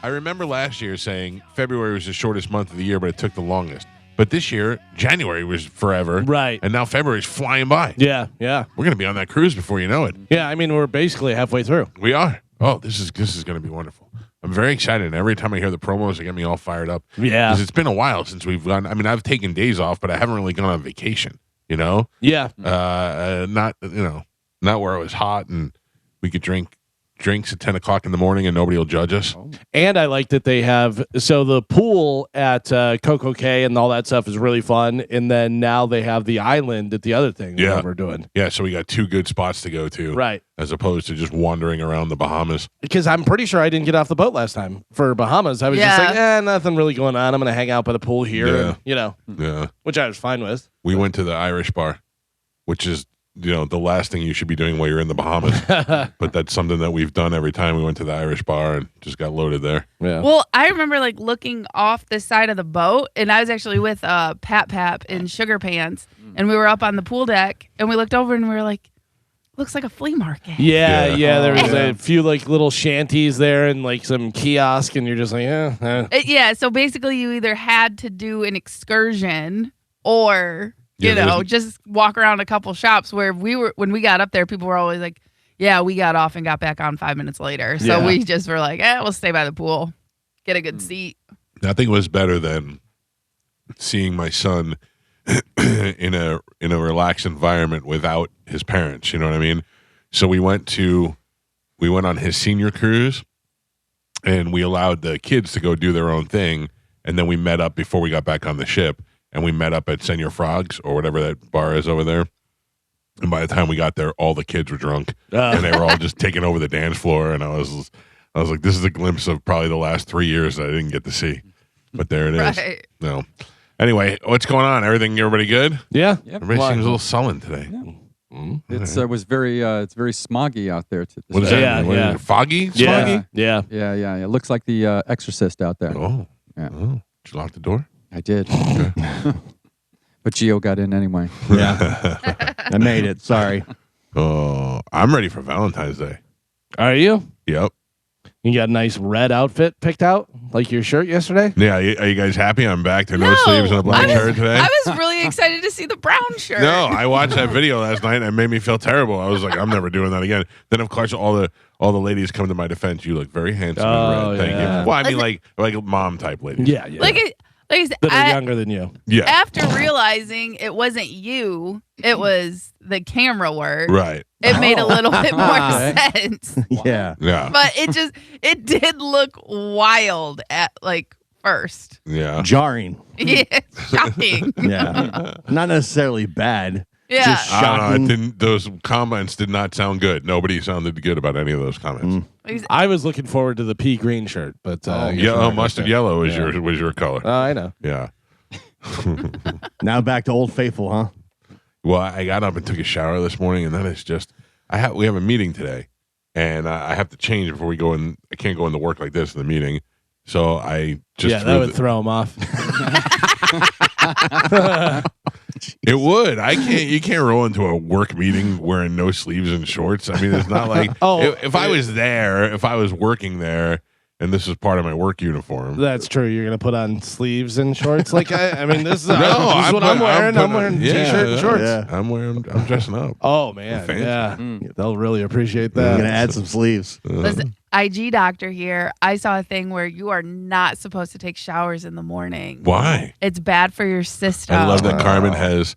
I remember last year saying February was the shortest month of the year, but it took the longest. But this year, January was forever. Right. And now February's flying by. Yeah. We're going to be on that cruise before you know it. Yeah, I mean, we're basically halfway through. We are. Oh, this is going to be wonderful. I'm very excited. And every time I hear the promos, they get me all fired up. Yeah. Because it's been a while since we've gone. I mean, I've taken days off, but I haven't really gone on vacation, you know? Yeah. Not where it was hot and we could drink drinks at 10 o'clock in the morning and nobody will judge us. And I like that they have, so the pool at Coco Cay and all that stuff is really fun. And then now they have the island at the other thing that we're doing. Yeah, so we got 2 good spots to go to. Right. As opposed to just wandering around the Bahamas. Because I'm pretty sure I didn't get off the boat last time for Bahamas. I was just like, nothing really going on. I'm going to hang out by the pool here, and, which I was fine with. We went to the Irish bar, which is, the last thing you should be doing while you're in the Bahamas. But that's something that we've done every time we went to the Irish bar and just got loaded there. Yeah. Well, I remember looking off the side of the boat, and I was actually with Pap in Sugar Pants, and we were up on the pool deck, and we looked over and we were like, looks like a flea market. Yeah. There was a few little shanties there and some kiosk, and you're just like, Yeah, so basically you either had to do an excursion or just walk around a couple shops where when we got up there, people were always like, yeah, we got off and got back on 5 minutes later. So we just were like, we'll stay by the pool, get a good seat. Nothing was better than seeing my son in a relaxed environment without his parents. You know what I mean? So we went on his senior cruise and we allowed the kids to go do their own thing. And then we met up before we got back on the ship. And we met up at Senor Frogs or whatever that bar is over there. And by the time we got there, all the kids were drunk. And they were all just taking over the dance floor. And I was like, this is a glimpse of probably the last 3 years that I didn't get to see. But there it is. Right. No. Anyway, what's going on? Everybody good? yeah. Everybody seems a little sullen today. Yeah. It's it's very smoggy out there. What is that? What is it? Foggy? Smoggy? Yeah. Yeah. It looks like the Exorcist out there. Oh. Yeah. Oh. Did you lock the door? I did. But Gio got in anyway. Yeah. I made it. Sorry. Oh, I'm ready for Valentine's Day. Are you? Yep. You got a nice red outfit picked out, like your shirt yesterday? Yeah, are you guys happy? I'm back to no sleeves and a black shirt today. I was really excited to see the brown shirt. No, I watched that video last night and it made me feel terrible. I was like, I'm never doing that again. Then of course all the ladies come to my defense. You look very handsome in red. Thank you. Well, I mean like mom type ladies. Yeah. Like I said, that are younger than you. Yeah. After realizing it wasn't you, it was the camera work. Right. It made a little bit more sense. Yeah. Yeah. But it did look wild at first. Yeah. Jarring. Yeah, shocking. Yeah. Not necessarily bad. Yeah. Just I don't shocking. know. Those comments did not sound good. Nobody sounded good about any of those comments. I was looking forward to the pea green shirt, but Mustard yellow was your color. I know. Yeah. Now back to Old Faithful, huh? Well, I got up and took a shower this morning, and then it's just we have a meeting today, and I have to change before we go in. I can't go into work like this in the meeting, so I just that would throw him off. It would. I can't. You can't roll into a work meeting wearing no sleeves and shorts. I mean, it's not like if I was there, if I was working there, and this is part of my work uniform. That's true. You're gonna put on sleeves and shorts. I mean, this is what I'm I'm wearing. I'm wearing t-shirt and shorts. Yeah. I'm dressing up. Oh man, yeah, they'll really appreciate that. I'm gonna add some sleeves. Listen, IG doctor here. I saw a thing where you are not supposed to take showers in the morning. Why? It's bad for your system. I love that Carmen has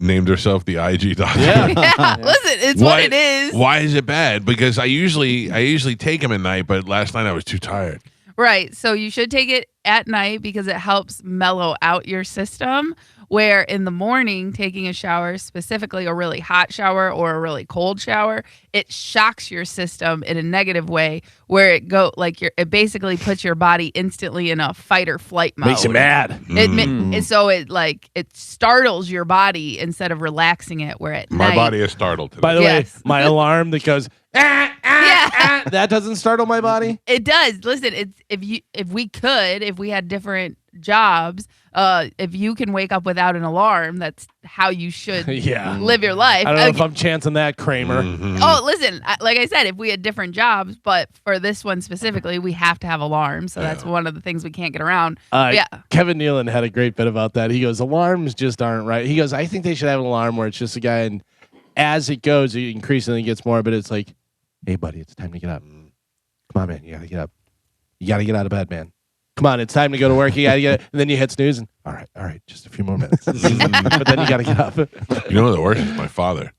named herself the IG doctor. Yeah. Listen, it's what it is. Why is it bad? Because I usually take them at night, but last night I was too tired. Right. So you should take it at night because it helps mellow out your system. Where in the morning, taking a shower, specifically a really hot shower or a really cold shower, it shocks your system in a negative way where it basically puts your body instantly in a fight or flight mode. Makes you mad. So it startles your body instead of relaxing it. Where at My night, body is startled today. By the Yes. way, my alarm that goes that doesn't startle my body. it does. Listen, if we had different jobs, if you can wake up without an alarm, that's how you should Yeah. live your life. I don't know if I'm chancing that, Kramer. Oh, listen, like I said, if we had different jobs, but for this one specifically, we have to have alarms. So that's one of the things we can't get around. Yeah. Kevin Nealon had a great bit about that. He goes, alarms just aren't right. He goes, I think they should have an alarm where it's just a guy, and as it goes, it increasingly gets more, but it's like, hey, buddy, it's time to get up. Come on, man, you got to get up. You got to get out of bed, man. Come on, it's time to go to work. You got to get it. And then you hit snooze, and all right, just a few more minutes. But then you got to get up. You know what the worst is? My father.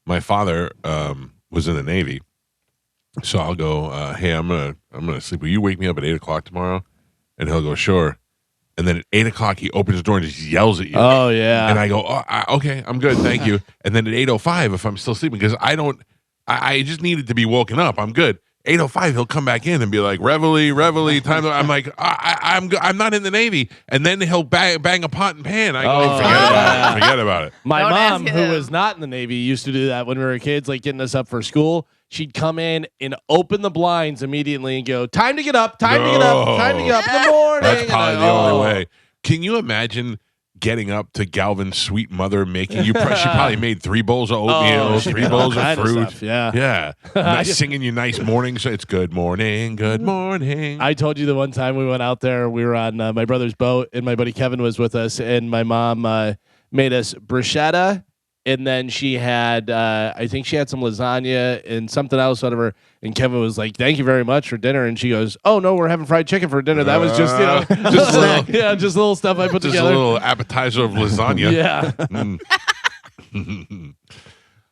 My father was in the Navy, so I'll go. Hey, I'm gonna sleep. Will you wake me up at 8:00 tomorrow? And he'll go, sure. And then at 8:00, he opens the door and just yells at you. Oh, yeah. And I go, okay, I'm good, thank you. And then at 8:05, if I'm still sleeping, because I just needed to be woken up. I'm good. 8:05, he'll come back in and be like, reveille, time. I'm like, I'm not in the Navy. And then he'll bang a pot and pan. I go, forget about it. My Don't mom, ask who him. was not in the Navy, used to do that when we were kids, like getting us up for school. She'd come in and open the blinds immediately and go, time to get up, time to get up, time to get up in the morning. That's probably And the I- only way. Can you imagine getting up to Galvin's sweet mother making you? She probably made 3 bowls of oatmeal, she 3 made all bowls of kind of fruit. stuff, yeah. Yeah. Nice singing you nice morning. So it's good morning, good morning. I told you the one time we went out there, we were on my brother's boat, and my buddy Kevin was with us, and my mom made us bruschetta, and then she had, I think she had some lasagna and something else, whatever. And Kevin was like, "Thank you very much for dinner," and she goes, "Oh no, we're having fried chicken for dinner." That was just just little, yeah, just little stuff I put Just together. a little appetizer of lasagna. Yeah.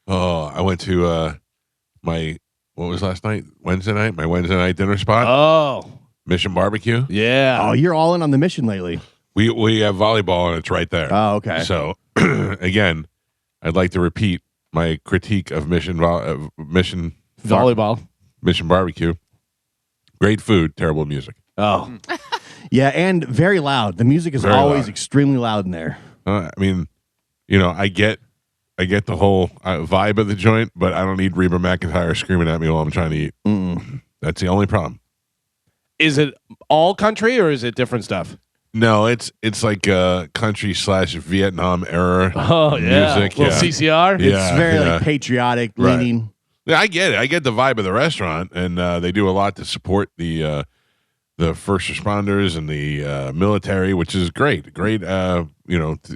Oh, I went to my what was last night? Wednesday night. My Wednesday night dinner spot. Oh Mission Barbecue. yeah. Oh, you're all in on the mission lately. We have volleyball and it's right there. Oh, okay. So again, I'd like to repeat my critique of Mission Volleyball. Mission Barbecue. Great food, terrible music. Oh, Yeah, and very loud. The music is Very always loud. extremely loud in there. I mean, I get the whole vibe of the joint, but I don't need Reba McEntire screaming at me while I'm trying to eat. That's the only problem. is it all country or is it different stuff? No, it's like country / Vietnam era Oh yeah, music. little Yeah. CCR. Yeah. It's very like patriotic Right. leaning. Yeah, I get it. I get the vibe of the restaurant, and they do a lot to support the first responders and the military, which is great. Great,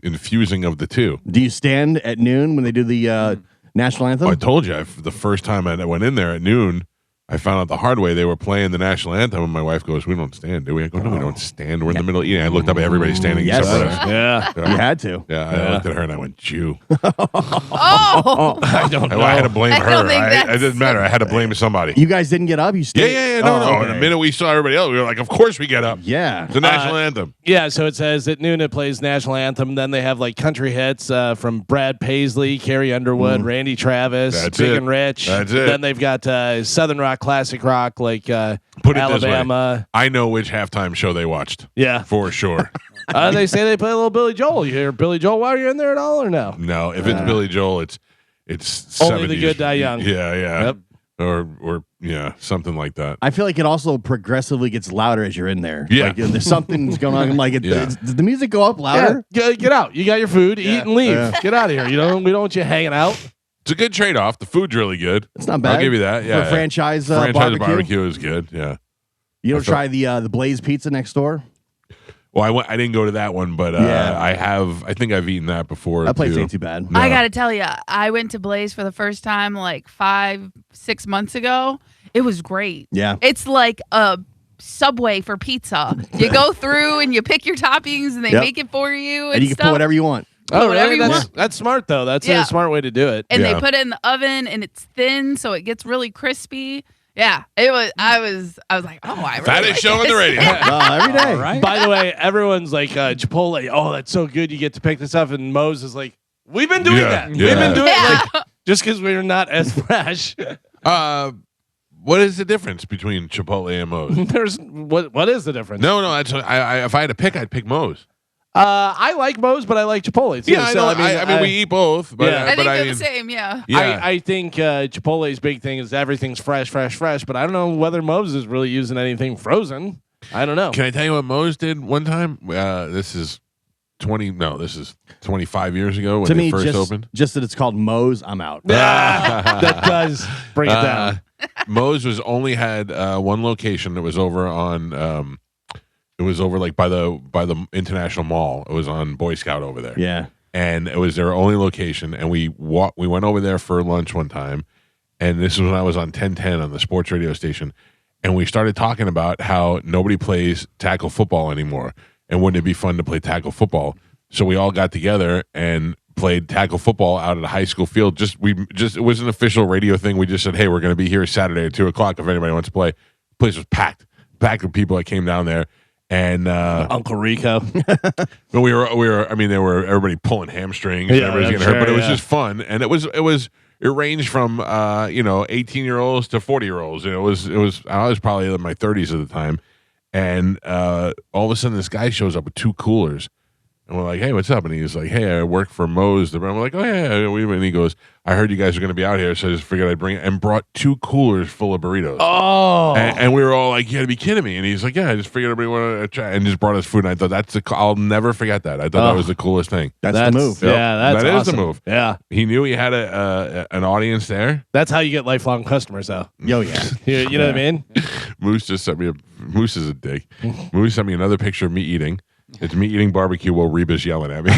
infusing of the two. Do you stand at noon when they do the national anthem? I told you the first time I went in there at noon, I found out the hard way they were playing the national anthem, and my wife goes, "We don't stand, do we?" I go, "No, we don't stand. We're in the middle." I looked up at everybody standing Yes. except for us. Yeah. You had to. Yeah, I looked at her and I went, "Jew." Oh, I don't know. I had to blame I her. don't think It that's- didn't matter. I had to blame somebody. You guys didn't get up? You stayed? Yeah. No. Oh, And the okay. minute we saw everybody else, we were like, "Of course we get up." Yeah. The national anthem. Yeah, so it says at noon it plays national anthem. Then they have like country hits from Brad Paisley, Carrie Underwood, Randy Travis, That's Big it. and Rich. That's it. Then they've got Southern rock, classic rock like Put it this way. Alabama. I know which halftime show they watched Yeah, for sure. they say they play a little Billy Joel. You hear Billy Joel while you're in there at all or no? No, if it's Billy Joel, it's Only the 70s. good die young. Yeah. Yep. Or something like that. I feel like it also progressively gets louder as you're in there. Yeah. Like, there's something's going on. I'm like, Yeah. does the music go up Yeah, louder? get out. You got your food. Eat and leave. Yeah. Get out of here. We don't want you hanging out. It's a good trade off. The food's really good. It's not bad. I'll give you that. Yeah, For franchise, franchise barbecue. is good. Yeah. You don't I thought- try the Blaze Pizza next door? Well, I didn't go to that one, but Yeah. I think I've eaten that before. That place too. ain't too bad. No. I gotta tell you, I went to Blaze for the first time like 5-6 months ago. It was great. Yeah. It's like a Subway for pizza. You go through and you pick your toppings, and they Yep. make it for you. And you can stuff. put whatever you want. Oh, whatever really? you That's, want. that's smart though. That's Yeah. a smart way to do it. And Yeah. they put it in the oven, and it's thin, so it gets really crispy. Yeah, it was. I was like, oh, I really Fattest like show on this. the radio. Every day. All right. By the way, everyone's like Chipotle. Oh, that's so good. You get to pick this up, and Mose is like, we've been doing Yeah, that. yeah. We've been doing Yeah. it like, just because we're not as fresh. What is the difference between Chipotle and Moe's? There's what is the difference? No, that's I if I had to pick, I'd pick Moe's. I like Mose, but I like Chipotle too. Yeah, I So, know. I mean, we eat both, but Yeah. I think but they're I the mean, same. Yeah. yeah. I think Chipotle's big thing is everything's fresh. But I don't know whether Mose is really using anything frozen. I don't know. Can I tell you what Moe's did one time? This is 25 years ago when To they me, first opened. just that it's called Moe's, I'm out. That does bring it down. Moe's was only had one location. It was over on it was over like by the International Mall. It was on Boy Scout over there. Yeah. And it was their only location. And we went over there for lunch one time. And this is when I was on 1010 on the sports radio station. And we started talking about how nobody plays tackle football anymore. And wouldn't it be fun to play tackle football? So we all got together and played tackle football out at a high school field. It was an official radio thing. We just said, hey, we're going to be here Saturday at 2:00 if anybody wants to play. The place was packed with people that came down there. And Uncle Rico. but we were. I mean, everybody pulling hamstrings. And Yeah, everybody's I'm getting hurt, but sure, it was yeah. just fun, and it ranged from 18-year-olds to 40-year-olds. I was probably in my 30s at the time, and all of a sudden this guy shows up with 2 coolers. And we're like, hey, what's up? And he's like, hey, I work for Moe's. And we're like, oh, yeah. And he goes, I heard you guys are going to be out here, so I just figured I'd bring it. And brought 2 coolers full of burritos. Oh. And we were all like, you got to be kidding me. And he's like, yeah, I just figured everybody wanted to try. And just brought us food. And I thought, I'll never forget that. I thought that was the coolest thing. That's the move. Yep. Yeah, that's That is awesome. the move. Yeah. He knew he had an audience there. That's how you get lifelong customers, though. Yo, yeah. You know what I mean? Moose just sent me Moose is a dick. Moose sent me another picture of me eating. It's me eating barbecue while Reba's yelling at me.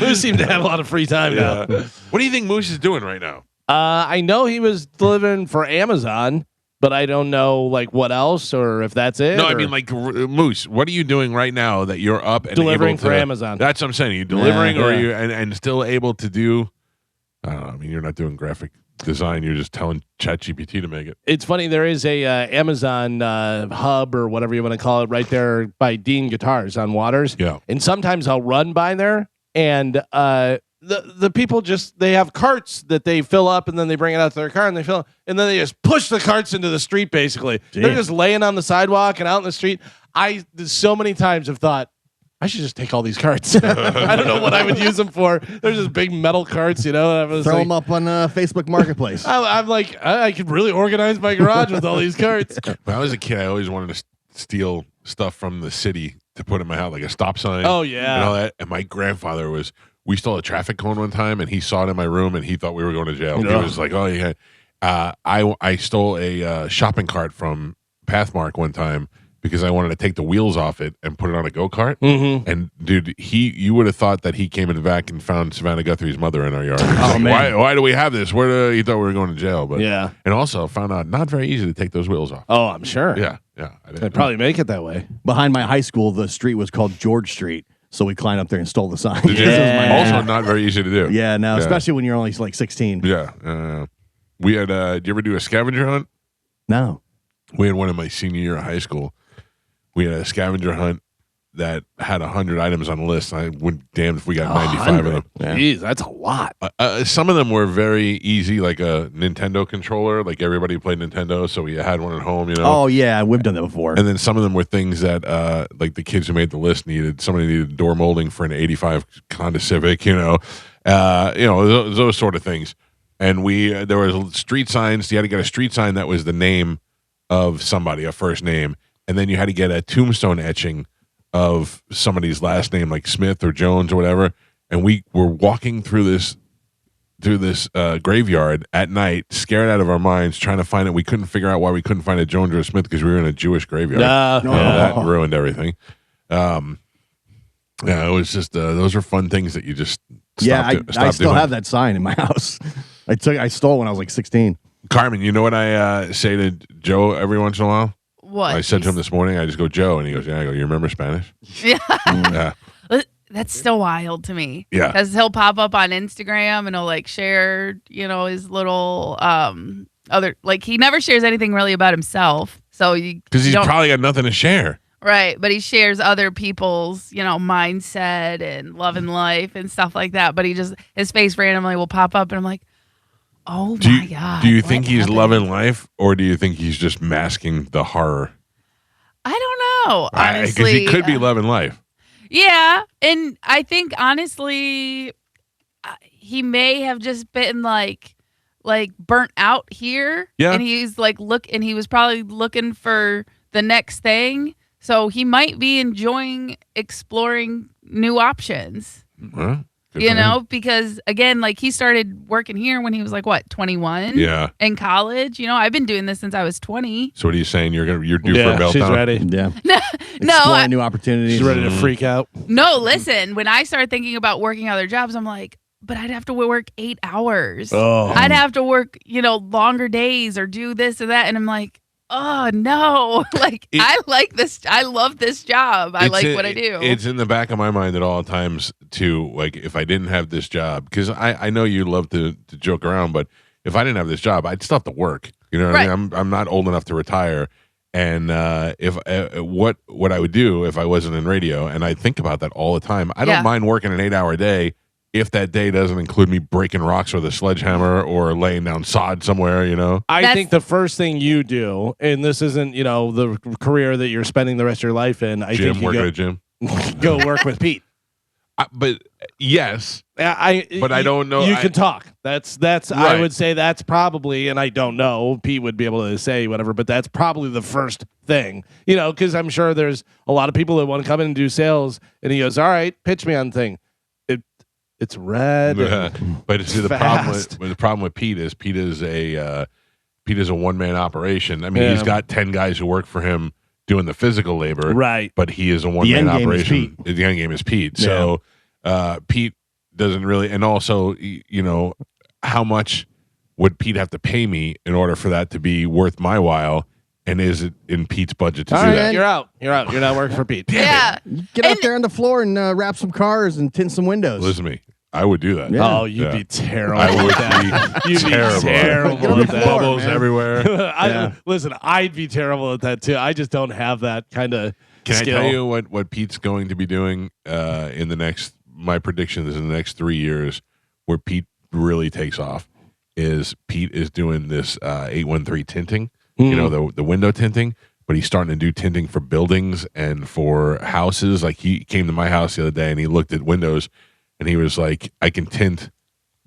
Moose seemed to have a lot of free time now. What do you think Moose is doing right now? I know he was delivering for Amazon, but I don't know like what else or if that's it. No, I or mean like Moose. What are you doing right now that you're up and delivering able for to, Amazon. That's what I'm saying. Are you delivering, Yeah. or are you and still able to do? I don't know. I mean, you're not doing graphic design. You're just telling ChatGPT to make it. It's funny. There is a Amazon hub or whatever you want to call it right there by Dean Guitars on Waters. Yeah. And sometimes I'll run by there and the people they have carts that they fill up and then they bring it out to their car and they fill and then they just push the carts into the street basically. Gee. They're just laying on the sidewalk and out in the street. I so many times have thought I should just take all these carts. I don't know what I would use them for. There's just big metal carts, you know. And I was Throw like, them up on Facebook Marketplace. I'm like, I could really organize my garage with all these carts. When I was a kid, I always wanted to steal stuff from the city to put in my house, like a stop sign. Oh, yeah. and all that. And my grandfather we stole a traffic cone one time, and he saw it in my room, and he thought we were going to jail. Yeah. He was like, "Oh yeah." I stole a shopping cart from Pathmark one time because I wanted to take the wheels off it and put it on a go-kart. Mm-hmm. And dude, you would have thought that he came in the back and found Savannah Guthrie's mother in our yard. He's like, man. why do we have this? He thought we were going to jail, but Yeah. and also found out not very easy to take those wheels off. Oh, I'm sure. Yeah. I They'd probably make it that way. Behind my high school, the street was called George Street. So we climbed up there and stole the sign. Did you? Yeah. Also, not very easy to do. Yeah, no, Yeah. especially when you're only like 16. Yeah. We had. Did you ever do a scavenger hunt? No. We had one in my senior year of high school. We had a scavenger hunt that had 100 items on the list. I wouldn't damn if we got 95 of them. Yeah. Jeez, that's a lot. Some of them were very easy, like a Nintendo controller. Like everybody played Nintendo, so we had one at home, you know. Oh, yeah, we've done that before. And then some of them were things that, like the kids who made the list needed. Somebody needed door molding for an '85 Honda Civic, you know, those sort of things. And there was street signs. You had to get a street sign that was the name of somebody, a first name, and then you had to get a tombstone etching of somebody's last name, like Smith or Jones or whatever. And we were walking through this graveyard at night, scared out of our minds, trying to find it. We couldn't figure out why we couldn't find a Jones or a Smith because we were in a Jewish graveyard. No. That ruined everything. Yeah, it was just those are fun things that you just I stop still doing. have that sign in my house. I stole it when I was like 16. Carmen, you know what I say to Joe every once in a while? What? I said to him this morning, I just go, Joe, and he goes, yeah. I go, you remember Spanish? Yeah. Yeah. That's still wild to me. Yeah. Because he'll pop up on Instagram and he'll like share, his little other, like he never shares anything really about himself. So Because he's probably got nothing to share. right, but he shares other people's, mindset and love and life and stuff like that. But his face randomly will pop up and I'm like, oh my God. Do you what think he's happened? loving life, or do you think he's just masking the horror? I don't know. Because Honestly, he could be loving life. Yeah, and I think honestly, he may have just been like like burnt out here. Yeah. And he's like and he was probably looking for the next thing. So he might be enjoying exploring new options. Well, good You for know, him. because again, like he started working here when he was like what, 21? Yeah. In college. You know, I've been doing this since I was 20. So what are you saying? You're due Yeah, for a she's meltdown? ready. Yeah. No, Exploring new opportunities. She's ready to freak out. No, listen, when I started thinking about working other jobs, I'm like, but I'd have to work 8 hours. Oh. I'd have to work, longer days or do this or that. And I'm like, oh no. Like I like this. I love this job. I like what I do. It's in the back of my mind at all times too. Like if I didn't have this job, because I know you love to joke around, but if I didn't have this job, I'd still have to work. You know what I mean? I'm not old enough to retire. And if what I would do if I wasn't in radio, and I think about that all the time. I don't mind working an 8-hour day if that day doesn't include me breaking rocks with a sledgehammer or laying down sod somewhere. I think the first thing you do, and this isn't the career that you're spending the rest of your life in. I think you work at a gym. go work with Pete. But yes, But I don't know. You can talk. That's. Right. I would say that's probably, and I don't know. Pete would be able to say whatever, but that's probably the first thing. Because I'm sure there's a lot of people that want to come in and do sales, and he goes, "All right, pitch me on the thing." It's red. But see, the fast. problem with Pete is a one-man operation. I mean, he's got 10 guys who work for him doing the physical labor, Right. But he is a one-man end game is operation. The end game is Pete. So Pete doesn't really, and also, how much would Pete have to pay me in order for that to be worth my while? And is it in Pete's budget to All do right, that? you're out. You're out. You're not working for Pete. yeah. Get out there on the floor and wrap some cars and tint some windows. Listen to me. I would do that. Yeah. Oh, you'd be terrible. I would at that. be You'd terrible. be terrible. Get on at the that. floor, Bubbles man. everywhere. Listen, I'd be terrible at that too. I just don't have that kind of Can skill. I tell you what Pete's going to be doing in the next? My prediction is in the next 3 years, where Pete really takes off. Is Pete is doing this 813 tinting, the window tinting, but he's starting to do tinting for buildings and for houses. Like he came to my house the other day and he looked at windows, and he was like, "I can tint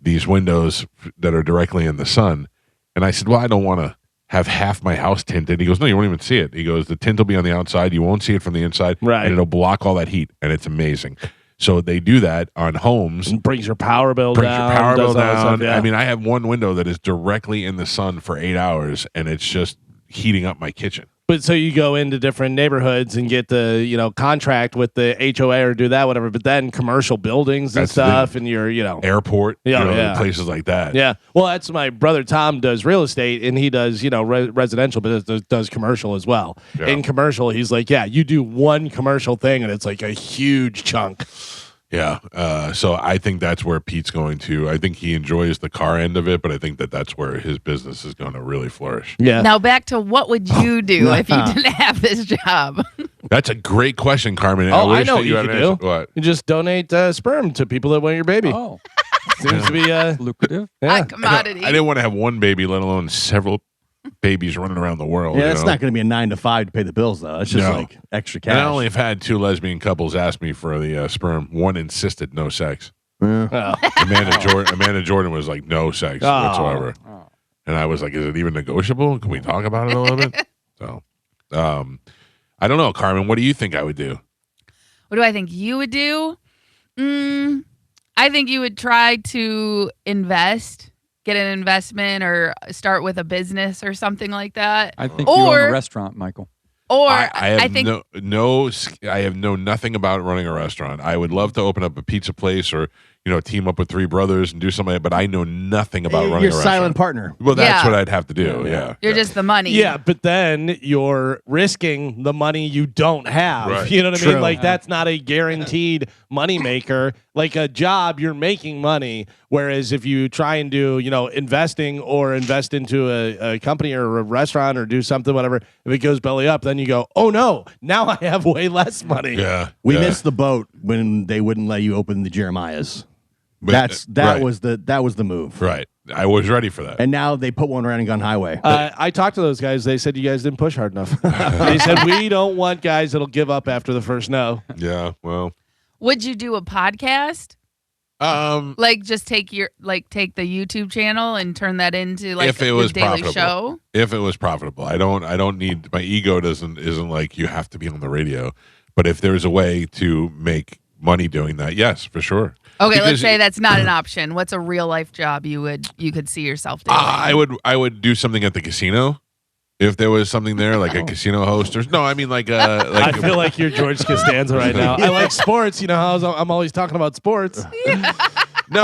these windows that are directly in the sun." And I said, "Well, I don't want to have half my house tinted." He goes, "No, you won't even see it." He goes, "The tint will be on the outside. You won't see it from the inside. Right. And it'll block all that heat." And it's amazing. So they do that on homes. And brings your power bill Brings down. your power does bill all that down. stuff, yeah. I mean, I have one window that is directly in the sun for 8 hours, and it's just heating up my kitchen. But so you go into different neighborhoods and get the contract with the HOA or do that whatever. But then commercial buildings and That's the thing. stuff, and you're Airport, Yeah. places like that. Yeah. Well, that's my brother Tom does real estate, and he does residential, but does commercial as well. Yeah. In commercial, he's like, yeah, you do one commercial thing, and it's like a huge chunk. Yeah. So I think that's where Pete's going to. I think he enjoys the car end of it, but I think that's where his business is going to really flourish. Yeah. Now back to what would you do if you didn't have this job? That's a great question, Carmen. I wish know that what you had could an do. answer. What? You just donate sperm to people that want your baby. Oh, Seems to be lucrative. yeah. Hot commodity. I didn't want to have one baby, let alone several babies running around the world. Yeah, that's not going to be a 9 to 5 to pay the bills, though. That's just No. like extra cash. And I only have had 2 lesbian couples ask me for the sperm. One insisted no sex. Oh. Amanda Jordan was like, no sex Oh. whatsoever. Oh. And I was like, is it even negotiable? Can we talk about it a little bit? So, I don't know, Carmen. What do you think I would do? What do I think you would do? I think you would try to get an investment or start with a business or something like that. I think you own Or- a restaurant, Michael. Or I have think I have nothing about running a restaurant. I would love to open up a pizza place or team up with 3 brothers and do something, but I know nothing about running Your a silent restaurant. partner. Well, that's Yeah. what I'd have to do. Yeah, you're just the money. Yeah, but then you're risking the money you don't have. Right. You know what I mean? True. Like that's not a guaranteed money maker. Like a job, you're making money. Whereas if you try and do, investing or invest into a company or a restaurant or do something, whatever, if it goes belly up, then you go, oh no, now I have way less money. yeah. We yeah. missed the boat when they wouldn't let you open the Jeremiahs. But, That right, was the move. right. I was ready for that. And now they put one around and Gun Highway. I talked to those guys. They said you guys didn't push hard enough. They said we don't want guys that'll give up after the first no. Yeah. Well, Would you do a podcast? Like just take the YouTube channel and turn that into like if it was daily profitable. show. If it was profitable, I don't need, my ego isn't like you have to be on the radio. But if there's a way to make money doing that, yes, for sure. Okay, Because let's say that's not an option. What's a real life job you could see yourself doing? I would do something at the casino. If there was something there, like a casino host, or no, I mean like I feel like you're George Costanza right now. I like sports. You know how I'm always talking about sports. no,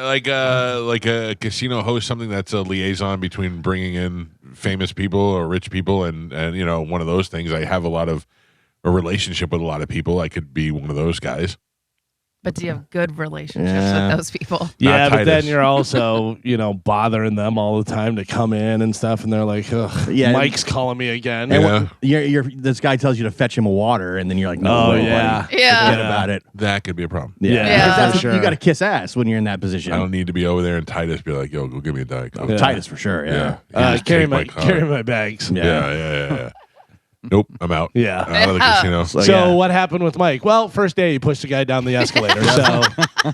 like a casino host, something that's a liaison between bringing in famous people or rich people, and one of those things. I have a relationship with a lot of people. I could be one of those guys. But do you have good relationships Yeah. with those people? Yeah, but then Titus. you're also, bothering them all the time to come in and stuff, and they're like, ugh, Yeah. Mike's calling me again. And Yeah. this guy tells you to fetch him a water, and then you're like, no, Oh, way, yeah. buddy. Yeah. Forget about it. That could be a problem. Yeah, Yeah, Because that's for what- sure. you got to kiss ass when you're in that position. I don't need to be over there and Titus be like, yo, go give me a Diet Coke. Yeah. Titus for sure. Yeah. Just carry take my car. bags. Yeah. Nope, I'm out. Yeah. Out of the casino. So, So yeah. what happened with Mike? Well, first day he pushed a guy down the escalator, so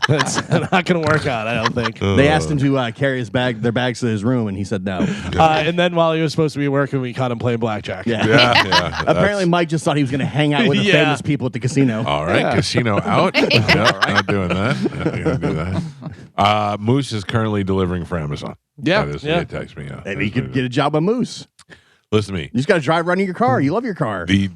it's not going to work out, I don't think. They asked him to carry their bags to his room, and he said no. And then while he was supposed to be working, we caught him playing blackjack. Yeah. Yeah. Apparently, Mike just thought he was going to hang out with the Yeah. famous people at the casino. All right, casino out. Not doing that. Not gonna do that. Moose is currently delivering for Amazon. Yeah, That is, yeah. He text me. Yeah. Maybe you could get a job on Moose. Listen to me. You just got to drive around in your car. You love your car. The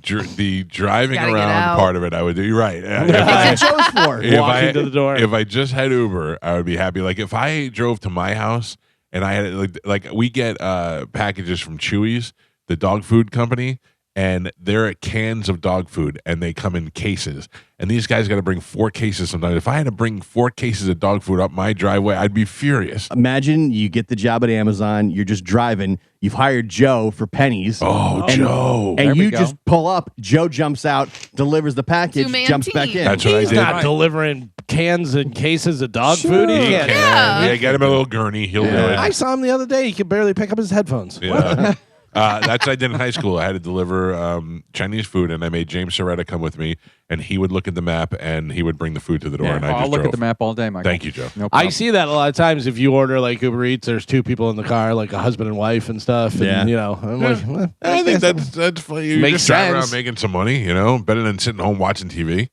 driving Gotta get around out. part of it, I would do. You're right. That's what Joe's for. Walking to the door. If I just had Uber, I would be happy. Like if I drove to my house and I had like we get packages from Chewy's, the dog food company, and they're cans of dog food, and they come in cases. And these guys got to bring 4 cases sometimes. If I had to bring 4 cases of dog food up my driveway, I'd be furious. Imagine you get the job at Amazon. You're just driving. You've hired Joe for pennies. Oh, and, Joe. And There we you go. just pull up. Joe jumps out, delivers the package, Two-man jumps back team. in. That's what I He's did. not delivering cans and cases of dog food. He He can't. can. Yeah, get him a little gurney. He'll do it. I saw him the other day. He could barely pick up his headphones. Yeah. That's what I did in high school. I had to deliver Chinese food, and I made James Soretta come with me, and he would look at the map, and he would bring the food to the door, and I I'll just look drove. at the map all day, Michael. Thank you, Joe. No I problem. see that a lot of times. If you order like Uber Eats, there's 2 people in the car, like a husband and wife and stuff. And, Yeah. I'm like, well, I think that's funny. You Makes just drive around sense. making some money, better than sitting home watching TV.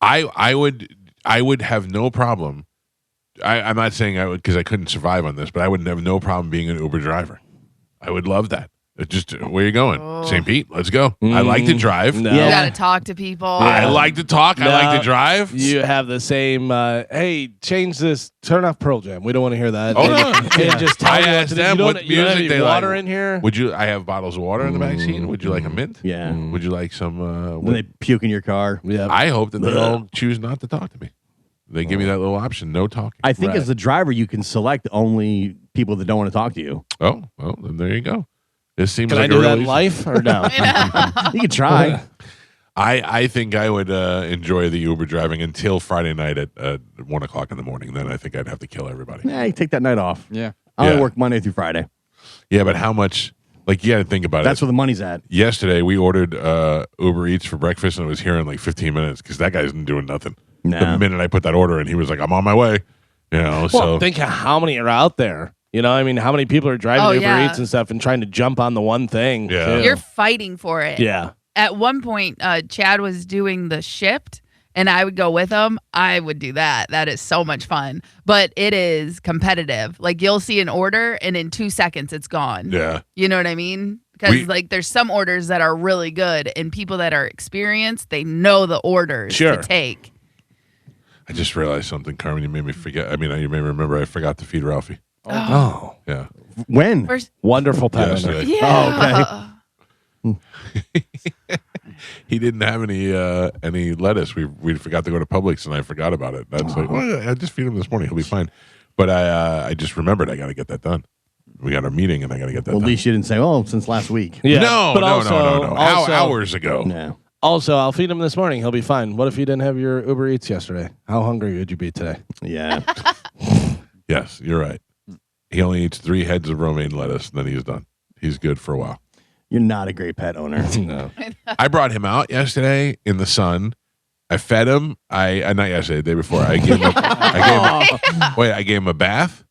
I would have no problem. I'm not saying I would because I couldn't survive on this, but I would have no problem being an Uber driver. I would love that. It's just where you going? Oh. St. Pete, let's go. I like to drive. No. You Yeah. got to talk to people. I like to talk. I like to drive. You have the same, hey, change this, turn off Pearl Jam. We don't want to hear that. Oh, no. And just tell I you what asked to do. them You what don't have music any they water like. in here? I have bottles of water in the back seat? Would you like a mint? Yeah. Would you like some? When they puke in your car. Yeah. I hope that they all choose not to talk to me. They give me that little option, no talking. I think Right. as the driver, you can select only people that don't want to talk to you. Oh, well, then there you go. This seems Can like I do a that real in life or no? You can try. I think I would enjoy the Uber driving until Friday night at 1 o'clock in the morning. Then I think I'd have to kill everybody. Yeah, you take that night off. Yeah. I only Yeah. work Monday through Friday. Yeah, but how much? Like, you got to think about That's it. where the money's at. Yesterday, we ordered Uber Eats for breakfast, and it was here in like 15 minutes because that guy isn't doing nothing. Nah. The minute I put that order in, he was like, I'm on my way. Well, So think of how many are out there. I mean, how many people are driving Oh, Uber yeah. Eats and stuff and trying to jump on the one thing? Yeah. too. You're fighting for it. Yeah. At one point, Chad was doing the shipped, and I would go with him. I would do that. That is so much fun. But it is competitive. Like, you'll see an order, and in 2 seconds, it's gone. yeah. You know what I mean? Because We- like there's some orders that are really good, and people that are experienced, they know the orders Sure. to take. I just realized something, Carmen. You made me forget. I mean, you made me remember I forgot to feed Ralphie. Oh. Yeah. When? First, Wonderful pet owner. Yesterday. yeah. He didn't have any lettuce. We forgot to go to Publix, and I forgot about it. That's like, well, I just feed him this morning. He'll be fine. But I just remembered I got to get that done. We got our meeting, and I got to get that Well, at done. least you didn't say, oh, since last week. Yeah. No, but no, also, no. Also, Hours ago. No. also, I'll feed him this morning. He'll be fine. What if you didn't have your Uber Eats yesterday? How hungry would you be today? Yeah. Yes, you're right. He only eats 3 heads of romaine lettuce, and then he's done. He's good for a while. You're not a great pet owner. No. I brought him out yesterday in the sun, I fed him. I not yesterday, the day before. I gave him. I gave him a bath.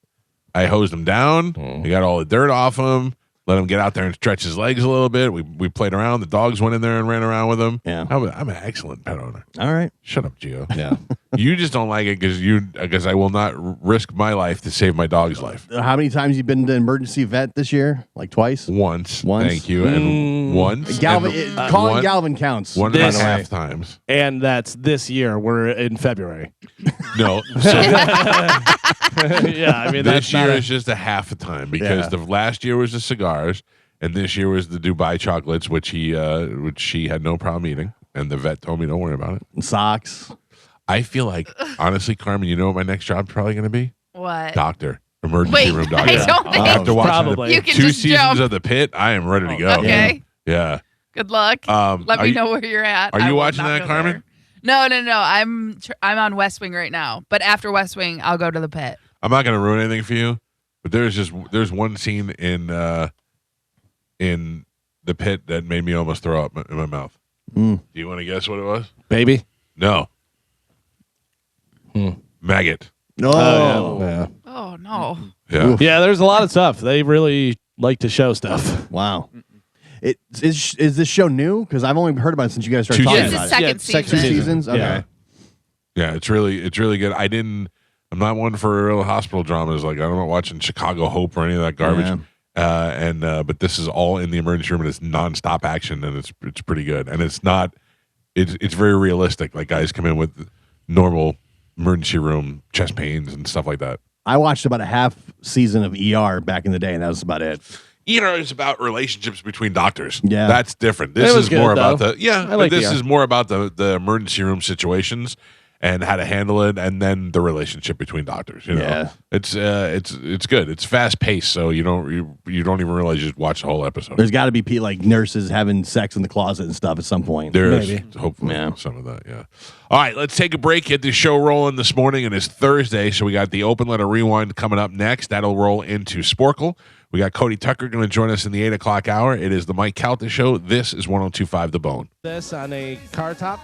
I hosed him down. I got all the dirt off him. Let him get out there and stretch his legs a little bit. We played around. The dogs went in there and ran around with him. Yeah. I'm an excellent pet owner. All right. Shut up, Gio. Yeah. You just don't like it because I will not risk my life to save my dog's life. How many times you been to emergency vet this year? Like twice? Once. Once? Thank you. And once. Galvin, and calling one- Galvin counts. One by and the a way. half times. And that's this year. We're in February. No. So Yeah, I mean, this that's not year a- is just a half a time because Yeah. the last year was the cigars and this year was the Dubai chocolates, which she had no problem eating. And the vet told me don't worry about it. Socks. I feel like, honestly, Carmen, you know what my next job's probably going to be? What? Doctor. Emergency Wait, room doctor. I don't think After watching Probably. you can 2 just seasons jump. of The Pit, I am ready to go. Okay. Yeah. Good luck. are Let me you- know where you're at. are I you will watching not that, go Carmen? there. No. I'm on West Wing right now. But after West Wing, I'll go to the pit. I'm not going to ruin anything for you, but there's one scene in The Pit that made me almost throw up in my mouth. Mm. Do you want to guess what it was? baby. No. Maggot. No. Oh, yeah. Oh no. Yeah. Oof. Yeah, there's a lot of stuff. They really like to show stuff. Wow. Is this show new? Because I've only heard about it since you guys started 2 talking This seasons. is about it. second second Two season. seasons? Okay. Yeah. Yeah, it's really good. I'm not one for real hospital dramas. Like I'm not watching Chicago Hope or any of that garbage. Yeah. But this is all in the emergency room and it's nonstop action and it's pretty good. And it's very realistic. Like guys come in with normal emergency room chest pains and stuff like that. I watched about a half season of ER back in the day, and that was about it. It's about relationships between doctors. Yeah. That's different. This It was is more good, about though. but like this ER. is more about the emergency room situations and how to handle it, and then the relationship between doctors. You know, Yeah. it's good. It's fast paced, so you don't even realize you just watch the whole episode. There's got to be like nurses having sex in the closet and stuff at some point. There's Maybe. hopefully Yeah. some of that, yeah. All right, let's take a break, get the show rolling this morning, and it's Thursday, so we got the Open Letter Rewind coming up next. That'll roll into Sporkle. We got Cody Tucker going to join us in the 8 o'clock hour. It is the Mike Calta Show. This is 102.5 The Bone. This on a car top.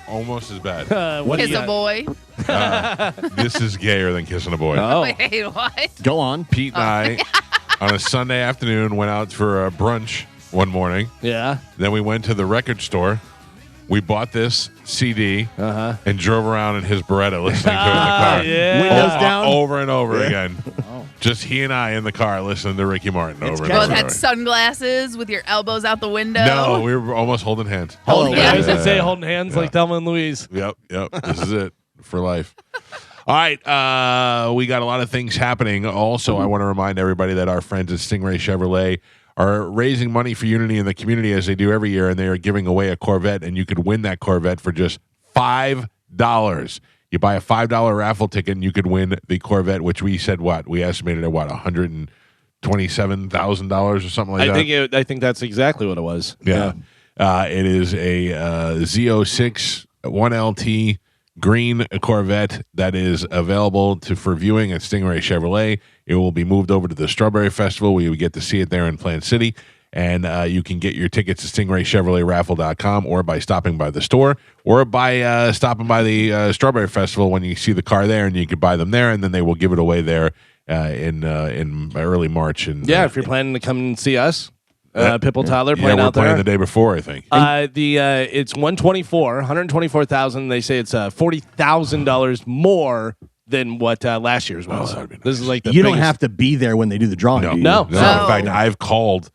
Almost as bad. What do Kiss you a got? boy. This is gayer than kissing a boy. Oh, Wait, what? Go on. Pete and I, on a Sunday afternoon, went out for a brunch one morning. yeah. Then we went to the record store. We bought this CD and drove around in his Beretta listening to it in the car. Yeah. Windows down. Over and over again. Just he and I in the car listening to Ricky Martin over and Both over. had sunglasses with your elbows out the window. No, we were almost holding hands. Hello, Yeah, I was Will. gonna say holding hands like Thelma and Louise. Yep. This is it for life. All right, we got a lot of things happening. Also, I want to remind everybody that our friends at Stingray Chevrolet are raising money for Unity in the community as they do every year, and they are giving away a Corvette, and you could win that Corvette for just $5. You buy a $5 raffle ticket, and you could win the Corvette, which we said we estimated at $127,000 or something like that. I think that's exactly what it was. Yeah. It is a Z06 1LT green Corvette that is available for viewing at Stingray Chevrolet. It will be moved over to the Strawberry Festival where you get to see it there in Plant City. And you can get your tickets at StingrayChevroletRaffle.com or by stopping by the store or by stopping by the Strawberry Festival when you see the car there, and you can buy them there, and then they will give it away there in early March. And Yeah, if you're planning to come and see us, Pipple Toddler yeah, playing we're out playing there. the day before, I think. It's 124,000. They say it's $40,000 more than what last year's was. that'd be nice. This is like the You don't biggest- have to be there when they do the drawing. No, do you? No. In fact, I've called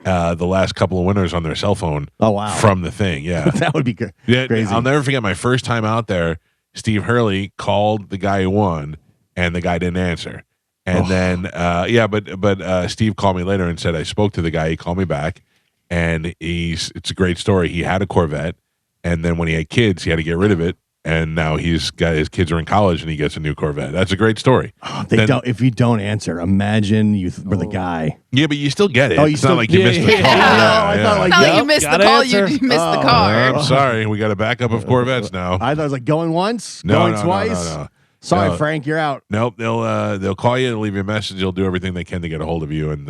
the last couple of winners on their cell phone. Oh, wow. From the thing, yeah. That would be Yeah, crazy. I'll never forget my first time out there. Steve Hurley called the guy who won, and the guy didn't answer. And then, but Steve called me later and said I spoke to the guy. He called me back, and it's a great story. He had a Corvette, and then when he had kids, he had to get rid of it. And now his kids are in college, and he gets a new Corvette. That's a great story. If you don't answer, imagine you were the guy. Yeah, but you still get it. Oh, you it's still- not like you missed the yeah, call. yeah. I thought like Not like Yep, you missed the gotta call, answer. you missed the Oh. car. I'm sorry. We got a backup of Corvettes now. I thought it was like going once, No, going no, no, twice. no. Sorry, No. Frank, you're out. Nope, they'll call you, they'll leave you a message, they'll do everything they can to get a hold of you, and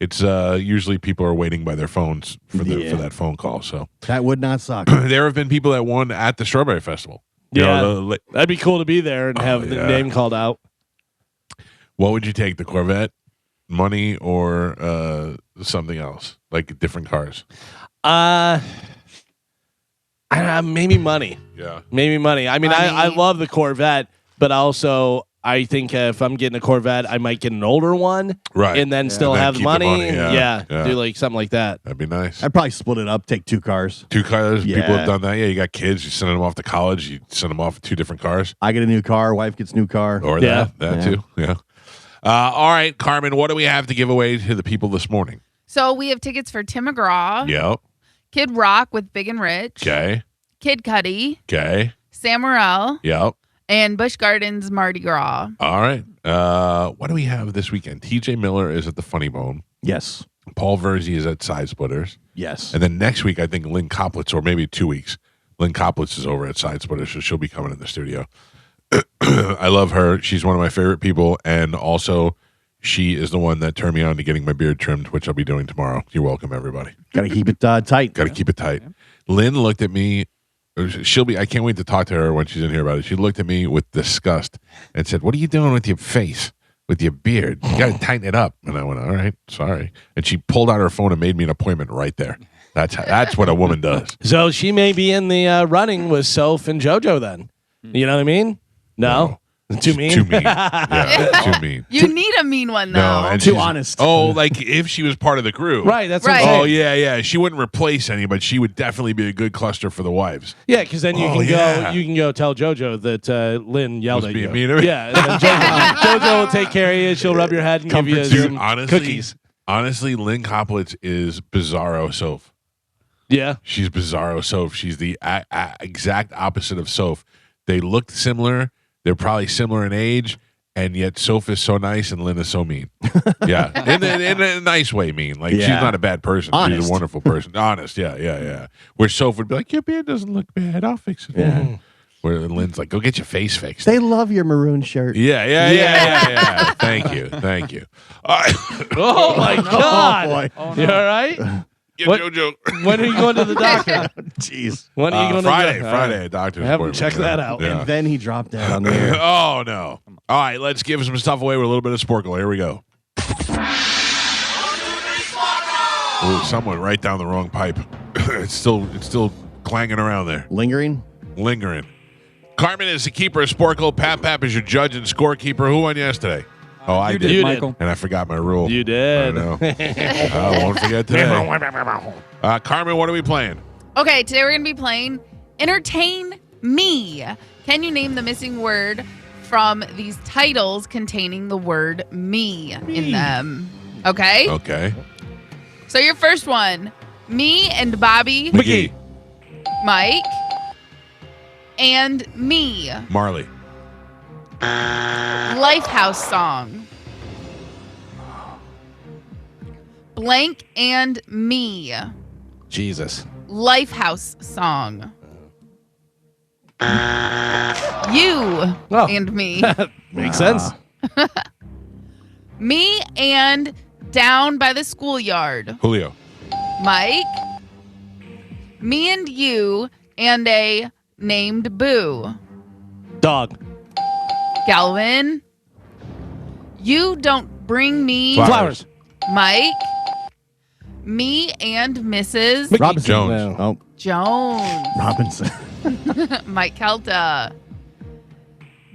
it's usually people are waiting by their phones for Yeah. for that phone call. So That would not suck. there have been people that won at the Strawberry Festival. You Yeah. know, That'd be cool to be there and have the yeah. name called out. what would you take, the Corvette, money, or something else, like different cars? Maybe money. Yeah. Maybe money. I mean, I Money. love the Corvette, but also I think if I'm getting a Corvette, I might get an older one, Right. and then still And then have the keep the money. money, yeah. Yeah. Do like something like that. That'd be nice. I'd probably split it up, take 2 cars. 2 cars. People Yeah. have done that. Yeah, you got kids. You send them off to college. You send them off with 2 different cars. I get a new car, wife gets a new car. Or Yeah. that Yeah. too. Yeah. All right, Carmen, what do we have to give away to the people this morning? So we have tickets for Tim McGraw, Yep. Kid Rock with Big and Rich, Okay. Kid Cudi, Okay. Sam Morril, Yep. and Busch Gardens Mardi Gras. All right. What do we have this weekend? TJ Miller is at the Funny Bone. Yes. Paul Verzi is at Side Splitters. Yes. And then next week, I think Lynn Koplitz, or maybe 2 weeks, Lynn Koplitz is over at Side Splitters, so she'll be coming in the studio. I love her. She's one of my favorite people. And also, she is the one that turned me on to getting my beard trimmed, which I'll be doing tomorrow. You're welcome, everybody. Got to keep it tight. Got to keep it tight. Lynn looked at me. I can't wait to talk to her when she's in here about it. She looked at me with disgust and said, "What are you doing with your face, with your beard? You got to tighten it up." And I went, "All right, sorry." And she pulled out her phone and made me an appointment right there. That's what a woman does. So she may be in the running with Soph and JoJo then. You know what I mean? No? Too mean? Too mean. Yeah, too mean. You need a mean one, though. No, and Too she's- honest. Oh, like if she was part of the crew. Right, that's Right. what I'm Oh, saying. yeah. She wouldn't replace any, but she would definitely be a good cluster for the wives. Yeah, because then you Oh, can yeah. go. You can go tell JoJo that Lynn yelled Was at being you. mean to me. Yeah, and then JoJo will take care of you. She'll rub your head and give you Dude, some cookies. honestly, Lynn Koplitz is bizarro Soph. Yeah, She's bizarro Soph. She's the exact opposite of Soph. They look similar. They're probably similar in age, and yet Soph is so nice and Lynn is so mean. Yeah, in a nice way mean. Like she's Yeah. not a bad person. She's Honest. a wonderful person. Honest, yeah. Where Soph would be like, "Your beard doesn't look bad. I'll fix it." Yeah. Where Lynn's like, "Go get your face fixed." They love your maroon shirt. Yeah. Thank you. All right. Oh my God! boy. You all right? Yeah, What? JoJo. When are you going to the doctor? Jeez. When are you going Friday, to Friday, doctor's I haven't appointment. checked that out. Yeah. And then he dropped that on the air. Oh no! All right, let's give some stuff away with a little bit of Sporkle. Here we go. Ooh, someone right down the wrong pipe. It's still clanging around there, Lingering? lingering. Carmen is the keeper of Sporkle. Pap is your judge and scorekeeper. Who won yesterday? Oh, I You did. You did. Michael. And I forgot my rule. You did. I know. I won't forget today. Carmen, what are we playing? Okay, today we're going to be playing Entertain Me. Can you name the missing word from these titles containing the word me in them? Okay? Okay. So your first one, me and Bobby, McGee. Mike, and me. Marley. Lifehouse song. Blank and me. Jesus. Lifehouse song. You Oh. and me. Makes sense. Me and Down by the Schoolyard. Julio. Mike. Me and you and a named Boo. Dog. Galvin. You don't bring me. Flowers. Mike. Me and Mrs. Robinson. Jones. Oh, Jones. Robinson. Mike Calta.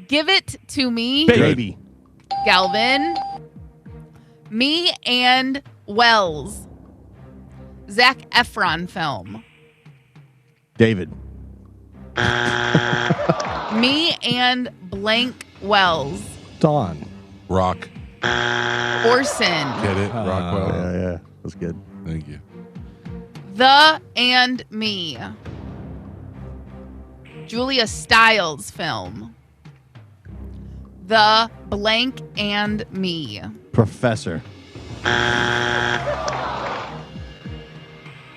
Give it to me. Baby. Galvin. Me and Wells. Zac Efron film. David. Me and blank Wells. Dawn. Rock. Orson. Get it? Rockwell. Yeah. That's good. Thank you. The and Me. Julia Stiles film. The blank and me. Professor.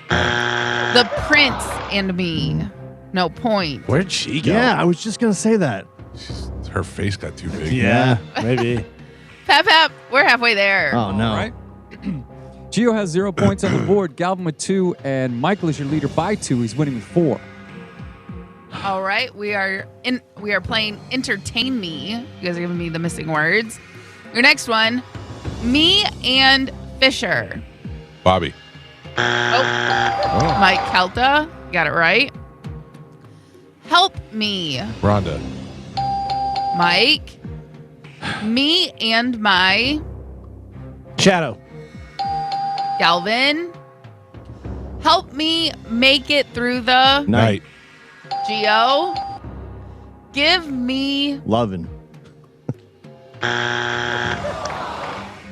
The Prince and me. No point. Where'd she go? Yeah, I was just going to say that. Her face got too big. Yeah, maybe. Pap, we're halfway there. Oh, no. All right. Gio has 0 points on the board. Galvin with 2, and Michael is your leader by 2. He's winning with 4. All right, we are playing Entertain Me. You guys are giving me the missing words. Your next one, Me and Fisher. Bobby. Oh. Mike Calta, got it right. Help Me. Rhonda. Mike. Me and My. Shadow. Galvin. Help me make it through the Night. Geo. Give me Lovin'.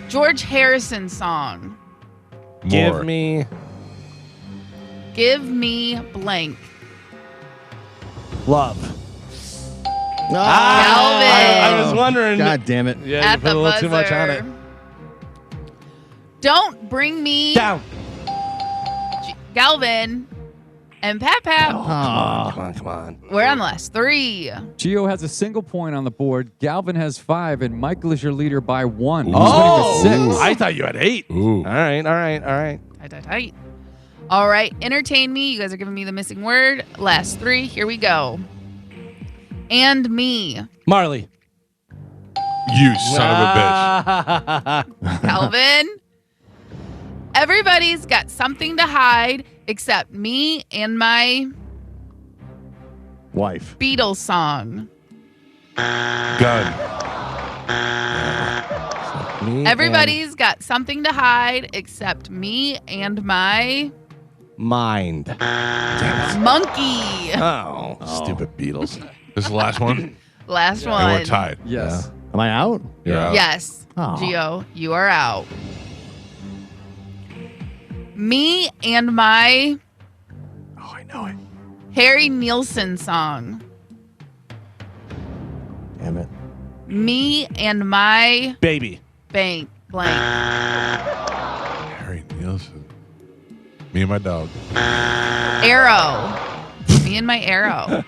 George Harrison song. More. Give me blank. love. Calvin. I was wondering. God damn it. Yeah, you At put a the little buzzer. too much on it. Don't bring me Down. Galvin and Pat. Come on. We're on the last 3. Gio has a single point on the board. Galvin has 5, and Michael is your leader by 1. He's Oh, winning with 6. I thought you had 8. Ooh. All right. Tight. All right, entertain me. You guys are giving me the missing word. Last 3. Here we go. And me. Marley. You son of a bitch. Calvin. Everybody's got something to hide except me and my Wife. Beatles song. Gun. Everybody's got something to hide except me and my Mind. monkey. Oh, stupid Beatles. This is the last one. Last And one. we're tied. Yes. Am I out? You're out. Yes. Oh. Gio, you are out. Me and my Oh, I know it. Harry Nilsson song. Damn it. Me and my Baby. blank. Harry Nielsen. Me and my dog. Arrow. Me and my arrow.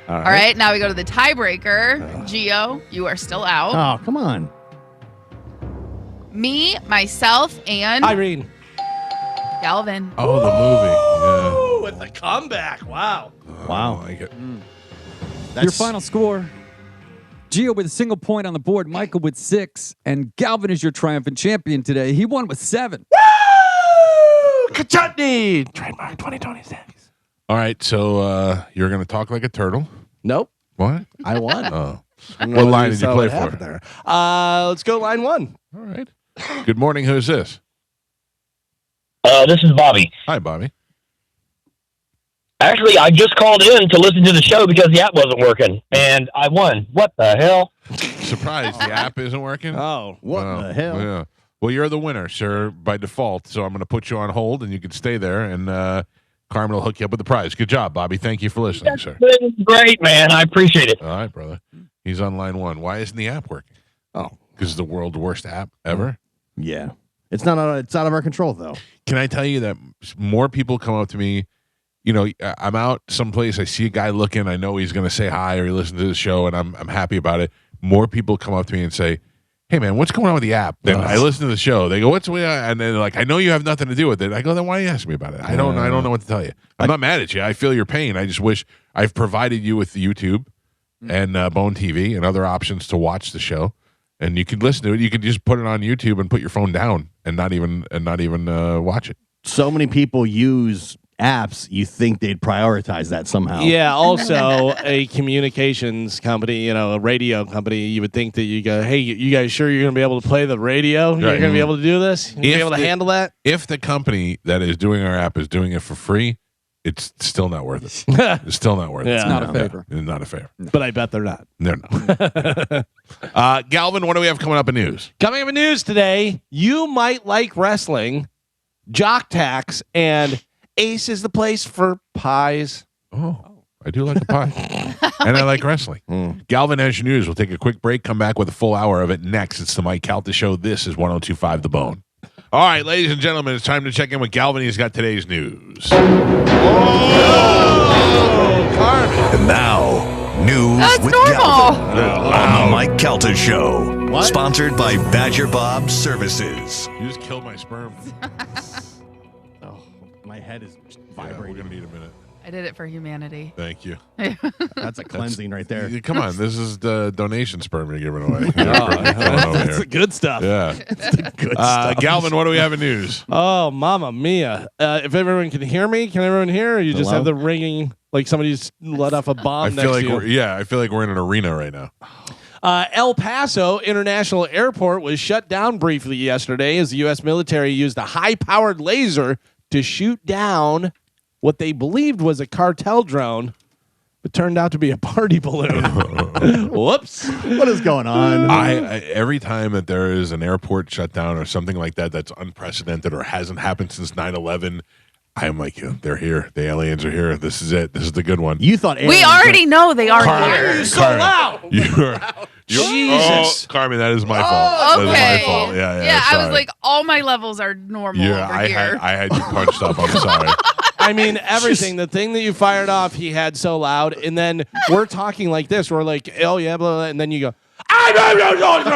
All right, now we go to the tiebreaker. Gio, you are still out. Oh, come on. Me, myself, and Irene. Galvin. Oh, the movie. Ooh, with the comeback. Wow. Yeah. Wow. I like it. Your final score. Gio with a single point on the board. Michael with 6. And Galvin is your triumphant champion today. He won with 7. Woo! Kachutney. Trademark 2026. All right, so you're going to talk like a turtle. Nope. What? I won. Oh. I don't know What whether line did you saw play what for? happened there. Let's go line 1. All right. Good morning. Who's this? This is Bobby. Hi, Bobby. Actually, I just called in to listen to the show because the app wasn't working, and I won. What the hell? Surprised the app isn't working? Oh. What Wow. the hell? Yeah. Well, you're the winner, sir, by default. So I'm going to put you on hold, and you can stay there, and Carmen will hook you up with the prize. Good job, Bobby. Thank you for listening, sir. Great, man. I appreciate it. All right, brother. He's on line 1. Why isn't the app working? Oh. Because it's the world's worst app ever. Yeah. It's not. It's out of our control, though. Can I tell you that more people come up to me? You know, I'm out someplace. I see a guy looking. I know he's going to say hi or he listens to the show, and I'm happy about it. More people come up to me and say, "Hey, man, what's going on with the app?" Then I listen to the show. They go, "What's we?" And then they're like, "I know you have nothing to do with it." I go, "Then why are you asking me about it?" I don't know what to tell you. I'm not mad at you. I feel your pain. I just wish I've provided you with YouTube and Bone TV and other options to watch the show, and you could listen to it. You could just put it on YouTube and put your phone down and not even watch it. So many people use apps. You think they'd prioritize that somehow? Yeah. Also, a communications company, a radio company, you would think that you go, hey, you guys sure you're going to be able to play the radio? You're Right. going to be able to do this? You're going to be If able to the- handle that? If the company that is doing our app is doing it for free, it's still not worth it. It's still not worth it. Yeah. It's not a favor. It's not a favor. But I bet they're not. They're not. Galvin, what do we have coming up in news? Coming up in news today, you might like wrestling, Jock Tax, and Ace is the place for pies. Oh, I do like a pie. And I like wrestling. Galvin has your news. We'll take a quick break, come back with a full hour of it next. It's the Mike Calta Show. This is 102.5 The Bone. All right, ladies and gentlemen, it's time to check in with Galvin. He's got today's news. And now, news That's with normal. Galvin on the Mike Calta Show. What? Sponsored by Badger Bob Services. You just killed my sperm. Oh, my head is Yeah, we're vibrating. gonna need a minute. I did it for humanity. Thank you. That's a cleansing right there. Come on, this is the donation sperm you're giving away. That's the good stuff. Yeah. Good stuff. Galvin, what do we have in news? Oh, Mamma Mia. If everyone can hear me, can everyone hear? Or you just Hello? have the ringing like somebody's let off a bomb I next feel like to you? I feel like we're in an arena right now. El Paso International Airport was shut down briefly yesterday as the U.S. military used a high-powered laser to shoot down what they believed was a cartel drone, but turned out to be a party balloon. Whoops. What is going on? I every time that there is an airport shutdown or something like that that's unprecedented or hasn't happened since 9/11, I'm like, they're here. The aliens are here. This is it. This is the good one. You thought We aliens already know they are Carmen, here. so loud? You're, Jesus. Oh, Carmen, that is my fault. Okay. That is my fault. Yeah, I was sorry. like, all my levels are normal over here. I had you punched up. I'm sorry. I mean, everything. The thing that you fired off, he had so loud. And then we're talking like this. We're like, oh, yeah, blah, blah. And then you go,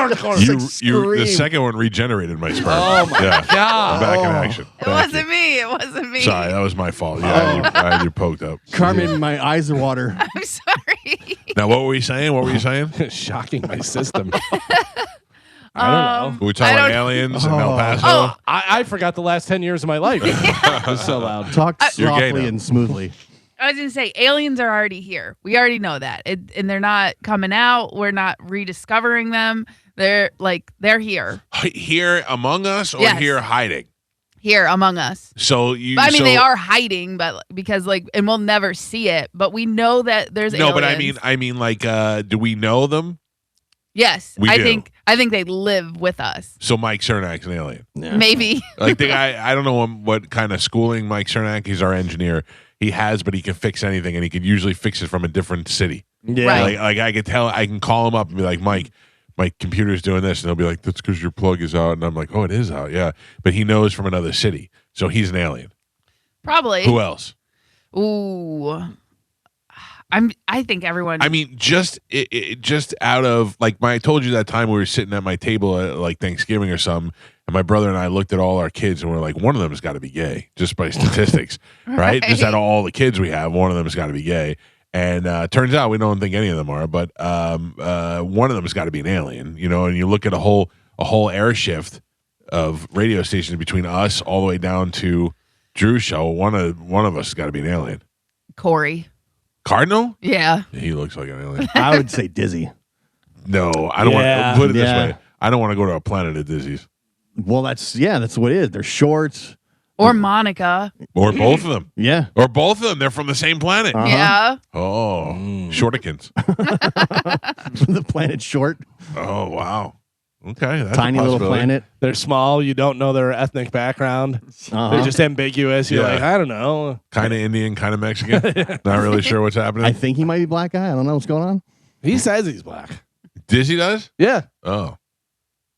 The second one regenerated my sperm. Oh, my God. God. I'm back in action. It Thank wasn't me. It wasn't me. you. Sorry, that was my fault. Yeah, I had you poked up. Carmen, my eyes are water. I'm sorry. Now, what were we saying? What were you saying? Shocking my system. I don't know. Were we talking I about don't- aliens in El Paso? Oh, I forgot the last 10 years of my life. It was so loud. Talk You're gay softly now. and smoothly. I was going to say, aliens are already here. We already know that. And they're not coming out. We're not rediscovering them. They're here. Here among us or Yes. here hiding? Here among us. So you. But, I mean, so, they are hiding, but because and we'll never see it. But we know that there's No, aliens. but I mean, like, do we know them? Yes, We I do. think they live with us. So Mike Cernak's an alien. Maybe. Like the guy, I don't know what kind of schooling Mike Cernak. He's our engineer. He has, but he can fix anything, and he could usually fix it from a different city. Yeah. Right. Like I could tell, I can call him up and be like, Mike, my computer's doing this, and he'll be like, that's because your plug is out, and I'm like, oh, it is out, yeah. But he knows from another city, so he's an alien. Probably. Who else? Ooh. I think everyone. I mean, just out of like I told you that time we were sitting at my table at like Thanksgiving or something, and my brother and I looked at all our kids and we're like, one of them has got to be gay, just by statistics, right? Just out of all the kids we have, one of them has got to be gay. And turns out we don't think any of them are, but one of them has got to be an alien, you know. And you look at a whole air shift of radio stations between us all the way down to Drew's show. One of us has got to be an alien. Corey. Cardinal? Yeah. He looks like an alien. I would say dizzy. No, I don't want to put it this Yeah. way. I don't want to go to a planet of Dizzy's. Well, that's what it is. They're short. Or Monica. Or both of them. Yeah. Or both of them. They're from the same planet. Uh-huh. Yeah. Oh, Shortikins. The planet short. Oh, wow. Okay. That's Tiny a little possibility. planet. They're small. You don't know their ethnic background. Uh-huh. They're just ambiguous. You're Yeah. like, I don't know. Kind of Indian, kind of Mexican. Not really sure what's happening. I think he might be black guy. I don't know what's going on. He says he's black. Dizzy does? Yeah. Oh.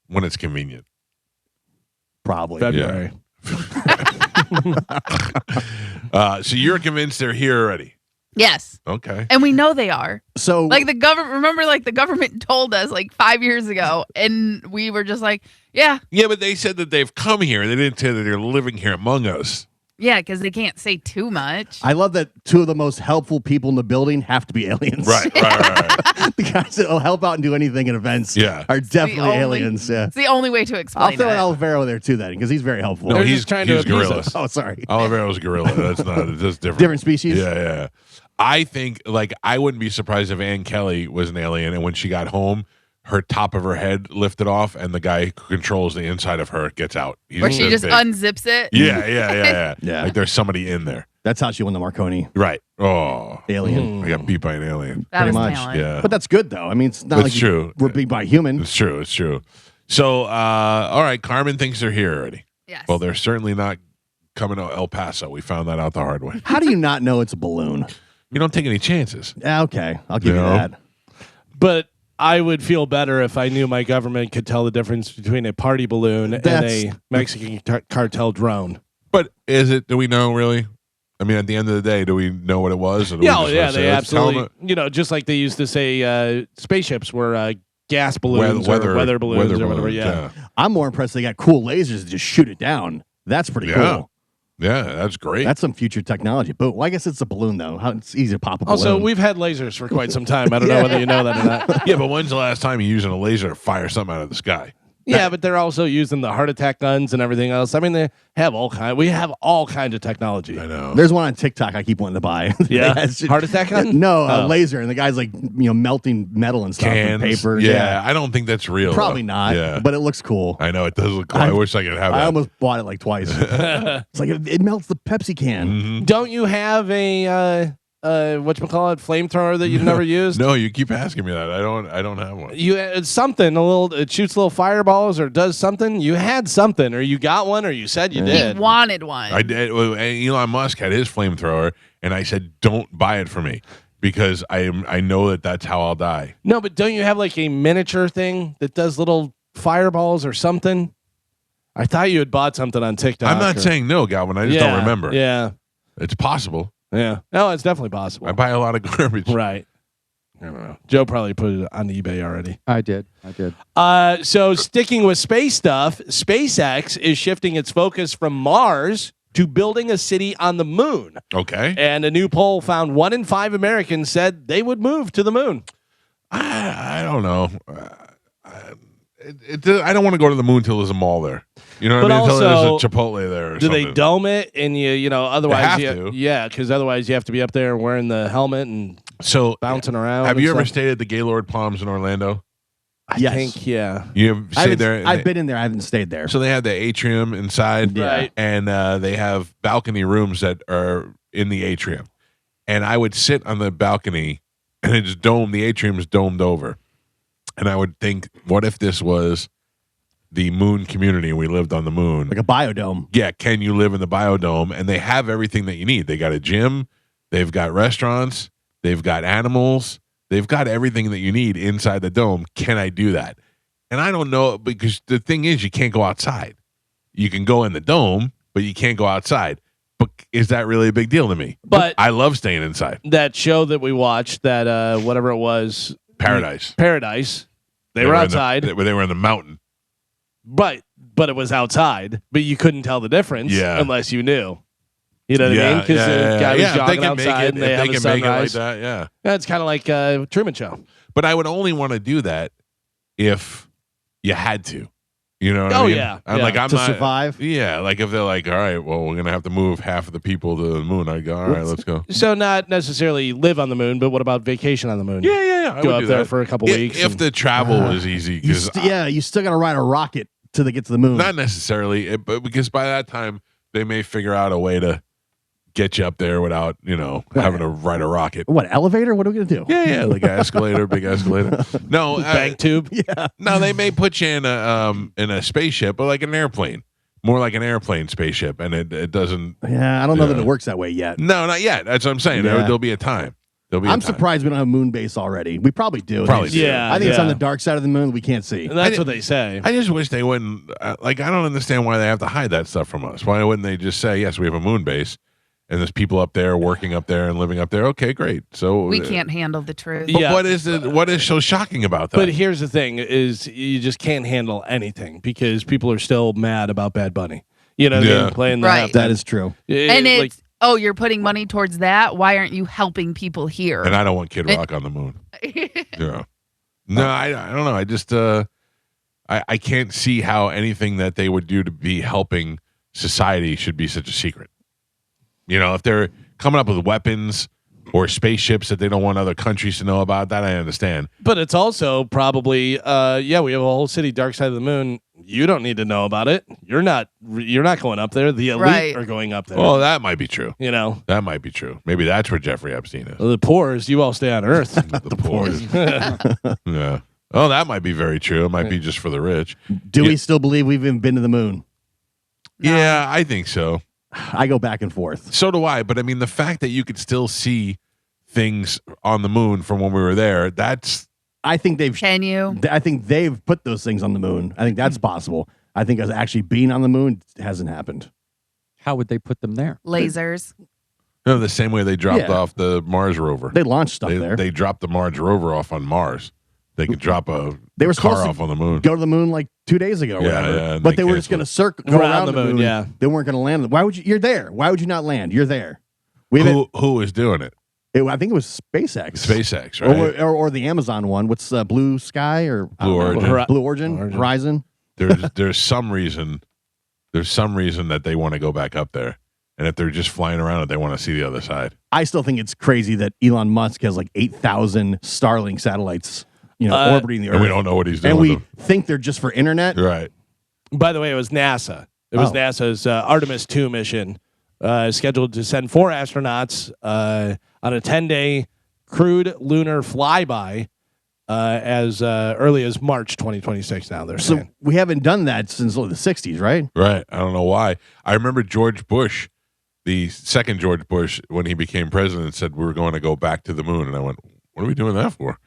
When it's convenient. Probably. February. So you're convinced they're here already? Yes. Okay. And we know they are. So Like the government, remember, like the government told us like 5 years ago, and we were just like, yeah, Yeah, but they said that they've come here. They didn't say that they're living here among us. yeah, because they can't say too much. I love that two of the most helpful people in the building have to be aliens. Right. The guys that will help out and do anything in events Yeah. are definitely only- aliens. Yeah. It's the only way to I'll explain throw in it. Alvaro there too then because he's very helpful. No, They're he's just trying to he's appease gorilla. us. Oh, sorry. Olivero's gorilla. That's different. Different species. Yeah. I think like I wouldn't be surprised if Ann Kelly was an alien, and when she got home, her top of her head lifted off, and the guy who controls the inside of her gets out. He's Or she this just big. unzips it. Yeah. Yeah. Like there's somebody in there. That's how she won the Marconi Right. Oh, alien. I got beat by an alien. That Pretty was much, talent. Yeah. But that's good though. I mean, it's not That's like true. we're beat by a human. It's true. So, all right, Carmen thinks they're here already. Yes. Well, they're certainly not coming to El Paso. We found that out the hard way. How do you not know it's a balloon? You don't take any chances. Yeah, okay, I'll give you No. that. But I would feel better if I knew my government could tell the difference between a party balloon and That's- a Mexican cartel drone. But is it? Do we know really? I mean, at the end of the day, do we know what it was? Or do we Yeah, just yeah, wanna say, they let's tell absolutely. them Just like they used to say, spaceships were gas balloons or weather balloons or whatever. Yeah. I'm more impressed they got cool lasers to just shoot it down. That's pretty cool. Yeah, that's great. That's some future technology. But well, I guess it's a balloon, though. It's easy to pop a balloon. Also, we've had lasers for quite some time. I don't know whether you know that or not. Yeah, but when's the last time you're using a laser to fire something out of the sky? Yeah, but they're also using the heart attack guns and everything else. I mean, they have we have all kinds of technology. I know. There's one on TikTok I keep wanting to buy. Yeah, heart attack gun? No, a laser, and the guy's like melting metal and stuff and paper. Yeah, I don't think that's real. Probably though. not. Yeah, but it looks cool. I know it does look cool. I wish I could have that. I almost bought it like twice. It's like it melts the Pepsi can. Mm-hmm. Don't you have a whatchamacallit flamethrower that you've never used? No, you keep asking me that. I don't have one. It's something it shoots little fireballs or does something. You had something, or you got one, or you said you did. He wanted one. I did. Well, Elon Musk had his flamethrower, and I said, "Don't buy it for me because I know that's how I'll die." No, but don't you have like a miniature thing that does little fireballs or something? I thought you had bought something on TikTok. I'm not saying no, Galvin. I just don't remember. Yeah, it's possible. Yeah, no, it's definitely possible. I buy a lot of garbage. Right. I don't know. Joe probably put it on eBay already. I did. So sticking with space stuff, SpaceX is shifting its focus from Mars to building a city on the moon. Okay. And a new poll found 1 in 5 Americans said they would move to the moon. I don't know. I don't want to go to the moon till there's a mall there. You know what I mean? Until there's a Chipotle there. Or do something. they dome it? And otherwise They have to. Yeah, because otherwise you have to be up there wearing the helmet and bouncing around. Have you ever stayed at the Gaylord Palms in Orlando? I think, yeah. You have stayed there? I've been in there. I haven't stayed there. So they have the atrium inside, Right. and they have balcony rooms that are in the atrium. And I would sit on the balcony, and it's domed. The atrium is domed over. And I would think, what if this was the moon community and we lived on the moon? Like a biodome. Yeah, can you live in the biodome? And they have everything that you need. They got a gym, they've got restaurants, they've got animals, they've got everything that you need inside the dome. Can I do that? And I don't know, because the thing is, you can't go outside. You can go in the dome, but you can't go outside. But is that really a big deal to me? But I love staying inside. That show that we watched, that whatever it was, Paradise. They were outside. They were in the mountain. But it was outside. But you couldn't tell the difference unless you knew. You know what I mean? Because the guy was jogging outside and they have a sunrise. Make it like that, yeah. That's kind of like Truman Show. But I would only want to do that if you had to. You know what I mean? Yeah. I'm not survive. Yeah, like if they're like, all right, well, we're gonna have to move half of the people to the moon. I go, all right, let's go. So not necessarily live on the moon, but what about vacation on the moon? Yeah. I Go would up do there that. for a couple weeks. If the travel was easy, You because you still got to ride a rocket till they get to the moon. not necessarily, but because by that time they may figure out a way to get you up there without having to ride a rocket. What, elevator? What are we going to do? Yeah, like an escalator, big escalator. No, bank tube. Yeah. no, they may put you in a spaceship, but like an airplane, more like an airplane spaceship, and it doesn't. Yeah, I don't know that it works that way yet. No, not yet. That's what I'm saying. Yeah. There'll be a time. I'm surprised we don't have a moon base already. We probably do. Probably do. Yeah. I think it's on the dark side of the moon that we can't see. And that's what they say. I just wish they wouldn't. I don't understand why they have to hide that stuff from us. Why wouldn't they just say, yes, we have a moon base, and there's people up there working up there and living up there? Okay, great. So We can't handle the truth. But Yeah. what is so shocking about that? But here's the thing: is you just can't handle anything because people are still mad about Bad Bunny. You know what I Yeah. mean? Playing the Right. halftime. That is true. And like, it's, you're putting money towards that? Why aren't you helping people here? And I don't want Kid Rock on the moon. Yeah. No, I don't know. I just I can't see how anything that they would do to be helping society should be such a secret. If they're coming up with weapons or spaceships that they don't want other countries to know about, that I understand. but it's also probably, we have a whole city, Dark Side of the Moon. You don't need to know about it. You're not going up there. The elite Right. are going up there. Well, that might be true. That might be true. Maybe that's where Jeffrey Epstein is. The poors, you all stay on Earth. The poor. Yeah. Oh, that might be very true. It might be just for the rich. Do Yeah. we still believe we've even been to the moon? Yeah, I think so. I go back and forth. So do I. But I mean, the fact that you could still see things on the moon from when we were there, that's. I think Can you? I think they've put those things on the moon. I think that's possible. I think us actually being on the moon hasn't happened. How would they put them there? Lasers. The same way they dropped Yeah. off the Mars rover. They launched stuff there. They dropped the Mars rover off on Mars. they could drop a They were car supposed off to on the moon. go to the moon like 2 days ago or Yeah, whatever. yeah, and but they they were just canceled going to go Around around the the moon, moon. yeah. They weren't going to land. Why would you? You're there. Why would you not land? You're there. We haven't- Who is doing it? I think it was SpaceX. SpaceX, right? Or the Amazon one. What's Blue Sky or Blue I don't know. Origin. Blue Origin, Origin. Horizon. There's some reason that they want to go back up there, and if they're just flying around it, they want to see the other side. I still think it's crazy that Elon Musk has like 8,000 Starlink satellites, orbiting the Earth. And we don't know what he's doing. And with we them. think they're just for internet. Right. By the way, it was NASA. It was Oh. NASA's Artemis 2 mission, scheduled to send 4 astronauts on a 10-day crewed lunar flyby as early as March 2026. Now they're So saying. we haven't done that since the 60s, right? Right. I don't know why. I remember George Bush, the second George Bush, when he became president, said we were going to go back to the moon, and I went, "What are we doing that for?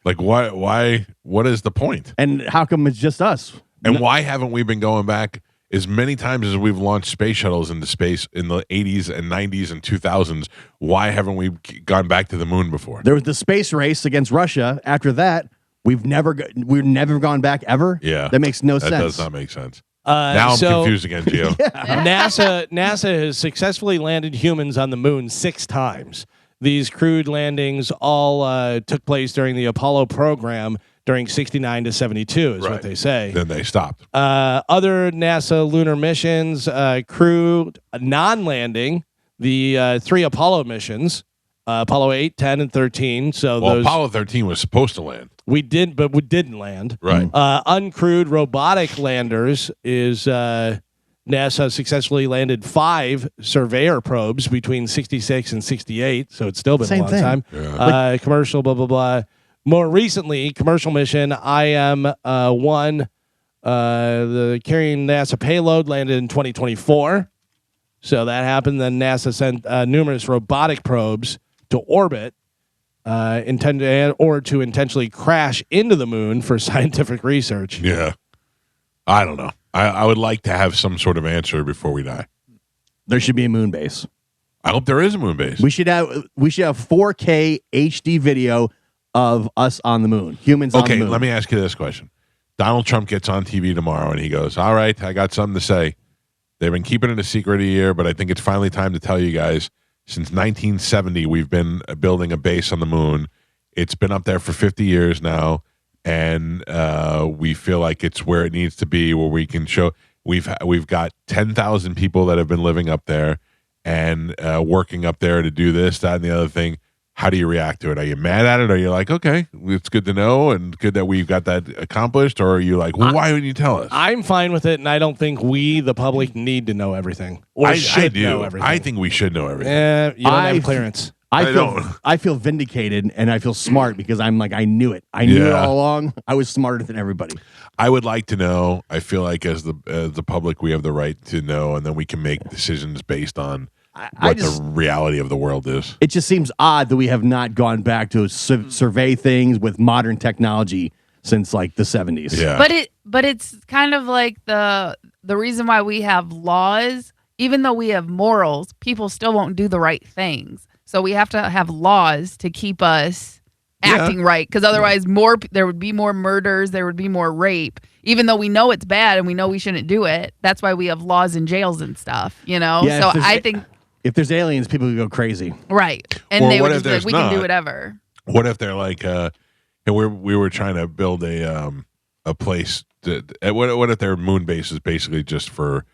Like, why? Why? What is the point? And how come it's just us? And why haven't we been going back as many times as we've launched space shuttles into space in the 80s and 90s and 2000s? Why haven't we gone back to the moon before? There was the space race against Russia. After that, we've never gone back ever. Yeah. That makes no That sense. does not make sense. Now I'm confused again, Gio. NASA has successfully landed humans on the moon 6 times. These crewed landings all took place during the Apollo program during 69 to 72 is Right. what they say. Then they stopped. Other NASA lunar missions, crewed non-landing, the 3 Apollo missions, Apollo 8, 10, and 13. So Well, those Apollo 13 was supposed to land. we didn't land. Right. Uncrewed robotic landers is NASA successfully landed 5 surveyor probes between 66 and 68. So it's still been Same a long thing. time. Yeah. Commercial, blah, blah, blah. More recently, commercial mission IM-1, the carrying NASA payload landed in 2024. So that happened. Then NASA sent numerous robotic probes to orbit to intentionally crash into the moon for scientific research. Yeah. I don't know. I would like to have some sort of answer before we die. There should be a moon base. I hope there is a moon base. We should have 4K HD video of us on the moon. Humans on the Okay, moon. let me ask you this question. Donald Trump gets on TV tomorrow and he goes, "All right, I got something to say. They've been keeping it a secret a year, but I think it's finally time to tell you guys. Since 1970, we've been building a base on the moon. It's been up there for 50 years now, and we feel like it's where it needs to be, where we can show we've got 10,000 people that have been living up there and working up there to do this, that, and the other thing. How do you react to it? Are you mad at it? Are you like, okay, it's good to know and good that we've got that accomplished? Or are you like, well, why wouldn't you tell us? I'm fine with it, and I don't think we, the public, need to know everything. Or I should do. know everything. I think we should know everything. You don't I- have clearance. I feel vindicated and I feel smart because I'm like, I knew it. I knew it Yeah. all along. I was smarter than everybody. I would like to know. I feel like as the public, we have the right to know, and then we can make decisions based on what the reality of the world is. It just seems odd that we have not gone back to survey things with modern technology since like the 70s. Yeah. But it's kind of like the reason why we have laws, even though we have morals, people still won't do the right things. So we have to have laws to keep us acting right, because otherwise there would be more murders, there would be more rape, even though we know it's bad and we know we shouldn't do it. That's why we have laws and jails and stuff, Yeah, so I think if there's aliens, people could go crazy. right, and Or they what would if just be like, there's we can do not? whatever. What if they're like, and we were trying to build a place. What if their moon base is basically just for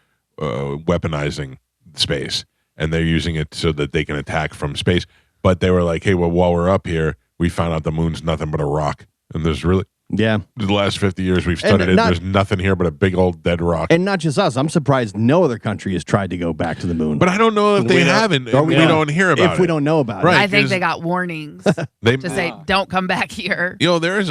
weaponizing space, and they're using it so that they can attack from space? But they were like, hey, well, while we're up here, we found out the moon's nothing but a rock, and there's really Yeah. the last 50 years we've studied it. There's nothing here but a big old dead rock. And not just us. I'm surprised no other country has tried to go back to the moon. But I don't know if they haven't. or We don't hear about it. if we don't know about Right. it. I think 'cause they got warnings They, to say, don't come back here. there's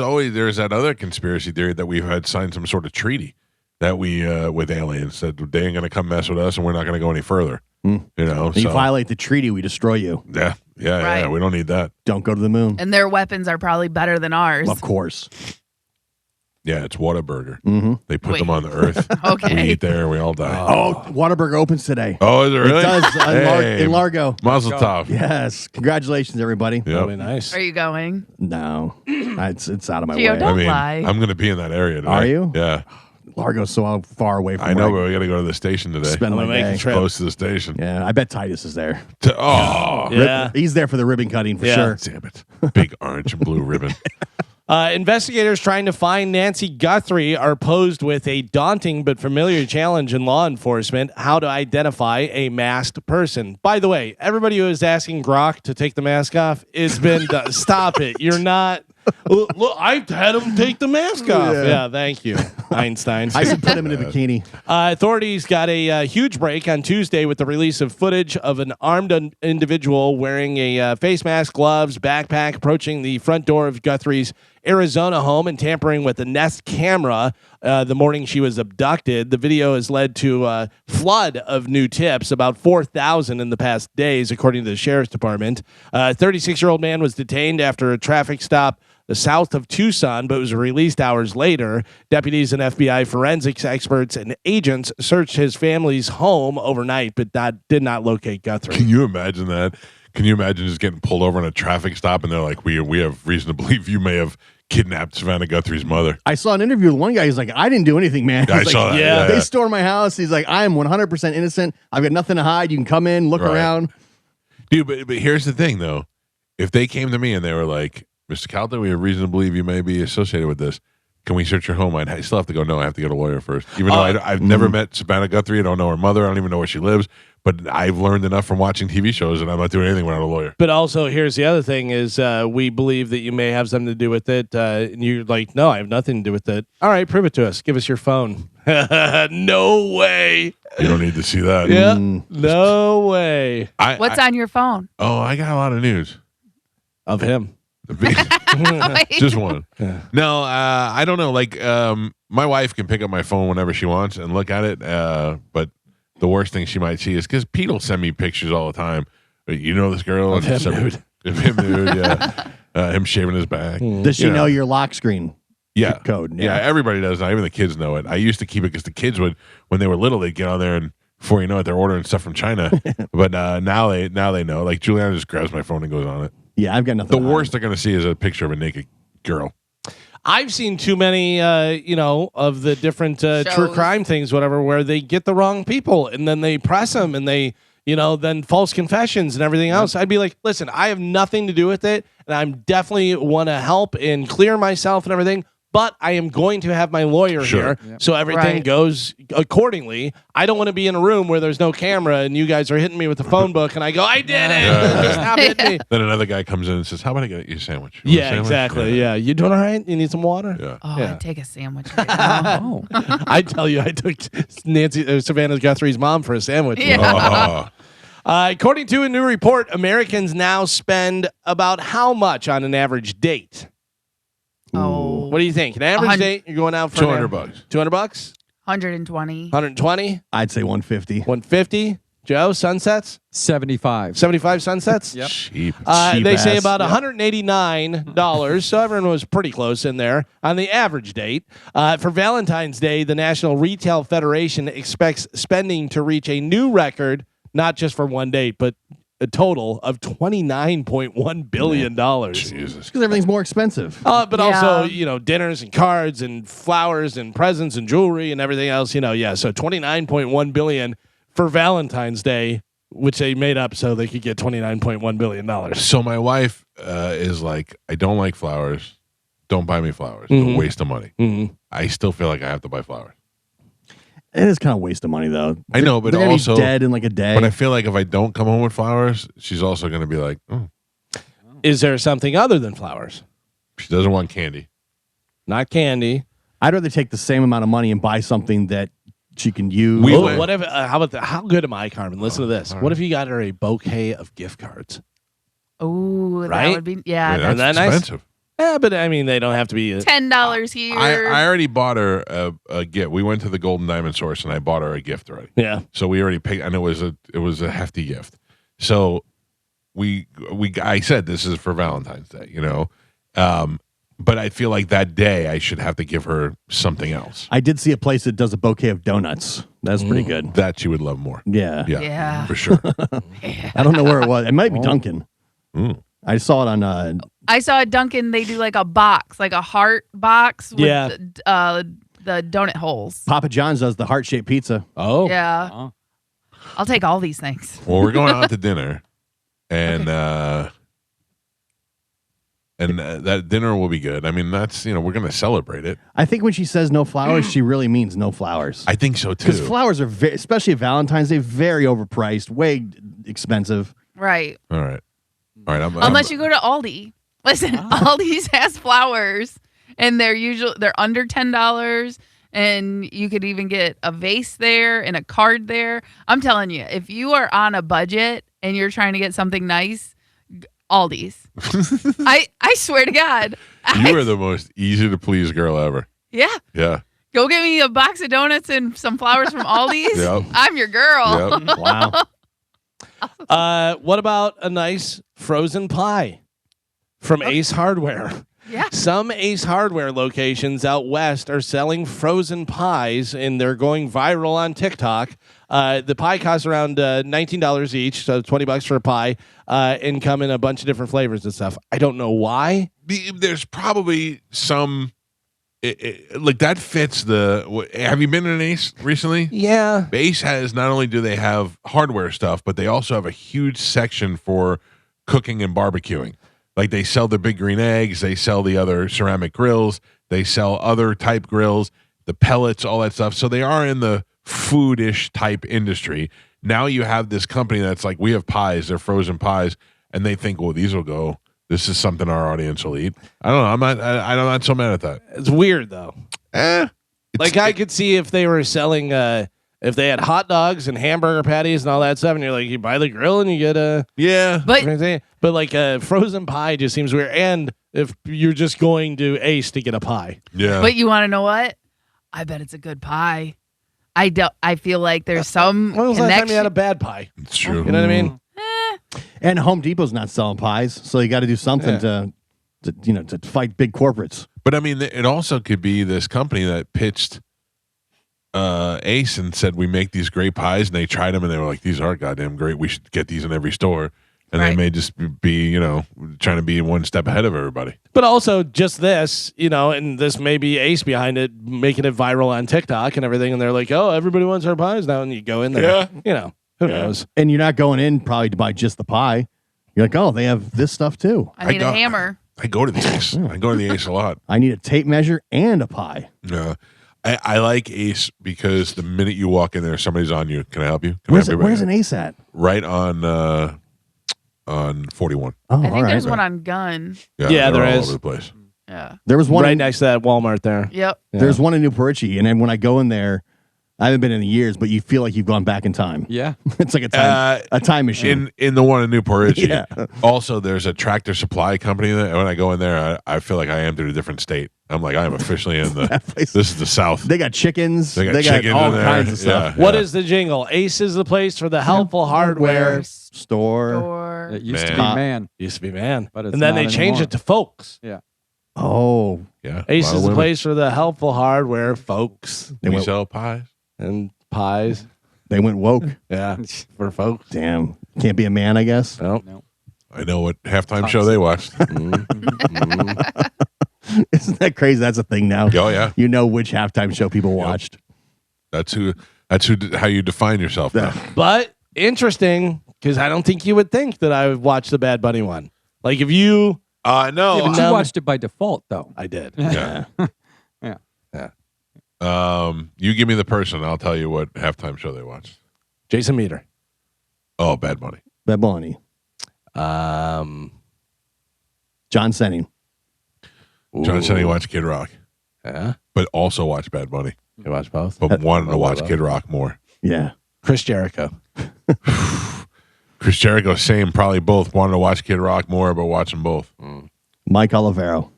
that other conspiracy theory that we've had signed some sort of treaty that we with aliens that they ain't gonna come mess with us and we're not gonna go any further. If you violate the treaty, we destroy you. Yeah. Right. We don't need that. Don't go to the moon. And their weapons are probably better than ours. Of course. Yeah, it's Whataburger. Mm-hmm. They put Wait. them on the earth. Okay. We eat there. We all die. Oh, Whataburger opens today. Oh, is it really? It does Hey, in Largo. Mazel tov. Yes. Congratulations, everybody. Yep. That'll be nice. Are you going? No, it's out of my Gio, way. don't I mean, lie. I'm going to be in that area today. Are you? Yeah. Largo's so far away from I know, where but we got to go to the station today. spend I'm my gonna make day. a trip. Close to the station. Yeah, I bet Titus is there. Oh, Yeah. He's there for the ribbon cutting for Yeah. sure. damn it. Big orange and blue ribbon. Investigators trying to find Nancy Guthrie are posed with a daunting but familiar challenge in law enforcement: how to identify a masked person. By the way, everybody who is asking Grok to take the mask off, it's been done. Stop it. You're not. Look, I've had him take the mask off. Yeah, thank you, Einstein. I should put him in a bikini. Authorities got a huge break on Tuesday with the release of footage of an armed individual wearing a face mask, gloves, backpack, approaching the front door of Guthrie's Arizona home and tampering with the Nest camera the morning she was abducted. The video has led to a flood of new tips, about 4,000 in the past days, according to the sheriff's department. A 36-year-old man was detained after a traffic stop south of Tucson, but was released hours later. Deputies and FBI forensics experts and agents searched his family's home overnight, but did not locate Guthrie. Can you imagine that? Can you imagine just getting pulled over in a traffic stop and they're like, we have reason to believe you may have kidnapped Savannah Guthrie's mother? I saw an interview with one guy. He's like, I didn't do anything, man. I He's saw like, that. yeah. They stormed my house. He's like, I am 100% innocent. I've got nothing to hide. You can come in, look Right. around. Dude, but here's the thing, though. If they came to me and they were like, Mr. Calta, we have reason to believe you may be associated with this. Can we search your home? I still have to go, no, I have to get a lawyer first. Even though I've never met Savannah Guthrie. I don't know her mother. I don't even know where she lives. But I've learned enough from watching TV shows and I'm not doing anything without a lawyer. But also, here's the other thing: is we believe that you may have something to do with it. And you're like, no, I have nothing to do with it. All right, prove it to us. Give us your phone. No way. You don't need to see that. Yeah, no way What's on your phone? I got a lot of news. of him. Just one. No, I don't know. Like, my wife can pick up my phone whenever she wants and look at it. But the worst thing she might see is because Pete will send me pictures all the time. You know this girl? Of him Send me- nude. Of him nude, yeah. Him shaving his back. Does she You know your lock screen Yeah. code? Yeah, everybody does now. Even the kids know it. I used to keep it because the kids would, when they were little, they'd get on there and before you know it, they're ordering stuff from China. But now they know. Like Juliana just grabs my phone and goes on it. Yeah, I've got nothing The to hide. worst they're going to see is a picture of a naked girl. I've seen too many, of the different true Shows. crime things, whatever, where they get the wrong people and then they press them and they, then false confessions and everything else. I'd be like, listen, I have nothing to do with it, and I'm definitely want to help and clear myself and everything. But I am going to have my lawyer Sure. here, so everything Right. goes accordingly. I don't want to be in a room where there's no camera and you guys are hitting me with the phone book, and I go, I did it. Stop hitting me. Then another guy comes in and says, "How about I get you a sandwich?" You want a Yeah, sandwich? exactly. Yeah, you doing all right? You need some water? Yeah. Oh, Yeah. I'd take a sandwich right now. Oh. I tell you, I took Savannah Guthrie's mom for a sandwich. Yeah. Oh, According to a new report, Americans now spend about how much on an average date? Oh, What do you think? An average date? You're going out for $200 bucks. $200? 120. 120? I'd say 150. 150? Joe, sunsets? 75. 75 sunsets? Yep. cheap. They say ass. about $189, so everyone was pretty close in there on the average date. For Valentine's Day, the National Retail Federation expects spending to reach a new record, not just for one date, but a total of $29.1 billion. Jesus. Because everything's more expensive. But Yeah. also, dinners and cards and flowers and presents and jewelry and everything else, so $29.1 billion for Valentine's Day, which they made up so they could get $29.1 billion. So my wife is like, I don't like flowers. Don't buy me flowers. It's a waste of money. Mhm. I still feel like I have to buy flowers. It is kind of a waste of money, though. I know, but They're gonna also- be dead in like a day. But I feel like if I don't come home with flowers, she's also going to be like, oh, Is there something other than flowers? she doesn't want candy. Not candy. I'd rather take the same amount of money and buy something that she can use. We Oh, went- what if? How about how good am I, Carmen? Listen to this. What if you got her a bouquet of gift cards? Oh, that Right? would be, yeah. Yeah, Isn't that's that nice? expensive. Yeah, but I mean, they don't have to be. $10 here. I already bought her a gift. We went to the Golden Diamond Source and I bought her a gift already. Yeah. So we already picked, and it was a hefty gift. So I said this is for Valentine's Day, but I feel like that day I should have to give her something else I did see a place that does a bouquet of donuts. That's pretty good. that she would love more. Yeah. Yeah. For sure. I don't know where it was. It might be Dunkin'. Mm. I saw it on. I saw at Dunkin', they do like a box, like a heart box with Yeah. the donut holes. Papa John's does the heart-shaped pizza. Oh. Yeah. Oh. I'll take all these things. Well, we're going out to dinner, and that dinner will be good. I mean, that's we're going to celebrate it. I think when she says no flowers, she really means no flowers. I think so too. Because flowers are, especially at Valentine's Day, very overpriced, way expensive. Right. All right. Unless you go to Aldi. Listen, Aldi's has flowers, and they're under $10, and you could even get a vase there and a card there. I'm telling you, if you are on a budget and you're trying to get something nice, Aldi's. I swear to God. You are the most easy to please girl ever. Yeah. Yeah. Go get me a box of donuts and some flowers from Aldi's. Yep. I'm your girl. Yep. Wow. What about a nice frozen pie from Ace Hardware? Yeah. Some Ace Hardware locations out west are selling frozen pies, and they're going viral on TikTok. The pie costs around $19 each, so $20 for a pie, and come in a bunch of different flavors and stuff. I don't know why. There's probably some like that fits the. Have you been in an Ace recently? Yeah. Ace has, not only do they have hardware stuff, but they also have a huge section for cooking and barbecuing. Like they sell the big green eggs, they sell the other ceramic grills, they sell other type grills, the pellets, all that stuff. So they are in the foodish type industry. Now you have this company that's like, we have pies, they're frozen pies, and they think, well, these will go. This is something our audience will eat. I don't know. I'm not so mad at that. It's weird, though. Like, I could see if they were selling, if they had hot dogs and hamburger patties and all that stuff, and you're like, you buy the grill and you get a. Yeah. But like a frozen pie just seems weird. And if you're just going to Ace to get a pie. Yeah. But you want to know what? I bet it's a good pie. I feel like there's some When was the last time connection. you had a bad pie? It's true. You know what I mean? And Home Depot's not selling pies, so you got to do something to fight big corporates. But I mean, it also could be this company that pitched Ace and said, we make these great pies, and they tried them and they were like, these are goddamn great. We should get these in every store. And they Right. may just be, trying to be one step ahead of everybody. But also just this, and this may be Ace behind it, making it viral on TikTok and everything. And they're like, oh, everybody wants our pies now. And you go in there, who knows? And you're not going in probably to buy just the pie. You're like, oh, they have this stuff too. I need a hammer. I go to the Ace. I go to the Ace a lot. I need a tape measure and a pie. Yeah. I like Ace because the minute you walk in there, somebody's on you. Can I help you? Can I help you? Where's an Ace at? Right on 41. Oh, I think all right. there's one on Gun. Yeah, they're there all is. over the place. Yeah. There was one Right in, next to that Walmart there. Yep. There's one in New Porici, and then when I go in there, I haven't been in years, but you feel like you've gone back in time. Yeah. It's like a time machine. In the one in New Porici. Yeah. Also, there's a Tractor Supply company that when I go in there, I feel like I am in a different state. I'm like, I am officially in the. place- This is the South. They got chickens. They got chickens all in there. kinds of stuff. Yeah. What is the jingle? Ace is the place for the helpful hardware. Store. Or It used to be Man. man. Used to be man. But it's and then not they changed anymore. it to folks. Yeah. Oh, Yeah. Ace a lot is of the women. place for the helpful hardware folks We sell pies. and pies. they went woke. Yeah. For folks. Damn. Can't be a man, I guess. Well, I know what halftime show they watched. Isn't that crazy? That's a thing now. Oh yeah, You know which halftime show people watched. that's how you define yourself now. but interesting because I don't think you would think that I would watch the Bad Bunny one. Like if you, No. Yeah, but you No. watched it by default, though. I did. Yeah. Yeah. You give me the person, I'll tell you what halftime show they watched. Jason Meter. Oh, Bad Bunny. Bad Bunny. Um, John Senning. John said he watched Kid Rock, yeah. but also watched Bad Bunny, You watch both. but wanted to watch Kid Rock more. Yeah. Chris Jericho. Chris Jericho, same, probably both wanted to watch Kid Rock more, but watch them both. Mike Olivero.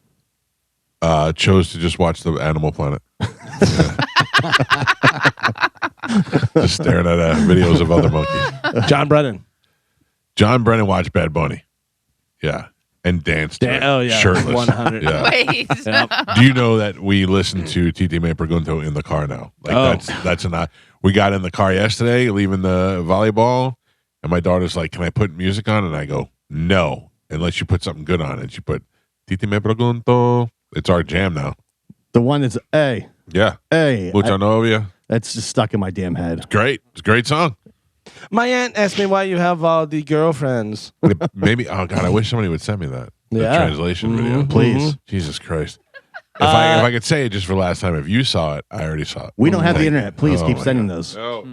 Chose to just watch the Animal Planet. Just staring at videos of other monkeys. John Brennan. John Brennan watched Bad Bunny. Yeah. and dance to it, Oh yeah, shirtless. 100. Yeah. Wait. Yep. Do you know that we listen to Titi Me Pregunto in the car now? Like Oh. that's an. We got in the car yesterday, leaving the volleyball, and my daughter's like, "Can I put music on?" And I go, "No, unless you put something good on." And she put Titi Me Pregunto. It's our jam now. The one that's hey, Yeah, hey. Mucha Novia. That's just stuck in my damn head. Great. It's a great song. My aunt asked me why you have all the girlfriends. Maybe. Oh God, I wish somebody would send me that. The Yeah. translation video, Please. Jesus Christ. If I could say it just for last time, if you saw it, I already saw it. We don't have the Thank internet. you. Please Oh, keep my sending God. those. No.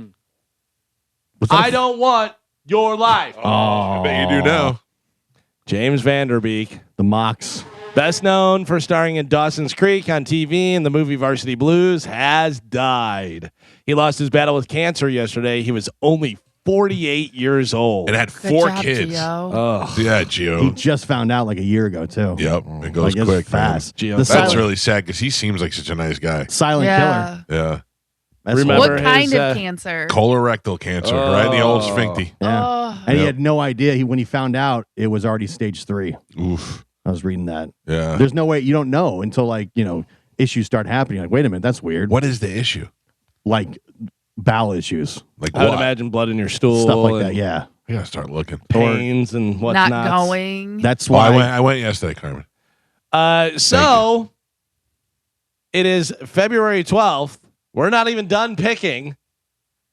Was that a- I don't want your life. I bet you do now. James Vanderbeek, the mocks. best known for starring in Dawson's Creek on TV and the movie Varsity Blues, has died. He lost his battle with cancer yesterday. He was only 48 years old. And had Good 4 job, kids. Gio. Oh, Yeah, He Gio. just found out like a year ago too. Yep. It goes Like, it's quick. fast. Gio. The That's silent, really sad because he seems like such a nice guy. silent Yeah. killer. Yeah. That's Remember What his, kind of uh, cancer? Colorectal cancer, right in the old sphincty. Yeah. Oh. And he Yep. had no idea. When he found out, it was already stage 3. Oof. I was reading that. Yeah. There's no way you don't know until issues start happening. Like, wait a minute, that's weird. What is the issue? Like bowel issues, Like I would what? imagine blood in your stool, stuff like that. and Yeah, I gotta start looking. pains and whatnot. Not going. that's Well, why. I went yesterday, Carmen. So it is February 12th. We're not even done picking.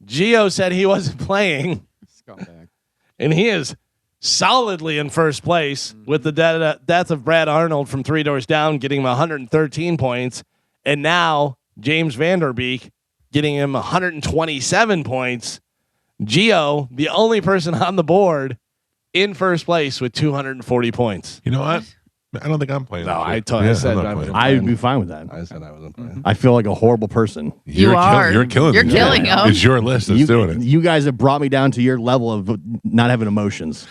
Gio said he wasn't playing, and he is solidly in first place with the death of Brad Arnold from Three Doors Down, getting him 113 points, and now James Vanderbeek getting him 127 points. Gio, the only person on the board, in first place with 240 points. You know what? I don't think I'm playing. No, this I shit. told- I Yeah, said I'm not I'm playing. fine. I would be fine with that. I said I wasn't playing. I feel like a horrible person. You're you're killing. You're these killing guys. them. It's your list that's You, doing it. you guys have brought me down to your level of not having emotions.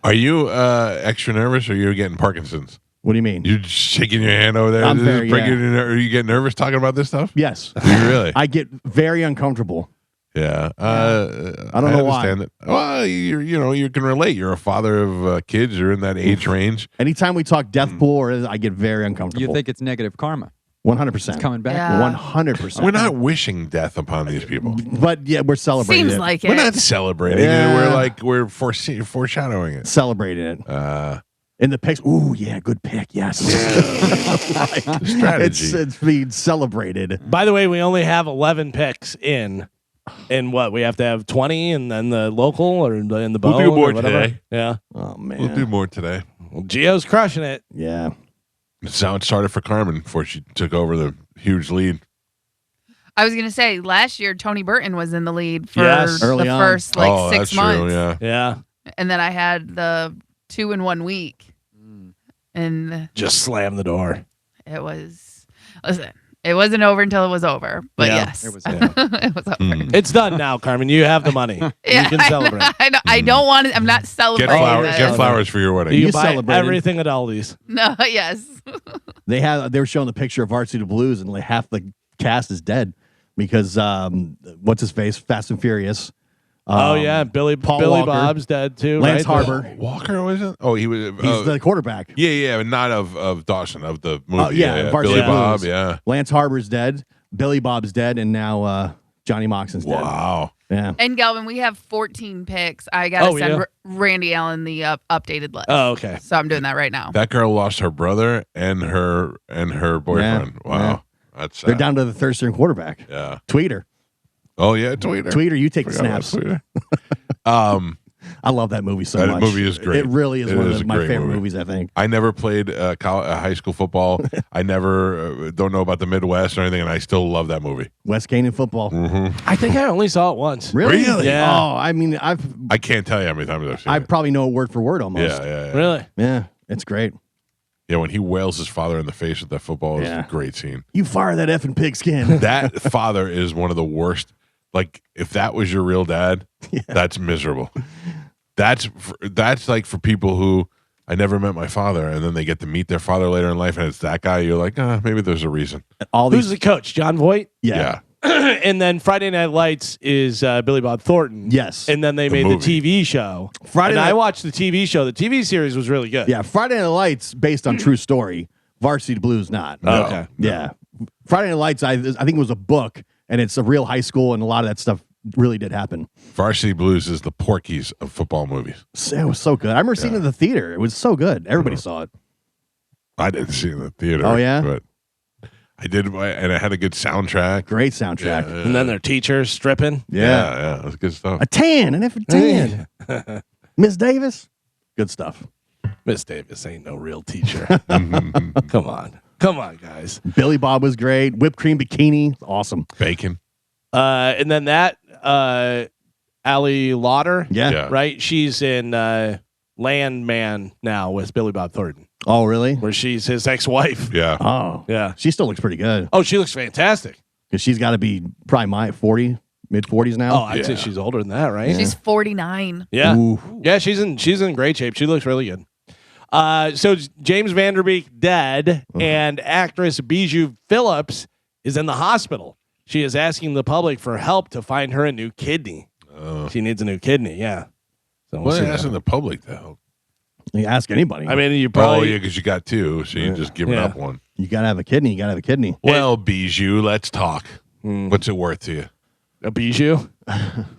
Are you extra nervous, or you're getting Parkinson's? What do you mean? You shaking your hand over there? I'm Is this very- bringing you ner- Are you getting nervous talking about this stuff? Yes, Do you really? I get very uncomfortable. Yeah. I don't know why. understand that. Well, you can relate. You're a father of kids. You're in that age range. Anytime we talk death pool, I get very uncomfortable. You think it's negative karma? 100%. It's coming back. Yeah. 100%. We're not wishing death upon these people. But yeah, we're celebrating Seems it. like We're it. not celebrating Yeah. it. We're foreshadowing it. Celebrating it. In the picks. Ooh, yeah, good pick. Yes. Strategy. It's being celebrated. By the way, we only have 11 picks in. And what? We have to have 20 and then the local or in the We'll bone do more or whatever? today. Yeah. Oh man. We'll do more today. Well, Gio's crushing it. Yeah. That's how it started for Carmen before she took over the huge lead. I was going to say, last year, Tony Burton was in the lead for Yes. Early the on. first 6 that's months. true. Yeah. Yeah. And then I had the 2 in 1 week. And Just slam the door. it was, listen, it wasn't over until it was over. But Yeah. yes, It was- it was over. It's done now, Carmen. You have the money. Yeah, You can celebrate. I don't want to, I'm not Get celebrating. flowers. this. Get flowers for your wedding. You You can buy celebrated. everything at Aldi's. No, yes. They were showing the picture of Varsity Blues and like half the cast is dead because what's his face? Fast and Furious. Oh yeah, Billy Walker. Bob's dead too. Lance right? Harbor. Walker was it? Oh, he was. He's the quarterback. yeah, but not of Dawson, of the movie. Oh, yeah, Varsity Billy Bob. Blues. Yeah. Lance Harbor's dead. Billy Bob's dead, and now Johnny Moxon's dead. Wow. Yeah. And Galvin, we have 14 picks. I got to Oh, send yeah. Randy Allen the updated list. Oh, okay. So I'm doing that right now. That girl lost her brother and her boyfriend. Yeah, Wow. yeah. That's sad. They're down to the third string quarterback. Yeah. Tweeter. Oh yeah, Tweeter. Tweeter, you take the Forgot about snaps. Tweeter. I love that movie so That much. movie is great. It really is It one is of a my great favorite movie. movies, I think. I never played high school football. I never don't know about the Midwest or anything, and I still love that movie. West Canaan football. I think I only saw it once. Really? Really? Yeah. Oh, I mean, I can't tell you how many times I've seen I it. probably know it word for word almost. Yeah. Really? Yeah, it's great. Yeah, when he wails his father in the face with that football is Yeah. a great scene. You fire that effing pigskin. That father is one of the worst. Like, if that was your real dad, that's miserable. That's like for people who I never met my father, and then they get to meet their father later in life, and it's that guy. You're like, maybe there's a reason. All Who's these, the coach? John Voight? yeah. Yeah. and then Friday Night Lights is Billy Bob Thornton. Yes. And then they made movie. the TV show. Friday and Night- I watched the TV show. The TV series was really good. Yeah, Friday Night Lights based on true story. Varsity Blues not. Oh, okay. Yeah. Friday Night Lights, I think it was a book, and it's a real high school, and a lot of that stuff really did happen. Varsity Blues is the Porky's of football movies. So, it was so good. I remember seeing it in the theater. It was so good. Everybody saw it. I didn't see it in the theater. Oh, yeah? But I did, and it had a good soundtrack. Great soundtrack. Yeah. And then their teachers stripping. Yeah, it was good stuff. A tan, an F a tan. Miss Davis, good stuff. Miss Davis ain't no real teacher. Come on. Come on, guys. Billy Bob was great. Whipped cream bikini, awesome. Bacon. And then that Allie Lauder, Yeah. right? She's in Landman now with Billy Bob Thornton, Oh, really? where she's his ex-wife. Yeah. Oh, Yeah. she still looks pretty good Oh, she looks fantastic. because she's got to be probably my 40, mid 40s Oh, now. I'd say she's older than that, right? She's 49. Yeah. Ooh. Yeah, she's in great shape. She looks really good. So James Vanderbeek dead, and actress Bijou Phillips is in the hospital. She is asking the public for help to find her a new kidney. She needs a new kidney. Yeah. So we'll Well, see asking that. the public though. You ask anybody. I mean, you Oh probably yeah, because you got two, so you just giving Yeah. up one. you got to have a kidney. You got to have a kidney. Well, Bijou, let's talk. What's it worth to you? a Bijou.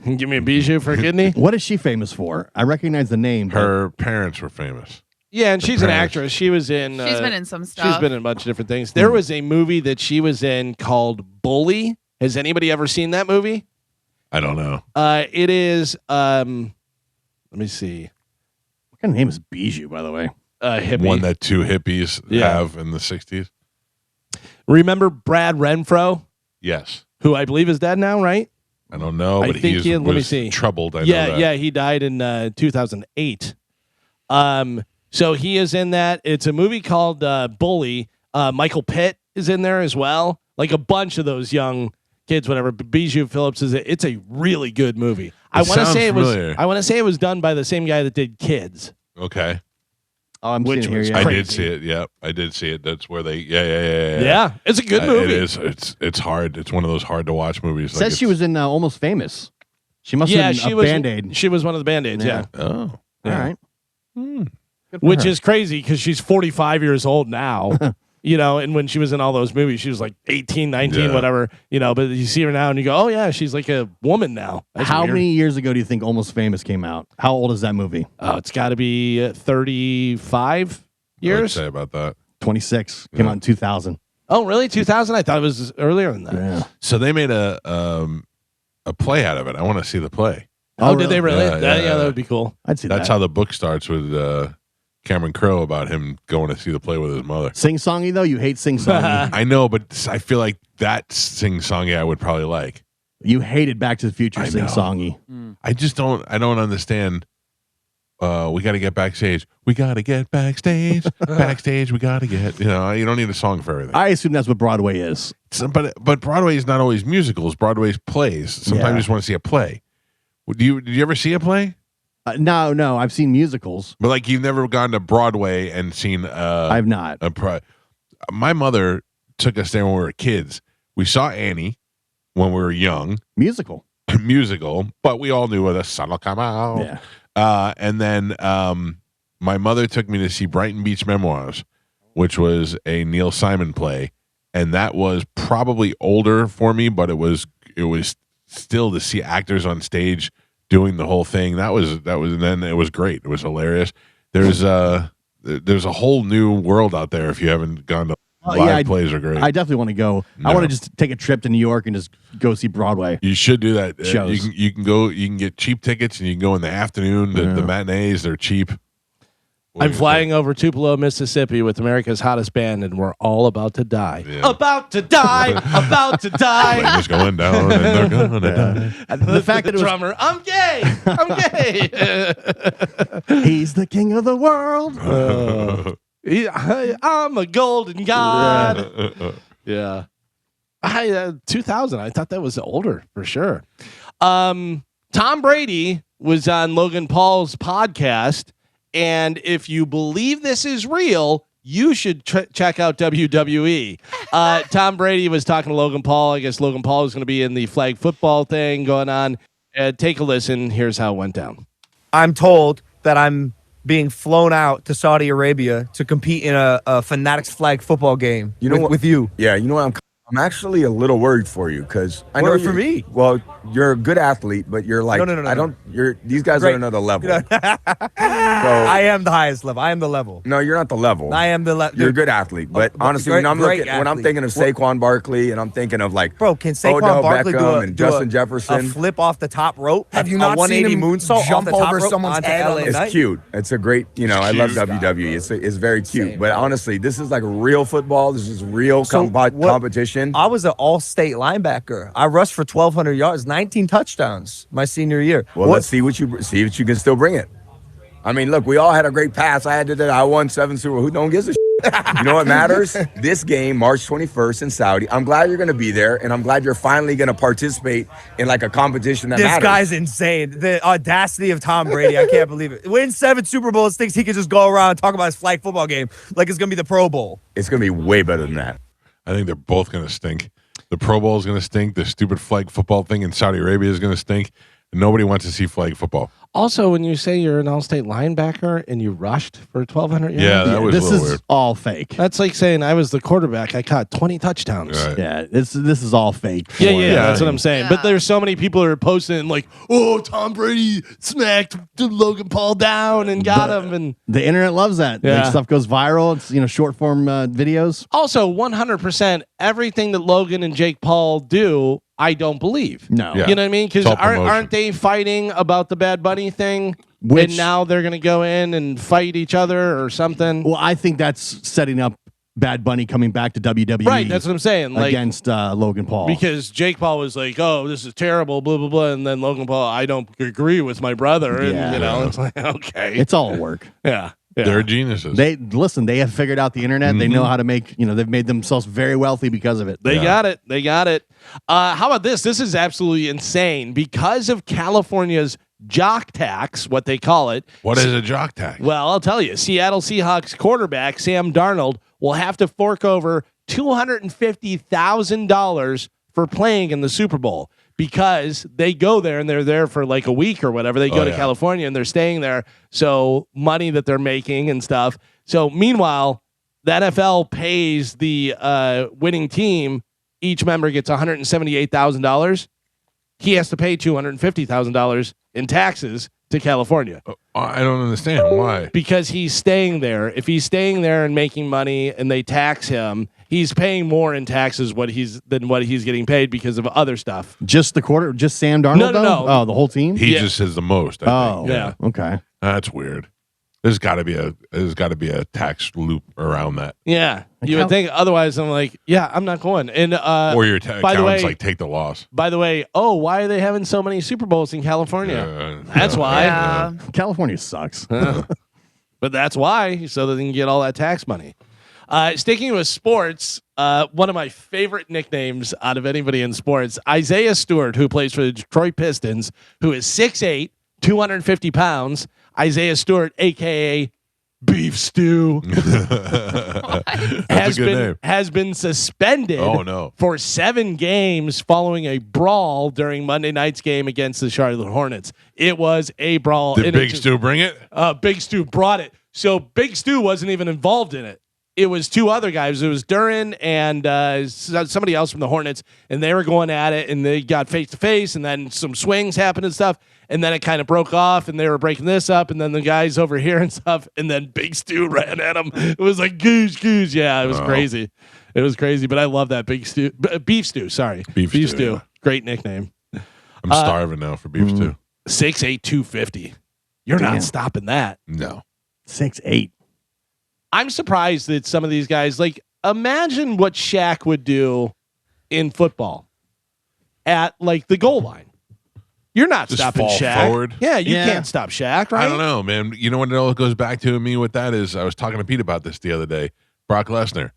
Give me a Bijou for a kidney. What is she famous for? I recognize the name. but- Her parents were famous. Yeah, and she's an parents. actress. She was in. She's been in some stuff. She's been in a bunch of different things. There was a movie that she was in called Bully. Has anybody ever seen that movie? I don't know. It is. Let me see. What kind of name is Bijou, by the way? Hippie. One that two hippies Yeah. have in the 60s. Remember Brad Renfro, Yes. who I believe is dead now, right? I don't know, I but think he let me was see. troubled. I know Yeah, that. yeah, he died in 2008. So he is in that. It's a movie called Bully. Michael Pitt is in there as well. Like a bunch of those young kids, whatever. But Bijou Phillips is. It's a really good movie. I want to sounds say familiar. I want to say it was done by the same guy that did Kids. Okay. Oh, I'm Which seeing it was here. I Yeah. did Crazy. see it. Yep. I did see it. That's where they Yeah. Yeah, it's a good It movie. is. It's hard. It's one of those hard to watch movies. Says she it's- was in Almost Famous. She must Yeah, have she been a was. Band-Aid. She was one of the Band-Aids. Yeah. Oh. All right. Good for Which her. is crazy because she's 45 years old now. You know, and when she was in all those movies, she was like 18, 19, Yeah. whatever. You know, but you see her now and you go, oh, yeah, she's like a woman now. That's How weird. many years ago do you think Almost Famous came out? How old is that movie? Oh, it's got to be 35 I would years. say about that. 26. Came out in 2000. Oh, really? 2000? I thought it was earlier than that. Yeah. So they made a play out of it. I want to see the play. Oh, did they really? Yeah, Yeah, yeah. that would be cool. I'd see That's that. how the book starts with Cameron Crowe about him going to see the play with his mother. Sing-songy, though? You hate sing-songy. I know, but I feel like that sing-songy I would probably like. You hated Back to the Future I know. sing-songy. I just don't understand. We got to get backstage. We got to get backstage. Backstage, we got to get. You know, you don't need a song for everything. I assume that's what Broadway is. But Broadway is not always musicals. Broadway's plays. Sometimes Yeah. you just want to see a play. Did you ever see a play? No, I've seen musicals. But like you've never gone to Broadway and seen I've not. My mother took us there when we were kids. We saw Annie when we were young, Musical. musical, but we all knew the sun will come out. Yeah. And then my mother took me to see Brighton Beach Memoirs, which was a Neil Simon play, and that was probably older for me, but it was still to see actors on stage doing the whole thing. That was, and then it was great. It was hilarious. There's a whole new world out there if you haven't gone to live plays are great. I definitely want to go. I No. want to just take a trip to New York and just go see Broadway. You should do that. Shows. You can go. You can get cheap tickets, and you can go in the afternoon. The matinees, they're cheap. I'm flying over Tupelo, Mississippi with America's hottest band, and we're all about to die. Yeah. About to die. About to die. Planes going down, and they're gonna die. The fact that The it was, drummer, I'm gay. I'm gay. he's the king of the world. I'm a golden god. Yeah. 2000. I thought that was older for sure. Tom Brady was on Logan Paul's podcast. And if you believe this is real, you should check out WWE. Tom Brady was talking to Logan Paul. I guess Logan Paul is going to be in the flag football thing going on. Take a listen. Here's how it went down. I'm told that I'm being flown out to Saudi Arabia to compete in a Fanatics flag football game with you. Yeah, you know what? I'm actually a little worried for you because I know for me. Well, you're a good athlete, but you're like No. I don't. These guys are another level. I am the highest level. I am the level. No, you're not the level. I am the level. You're a good athlete, but honestly, when I'm thinking of Saquon Barkley and I'm thinking of like can Saquon Odell Barkley Beckham and Justin a Jefferson, flip off the top rope? Have you not seen him moonsault jump off the top over rope someone's onto head? LA It's Knight? cute. It's a great. I love WWE. It's very cute. But honestly, this is like real football. This is real competition. I was an all-state linebacker. I rushed for 1,200 yards, 19 touchdowns my senior year. Well, let's see what you can still bring it. I mean, look, we all had a great pass. I won 7 Super Bowl. Who don't gives a You know what matters? This game, March 21st in Saudi. I'm glad you're going to be there, and I'm glad you're finally going to participate in like a competition that matters. This guy's insane. The audacity of Tom Brady. I can't believe it. Wins 7 Super Bowls, thinks he can just go around and talk about his flag football game like it's going to be the Pro Bowl. It's going to be way better than that. I think they're both going to stink. The Pro Bowl is going to stink. The stupid flag football thing in Saudi Arabia is going to stink. Nobody wants to see flag football. Also, when you say you're an all-state linebacker and you rushed for 1,200 yards, yeah, that was a little weird. This is all fake. That's like saying I was the quarterback. I caught 20 touchdowns. Right. Yeah, this is all fake. Yeah, that's what I'm saying. Yeah. But there's so many people who are posting like, "Oh, Tom Brady smacked Logan Paul down and got him." And The internet loves that. Yeah. Like, stuff goes viral. It's short form videos. also, 100%, everything that Logan and Jake Paul do, I don't believe. No. Yeah. You know what I mean? Because It's all promotion. aren't they fighting about the Bad Bunny thing? Which- and now they're going to go in and fight each other or something. Well, I think that's setting up Bad Bunny coming back to WWE. Right, that's what I'm saying. Like, against Logan Paul. because Jake Paul was like, "Oh, this is terrible," blah blah blah, and then Logan Paul, "I don't agree with my brother," and Yeah. it's like, okay, it's all work. yeah. They're geniuses. They have figured out the internet. They know how to make, they've made themselves very wealthy because of it. They got it. They got it. How about this? This is absolutely insane. Because of California's jock tax, what they call it. What is a jock tax? Well, I'll tell you. Seattle Seahawks quarterback Sam Darnold will have to fork over $250,000 for playing in the Super Bowl because they go there and they're there for like a week or whatever. They go to California and they're staying there. So money that they're making and stuff. So meanwhile, the NFL pays the winning team. Each member gets $178,000. He has to pay $250,000 in taxes to California. I don't understand why. Because he's staying there. If he's staying there and making money and they tax him, he's paying more in taxes than what he's getting paid because of other stuff. Just Sam Darnold? No. Oh, the whole team? He just says the most. I think. yeah. Okay. That's weird. There's got to be a tax loop around that, Yeah. You would think otherwise. I'm like, yeah, I'm not going. And or your by the accountant's way- like take the loss. by the way, why are they having so many Super Bowls in California? That's why. Yeah. California sucks. But that's why, so that they can get all that tax money. Sticking with sports, one of my favorite nicknames out of anybody in sports, Isaiah Stewart, who plays for the Detroit Pistons, who is 6'8", 250 pounds. Isaiah Stewart, a.k.a. Beef Stew, That's a good name. has been suspended for 7 games following a brawl during Monday night's game against the Charlotte Hornets. It was a brawl. Did Big Stu bring it? Big Stu brought it. So Big Stu wasn't even involved in it. It was 2 other guys. It was Duran and somebody else from the Hornets, and they were going at it, and they got face to face, and then some swings happened and stuff, and then it kind of broke off, and they were breaking this up, and then the guys over here and stuff, and then Big Stu ran at him. It was like goose. Yeah, it was crazy. It was crazy, but I love that Beef Stew. Sorry, Beef Stew. Yeah. Great nickname. I'm starving now for beef stew. 6'8", 250. You're not stopping that. No. 6'8". I'm surprised that some of these guys, like, imagine what Shaq would do in football at, like, the goal line. You're not Just stopping fall Shaq. forward? Yeah, you can't stop Shaq, right? I don't know, man. You know what it all goes back to me with that is I was talking to Pete about this the other day. Brock Lesnar.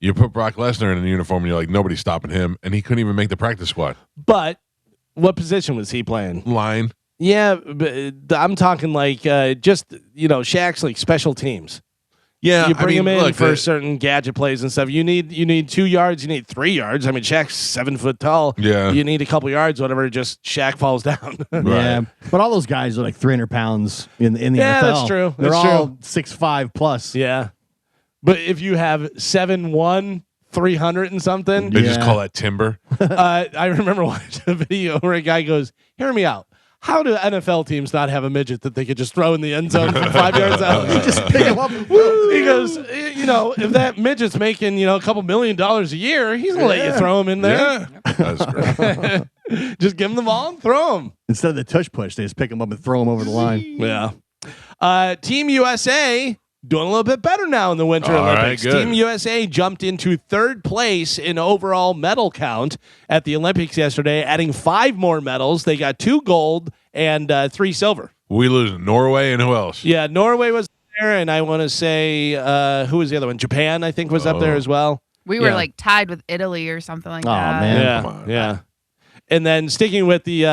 You put Brock Lesnar in a uniform and you're like, nobody's stopping him. And he couldn't even make the practice squad. But what position was he playing? Line. Yeah, but I'm talking like just, Shaq's like special teams. Yeah, You bring him in look, for certain gadget plays and stuff. You need 2 yards. You need 3 yards. I mean, Shaq's 7 foot tall. Yeah. You need a couple yards, whatever. Just Shaq falls down. Yeah, but all those guys are like 300 pounds in the NFL. Yeah, that's true. They're That's all true. 6'5" plus. Yeah. But if you have 7'1", 300 and something, They just call that timber. I remember watching a video where a guy goes, "Hear me out. How do NFL teams not have a midget that they could just throw in the end zone from 5 yards out? Just pick him up. He goes, if that midget's making, a couple $1 million a year, he's going to let you throw him in there. Yeah. That's great. Just give him the ball and throw him. Instead of the tush push, they just pick him up and throw him over the line. Yeah. Team USA doing a little bit better now in the Winter All right, Olympics. good. Team USA jumped into 3rd place in overall medal count at the Olympics yesterday, adding 5 more medals. They got 2 gold and 3 silver. We lose Norway and who else? Yeah, Norway was there, and I want to say, who was the other one? Japan, I think, was up there as well. We were Yeah. like tied with Italy or something like Oh, that. man. Come on. Yeah. And then sticking with the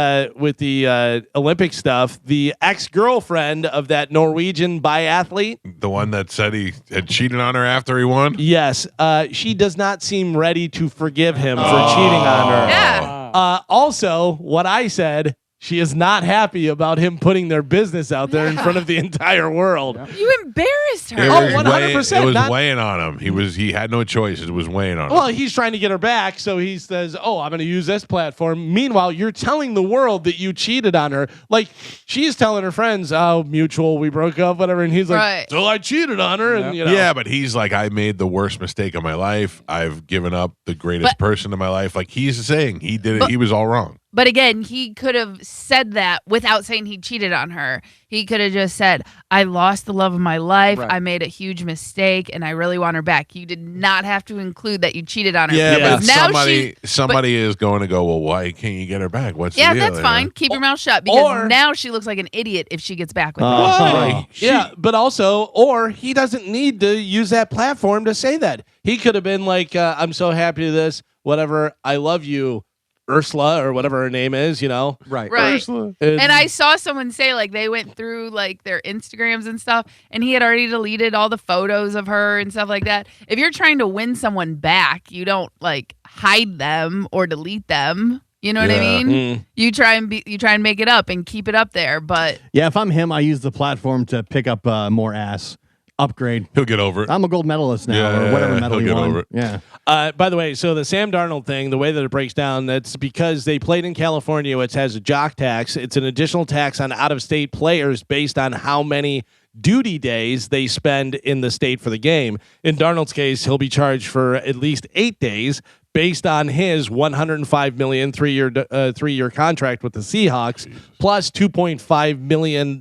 Olympic stuff, the ex-girlfriend of that Norwegian biathlete, The one that said he had cheated on her after he won? yes, she does not seem ready to forgive him for cheating on her. Yeah. Also, what I said, she is not happy about him putting their business out there in front of the entire world. You embarrassed her. It Oh, was 100%, It was not- weighing on him. He had no choice. It was weighing on him. Well, he's trying to get her back, so he says, "Oh, I'm going to use this platform." Meanwhile, you're telling the world that you cheated on her. Like, she's telling her friends, "Oh, mutual, we broke up, whatever." And he's like, Right. "So I cheated on her." And Yeah, but he's like, I made the worst mistake of my life. I've given up the greatest But- person in my life. Like he's saying he did it. But- He was all wrong. But again, he could have said that without saying he cheated on her. He could have just said, I lost the love of my life. Right. I made a huge mistake and I really want her back. You did not have to include that you cheated on her. Yeah, because but now somebody is going to go, well, why can't you get her back? What's Yeah, the deal that's there? fine. Keep your mouth shut because Or- now she looks like an idiot if she gets back with him. Why? Yeah, but also, or he doesn't need to use that platform to say that. He could have been like, "I'm so happy to this, whatever. I love you, Ursula," or whatever her name is. Right. Right. Ursula. And I saw someone say like they went through like their Instagrams and stuff and he had already deleted all the photos of her and stuff like that. If you're trying to win someone back, you don't like hide them or delete them. You know what I Yeah. mean? You try and make it up and keep it up there, but Yeah, if I'm him, I use the platform to pick up more ass. Upgrade. He'll get over it. I'm a gold medalist now, Yeah, or whatever medal he'll you get won. over it. Yeah. By the way, so the Sam Darnold thing, the way that it breaks down, that's because they played in California, which has a jock tax. It's an additional tax on out-of-state players based on how many duty days they spend in the state for the game. In Darnold's case, he'll be charged for at least 8 days based on his $105 million three-year contract with the Seahawks, plus $2.5 million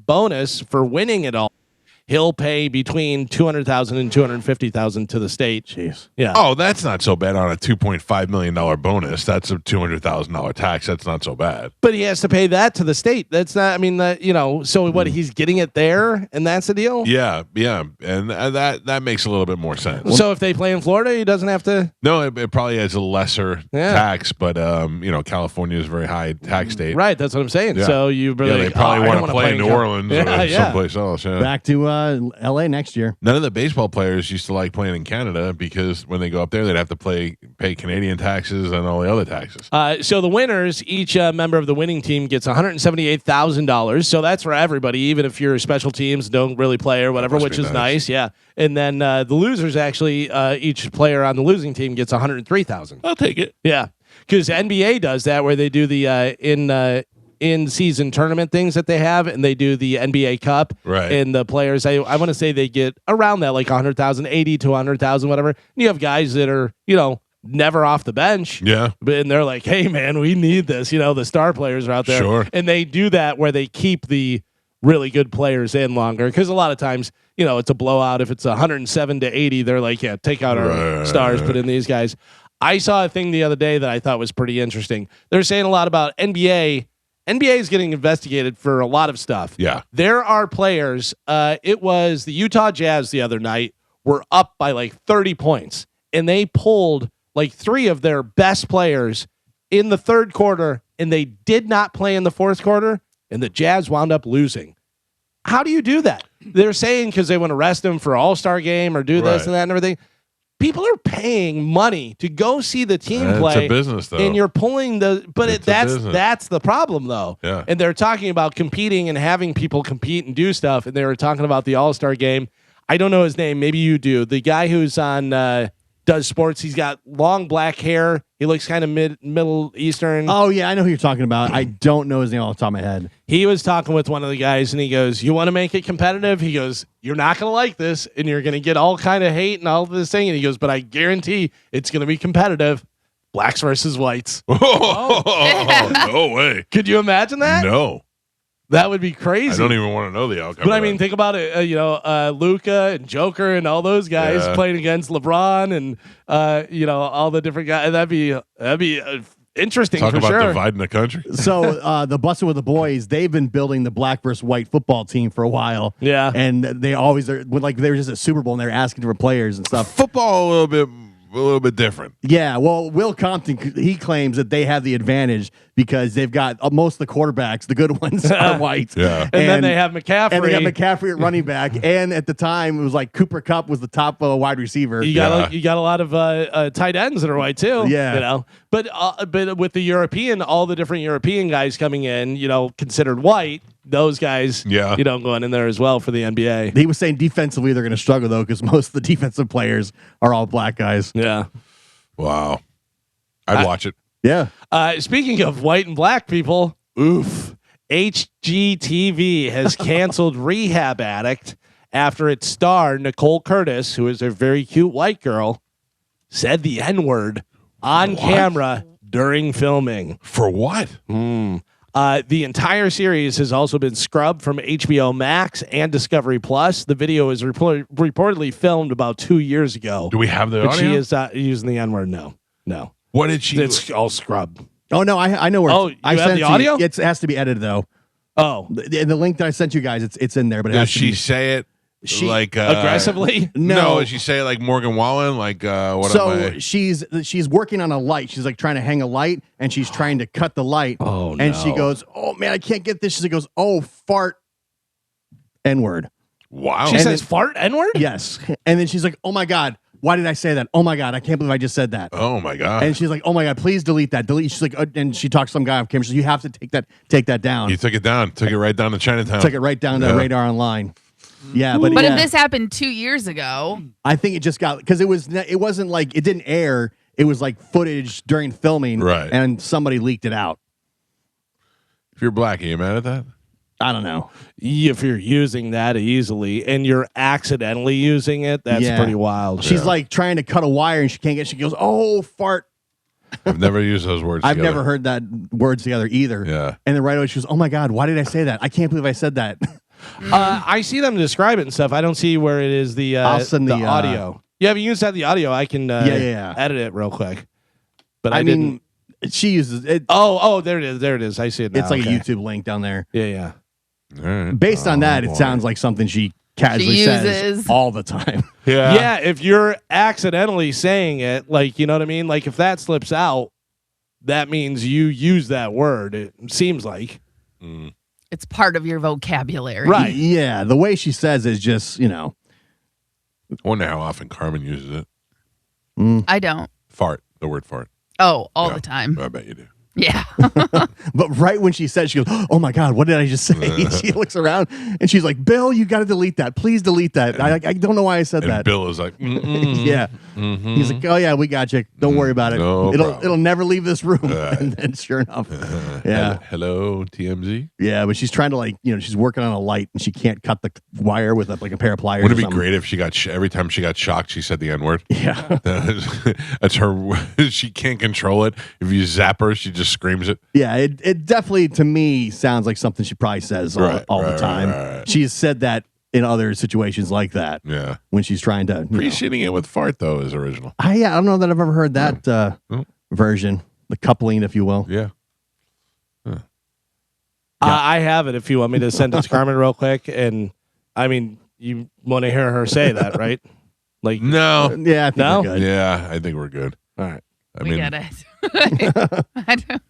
bonus for winning it all. He'll pay between $200,000 and $250,000 to the state. Jeez. Yeah. Oh, that's not so bad on a $2.5 million bonus. That's a $200,000 tax. That's not so bad. But he has to pay that to the state. That's not, I mean, so what, he's getting it there and that's the deal? Yeah. And that makes a little bit more sense. So if they play in Florida, he doesn't have to. No, it probably has a lesser Yeah. tax, but California is a very high tax state. Right. That's what I'm saying. Yeah. So you really, Yeah, they probably want to play in New Cal-" Orleans Yeah, or yeah. someplace else. Yeah. Back to LA next year. None of the baseball players used to like playing in Canada because when they go up there, they'd have to pay Canadian taxes and all the other taxes. So the winners, each member of the winning team gets $178,000. So that's for everybody, even if your special teams don't really play or whatever, must which be is nice. nice. Yeah. And then the losers actually, each player on the losing team gets $103,000. I'll take it. Yeah, because NBA does that where they do the in-season tournament things that they have, and they do the NBA Cup. Right. And the players, I want to say they get around that, like 100,000, 80 to 100,000, whatever. And you have guys that are, never off the bench. Yeah. And they're like, hey, man, we need this. The star players are out there. Sure. And they do that where they keep the really good players in longer. Because a lot of times, it's a blowout. If it's 107 to 80, they're like, yeah, take out our stars, put in these guys. I saw a thing the other day that I thought was pretty interesting. They're saying a lot about NBA. NBA is getting investigated for a lot of stuff. Yeah. There are players. It was the Utah Jazz the other night were up by like 30 points, and they pulled like 3 of their best players in the third quarter, and they did not play in the fourth quarter, and the Jazz wound up losing. how do you do that? They're saying because they want to arrest him for All-Star game or do this Right. and that and everything. People are paying money to go see the team It's play. a business, though. And you're pulling It's a business. that's the problem, though. Yeah. And they're talking about competing and having people compete and do stuff. And they were talking about the All-Star game. I don't know his name. Maybe you do. The guy who's on does sports. He's got long black hair. He looks kind of Middle Eastern. Oh yeah, I know who you're talking about. I don't know his name off the top of my head. He was talking with one of the guys, and he goes, "You want to make it competitive?" He goes, "You're not going to like this, and you're going to get all kind of hate and all this thing." And he goes, "But I guarantee it's going to be competitive. Blacks versus whites." No way. Could you imagine that? No. That would be crazy. I don't even want to know the outcome. But I of mean, that. think about it. Luca and Joker and all those guys Yeah. playing against LeBron and all the different guys. That'd be interesting Talk for about sure. dividing the country. So the Bussin' with the Boys, they've been building the black versus white football team for a while. Yeah. And they always are like they were just at Super Bowl and they're asking for players and stuff. Football a little bit different. Yeah, well, Will Compton, he claims that they have the advantage because they've got most of the quarterbacks, the good ones, are white. Yeah. and then they have McCaffrey. And they have McCaffrey at running back. And at the time, it was like Cooper Kupp was the top wide receiver. You got a lot of tight ends that are white too. Yeah. But with the European, all the different European guys coming in, considered white, those guys, going in there as well for the NBA. He was saying defensively they're going to struggle though because most of the defensive players are all black guys. Yeah. Wow. I'd watch it. Yeah. Speaking of white and black people, oof. HGTV has canceled Rehab Addict after its star, Nicole Curtis, who is a very cute white girl, said the N-word on camera during filming. For what? The entire series has also been scrubbed from HBO Max and Discovery Plus. The video is reportedly filmed about 2 years ago. Do we have the But audio? she is not using the N-word. No. What did she? It's all scrubbed. Oh, no, I know where Oh, I you have sent the you. audio? It has to be edited though. Oh, The link that I sent you guys, it's in there, but it Does has to she be. say it like aggressively? No. Does she say it like Morgan Wallen? Like what? So am I? she's working on a light. She's like trying to hang a light, and she's trying to cut the light. Oh, and she no. goes, "Oh man, I can't get this." She goes, "Oh, fart, N-word." Wow. She And says then- fart N-word? Yes, and then she's like, "Oh my god, why did I say that? Oh my god, I can't believe I just said that." Oh my god. And she's like, "Oh my god, please delete that. Delete." She's like, and she talks to some guy off camera. She's like, "You have to take that down. You took it down. Took it right down to Chinatown. Took it right down to Yeah. Radar Online." Yeah, but But yeah, if this happened 2 years ago, I think it just got because it wasn't like it didn't air. It was like footage during filming, Right. And somebody leaked it out. If you're black, are you mad at that? I don't know. If you're using that easily and you're accidentally using it, that's Yeah. pretty wild. She's like trying to cut a wire and she can't get. She goes, "Oh, fart." I've never used those words. I've together. never heard that words together either. Yeah. And then right away she goes, "Oh my god, why did I say that? I can't believe I said that." I see them describe it and stuff. I don't see where it is the I'll send the, audio. Yeah, if you use that the audio, I can Yeah. edit it real quick. But I I, mean, didn't. she uses it. Oh, there it is. There it is. I see it now. It's like Okay. a YouTube link down there. Yeah. All right. Based on that, boy. it sounds like something she casually She says uses. all the time. Yeah, if you're accidentally saying it, like, you know what I mean? Like, if that slips out, that means you use that word, it seems like. it's part of your vocabulary. Right. Yeah, the way she says is just, I wonder how often Carmen uses it. I don't. Fart. The word fart. Oh, all Yeah. the time. I bet you do. Yeah. But right when she said, she goes, "Oh my god, what did I just say?" She looks around and she's like, "Bill, you got to delete that. Please delete that. I don't know why I said And that." Bill is like, mm-mm. Yeah. He's like, "Oh yeah, we got you. Don't worry about it. No problem. It'll never leave this room." And then sure enough, yeah, Hello, TMZ. yeah. But she's trying to she's working on a light and she can't cut the wire with like a pair of pliers. Wouldn't it or be something. great if she got every time she got shocked, she said the N word? Yeah, That's her. She can't control it. If you zap her, she just screams it. yeah. It definitely to me sounds like something she probably says all the Right, time. right. She's said that in other situations like that Yeah. when she's trying to. Preceding it with fart though is original. I don't know that I've ever heard that version, the coupling, if you will. Yeah. I have it if you want me to send it to Carmen real quick. And, I mean, you want to hear her say that, right? Like, No. Yeah, I think No? we're good. Yeah, I think we're good. all right. I We mean, get it. I don't.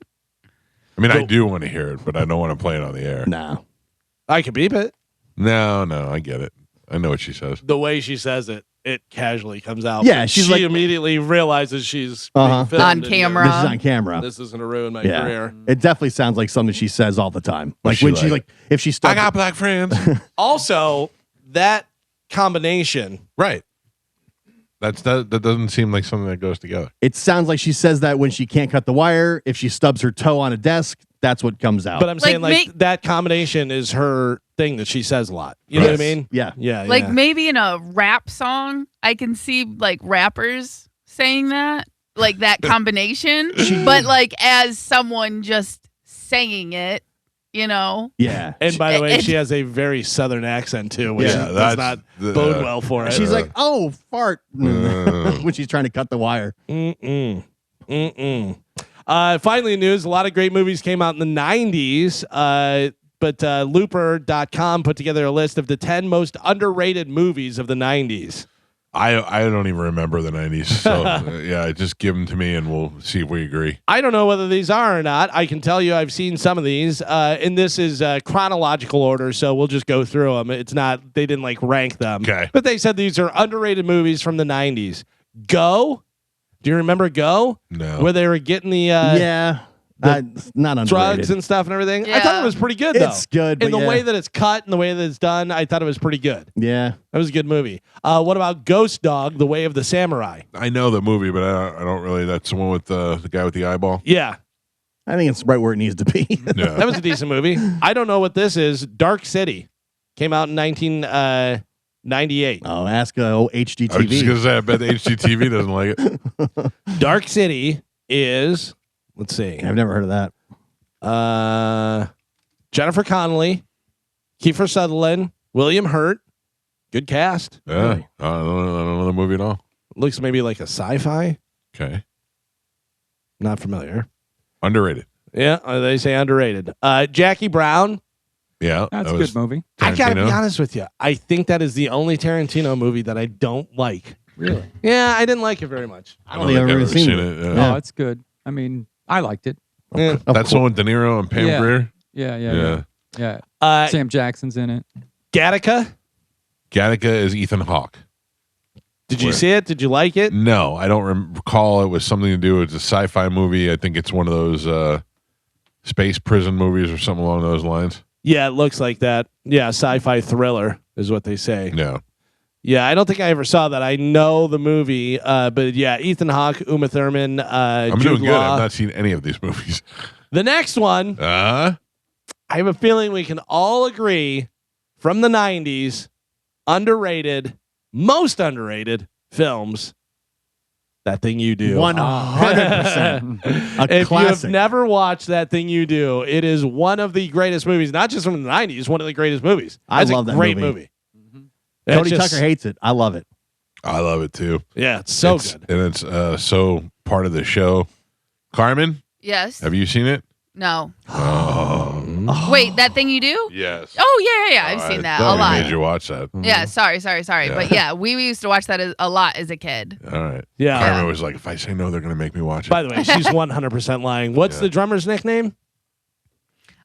I do want to hear it, but I don't want to play it on the air. No. I can beep it. No, I get it. I know what she says. The way she says it, it casually comes out. Yeah, but she's she like- immediately realizes she's Uh-huh. being filmed On and camera. This is on camera. This is going to ruin my Yeah. career. It definitely sounds like something she says all the time. Like she when she like? if she I stubs. got black friends. Also, that combination. Right. That doesn't seem like something that goes together. It sounds like she says that when she can't cut the wire. If she stubs her toe on a desk, that's what comes out. But I'm saying Like, that combination is her thing that she says a lot. You know what I Yes. mean? yeah. Yeah. Like yeah. maybe in a rap song, I can see like rappers saying that, like that combination. But like as someone just saying it, you know. Yeah. And by the way, it- she has a very southern accent too, which Yeah, does that's not the- bode well for it. She's like, oh, fart. when she's trying to cut the wire. Finally, in news, a lot of great movies came out in the 90s, but Looper.com put together a list of the 10 most underrated movies of the 90s. I don't even remember the 90s. So, yeah, just give them to me and we'll see if we agree. I don't know whether these are or not. I can tell you I've seen some of these, and this is chronological order, so we'll just go through them. It's not, they didn't like rank them. Okay. But they said these are underrated movies from the 90s. Go? Do you remember Go? No. Where they were getting the yeah. It's not underrated. drugs and stuff and everything. I thought Yeah. it was pretty good, though. It's good, In but the yeah. way that it's cut and the way that it's done, I thought it was pretty good. Yeah. That was a good movie. What about Ghost Dog, The Way of the Samurai? I know the movie, but I don't really. That's the one with the guy with the eyeball. Yeah, I think it's right where it needs to be. Yeah. that was a decent movie. I don't know what this is. Dark City came out in 1998. Oh, ask I was just HGTV. gonna say, I bet the HGTV doesn't like it. Dark City is, let's see, I've never heard of that. Jennifer Connelly, Kiefer Sutherland, William Hurt. Good cast. Yeah, Really? I don't know the movie at all. Looks maybe like a sci-fi. Okay, Not familiar. underrated. Yeah, they say underrated. Jackie Brown. Yeah, That's that a was good movie. I gotta be Tarantino. honest with you. I think that is the only Tarantino movie that I don't like. Really? Yeah, I didn't like it very much. I don't think I've ever seen it. Yeah. Oh, it's good. I mean, I liked it. Yeah. That's the one with De Niro and Pam Yeah. Grier. Yeah. Uh, Sam Jackson's in it. Gattaca. Gattaca is Ethan Hawke. Did you Where? see it? Did you like it? No, I don't recall. It was something to do. It's a sci-fi movie. I think it's one of those space prison movies or something along those lines. Yeah, it looks like that. Yeah, sci-fi thriller is what they say. No. Yeah, I don't think I ever saw that. I know the movie, but yeah, Ethan Hawke, Uma Thurman, I'm Jude doing good. Law. I've not seen any of these movies. The next one, I have a feeling we can all agree from the 90s, underrated, most underrated films. That Thing You Do. 100%. A If you have classic. never watched That Thing You Do, it is one of the greatest movies, not just from the 90s, one of the greatest movies. I It's love a that great movie. movie. Cody It's just- Tucker hates it. I love it. I love it too. Yeah, it's so It's- good. and it's so part of the show. Carmen, Yes. have you seen it? No. Oh, Wait, That Thing You Do? yes. Oh yeah. I've seen that a We lot. made you watch that. Yeah, sorry. Yeah. But yeah, we used to watch that a lot as a kid. All right. Yeah. Carmen was like, if I say no, they're going to make me watch it. By the way, she's 100% lying. What's Yeah. the drummer's nickname?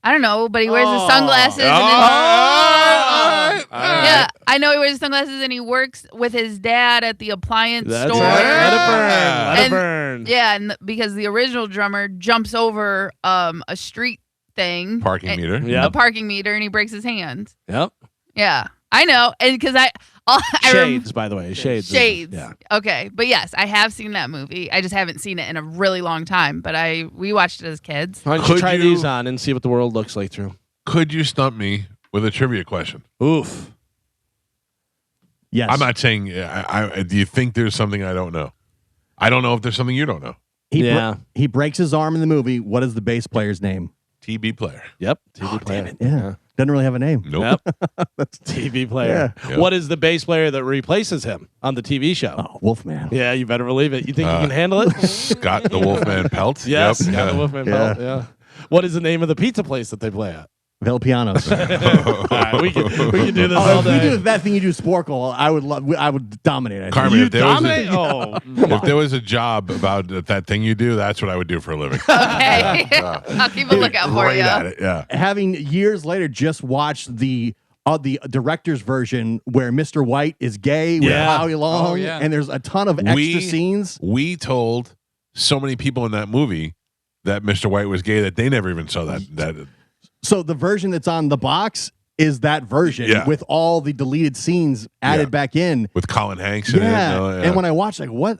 I don't know, but he wears his Oh. sunglasses. All right. Yeah, I know he wears sunglasses and he works with his dad at the appliance That's store. right. Let it burn. Let it And- burn. Yeah, and because the original drummer jumps over a street thing, Parking and- meter. Yep. a parking meter, and he breaks his hand. Yep. Yeah, I know, and because I Shades, by the way. Shades. Shades. Yeah. Okay, but yes, I have seen that movie. I just haven't seen it in a really long time. But we watched it as kids. Why don't you Could try you- these on and see what the world looks like through? Could you stump me with a trivia question? Oof. Yes. I'm not saying. Do you think there's something I don't know? I don't know if there's something you don't know. Yeah. He breaks his arm in the movie. What is the bass player's name? TB player. Yep. TV player. Yeah. Doesn't really have a name. Nope. Yep. TV player. Yeah. What is the bass player that replaces him on the TV show? Oh, Wolfman. Yeah, you better believe it. You think you can handle it? Scott the Wolfman Pelt. Yes. Yep. Got the Wolfman Yeah. belt. Yeah. What is the name of the pizza place that they play at? Velpianos. All right, we can do this Oh, all if we day. do that thing you do, Sporkle, I would dominate. I think. Carmen, You if there was dominate? a, Oh, if there was a job about that thing you do, that's what I would do for a living. Okay, I'll keep a lookout for Great you. at it. Yeah. Having years later just watched the the director's version where Mr. White is gay with Yeah. Howie Long, Oh, yeah. and there's a ton of extra scenes. We told so many people in that movie that Mr. White was gay that they never even saw that. So the version that's on the box is that version with all the deleted scenes added back in with Colin Hanks in it. And when I watched, like, what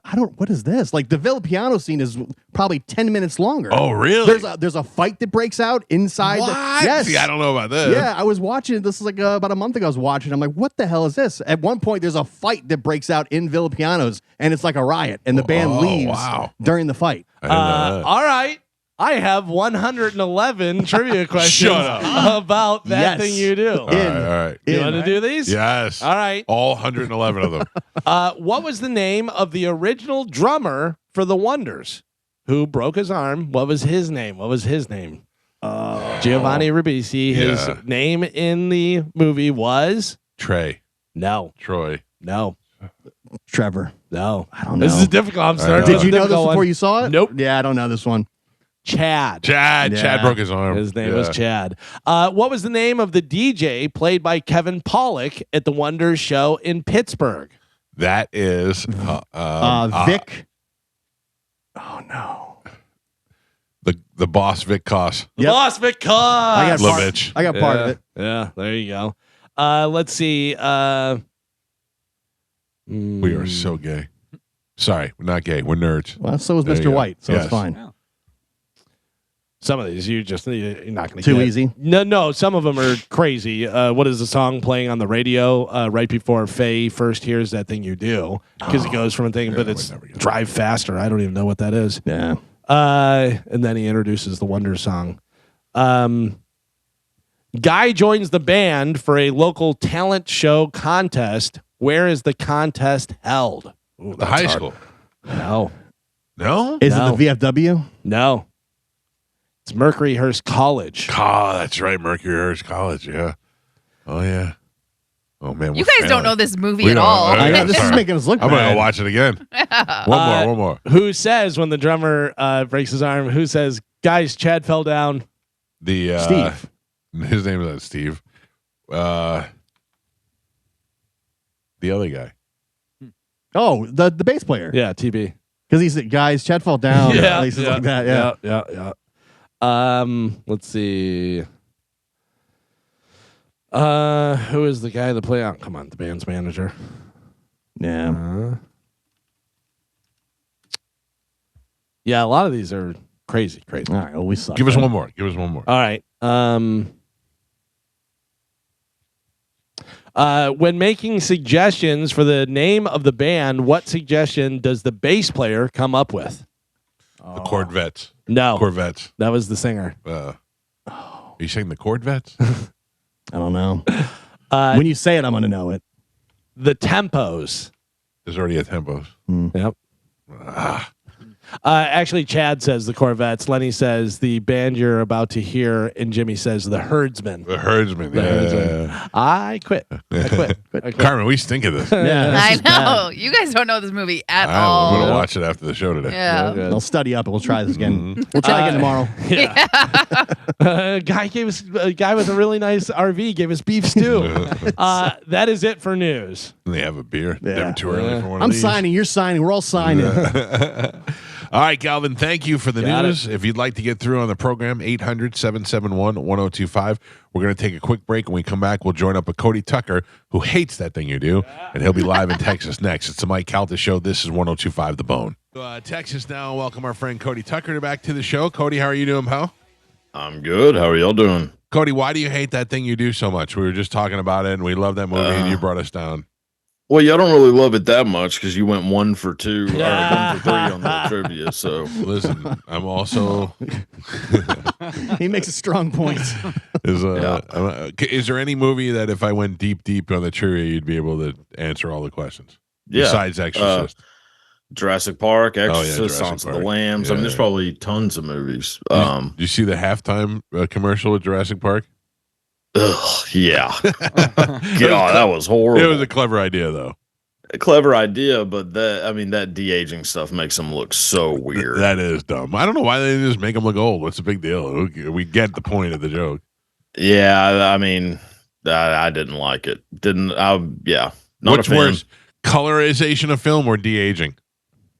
is this? Like the Villa Piano scene is probably 10 minutes longer. Oh, really? There's a fight that breaks out inside. What? Yes. See, I don't know about this. Yeah, I was watching it. This is like about a month ago. I was watching. I'm like, what the hell is this? At one point, there's a fight that breaks out in Villa Pianos, and it's like a riot, and the band leaves during the fight. I didn't know that. All right. I have 111 trivia questions about that thing you do. All right. You want to do these? Yes. All right. All 111 of them. What was the name of the original drummer for the Wonders who broke his arm? What was his name? Giovanni Ribisi. His name in the movie was? Troy. No. Trevor. No. I don't know. This is difficult. I'm sorry. Did you know this before you saw it? Nope. Yeah, I don't know this one. Chad. Chad broke his arm. His name was Chad. What was the name of the DJ played by Kevin Pollak at the Wonders show in Pittsburgh? That is Vic. Oh no. The boss Vic Koss. Boss Vic Koss. I got part of it. Yeah, there you go. Let's see. We are so gay. Sorry, we're not gay. We're nerds. Well, so was There you Mr. go. White, so Yes. it's fine. Some of these you're not going to Too get. easy? No. Some of them are crazy. What is the song playing on the radio right before Faye first hears that thing you do? Because it goes from a thing, but it's drive faster. I don't even know what that is. Yeah. And then he introduces the Wonder song. Guy joins the band for a local talent show contest. Where is the contest held? Ooh, The high school. No. No? Is No. it the VFW? No. It's Mercuryhurst College. Oh, that's right. Mercuryhurst College. Yeah. Oh, yeah. Oh, man. You we're guys don't failing. know this movie We at don't. all. I know, this is Sorry. making us look I'm going bad. to watch it again. One more. Who says when the drummer breaks his arm? Who says, guys, Chad fell down? The Steve. His name is not Steve. The other guy. Oh, the bass player. Yeah, TB. Because he said, guys, Chad fell down. Yeah, He says like that. Yeah. yeah. Let's see. Who is the guy that play out? Come on, the band's manager. Yeah. Yeah, a lot of these are crazy. All right. Well, we suck. Give us then. one more. All right. When making suggestions for the name of the band, what suggestion does the bass player come up with? The Corvettes. No, Corvettes. that was the singer. Are you saying the Corvettes? I don't know. When you say it, I'm going to know it. The tempos. There's already a Tempos. Yep. Actually, Chad says the Corvettes. Lenny says the band you're about to hear, and Jimmy says the Herdsmen. The Herdsmen. Yeah. I quit. Carmen, we stink of this. Yeah. I know. You guys don't know this movie at all. I'm going to watch it after the show today. Yeah. I'll study up and we'll try this again. We'll try again tomorrow. A guy with a really nice RV gave us beef stew. That is it for news. And they have a beer. Yeah. Never too early for one of I'm these. signing. You're signing. We're all signing. All right, Calvin, thank you for the Got news. If you'd like to get through on the program, 800-771-1025. We're going to take a quick break. When we come back, we'll join up with Cody Tucker, who hates that thing you do, and he'll be live in Texas next. It's the Mike Calta Show. This is 1025 The Bone. Texas now. Welcome our friend Cody Tucker back to the show. Cody, how are you doing, pal? I'm good. How are y'all doing? Cody, why do you hate that thing you do so much? We were just talking about it, and we love that movie, and you brought us down. Well, y'all don't really love it that much because you went 1 for 2 or 1 for 3 on the trivia. So Listen, I'm also He makes a strong point. is there any movie that if I went deep on the trivia, you'd be able to answer all the questions? Yeah. Besides Exorcist. Jurassic Park, Exorcist, Jurassic Silence of the Park. Lambs. I mean, there's Yeah. probably tons of movies. Did you see the halftime commercial with Jurassic Park? Yeah. God, that was horrible. It was a clever idea, though. A clever idea, but that de-aging stuff makes them look so weird. That is dumb. I don't know why they didn't just make them look old. What's the big deal? We get the point of the joke. Yeah, I mean, I didn't like it. Not What's a fan. worse, colorization of film or de-aging?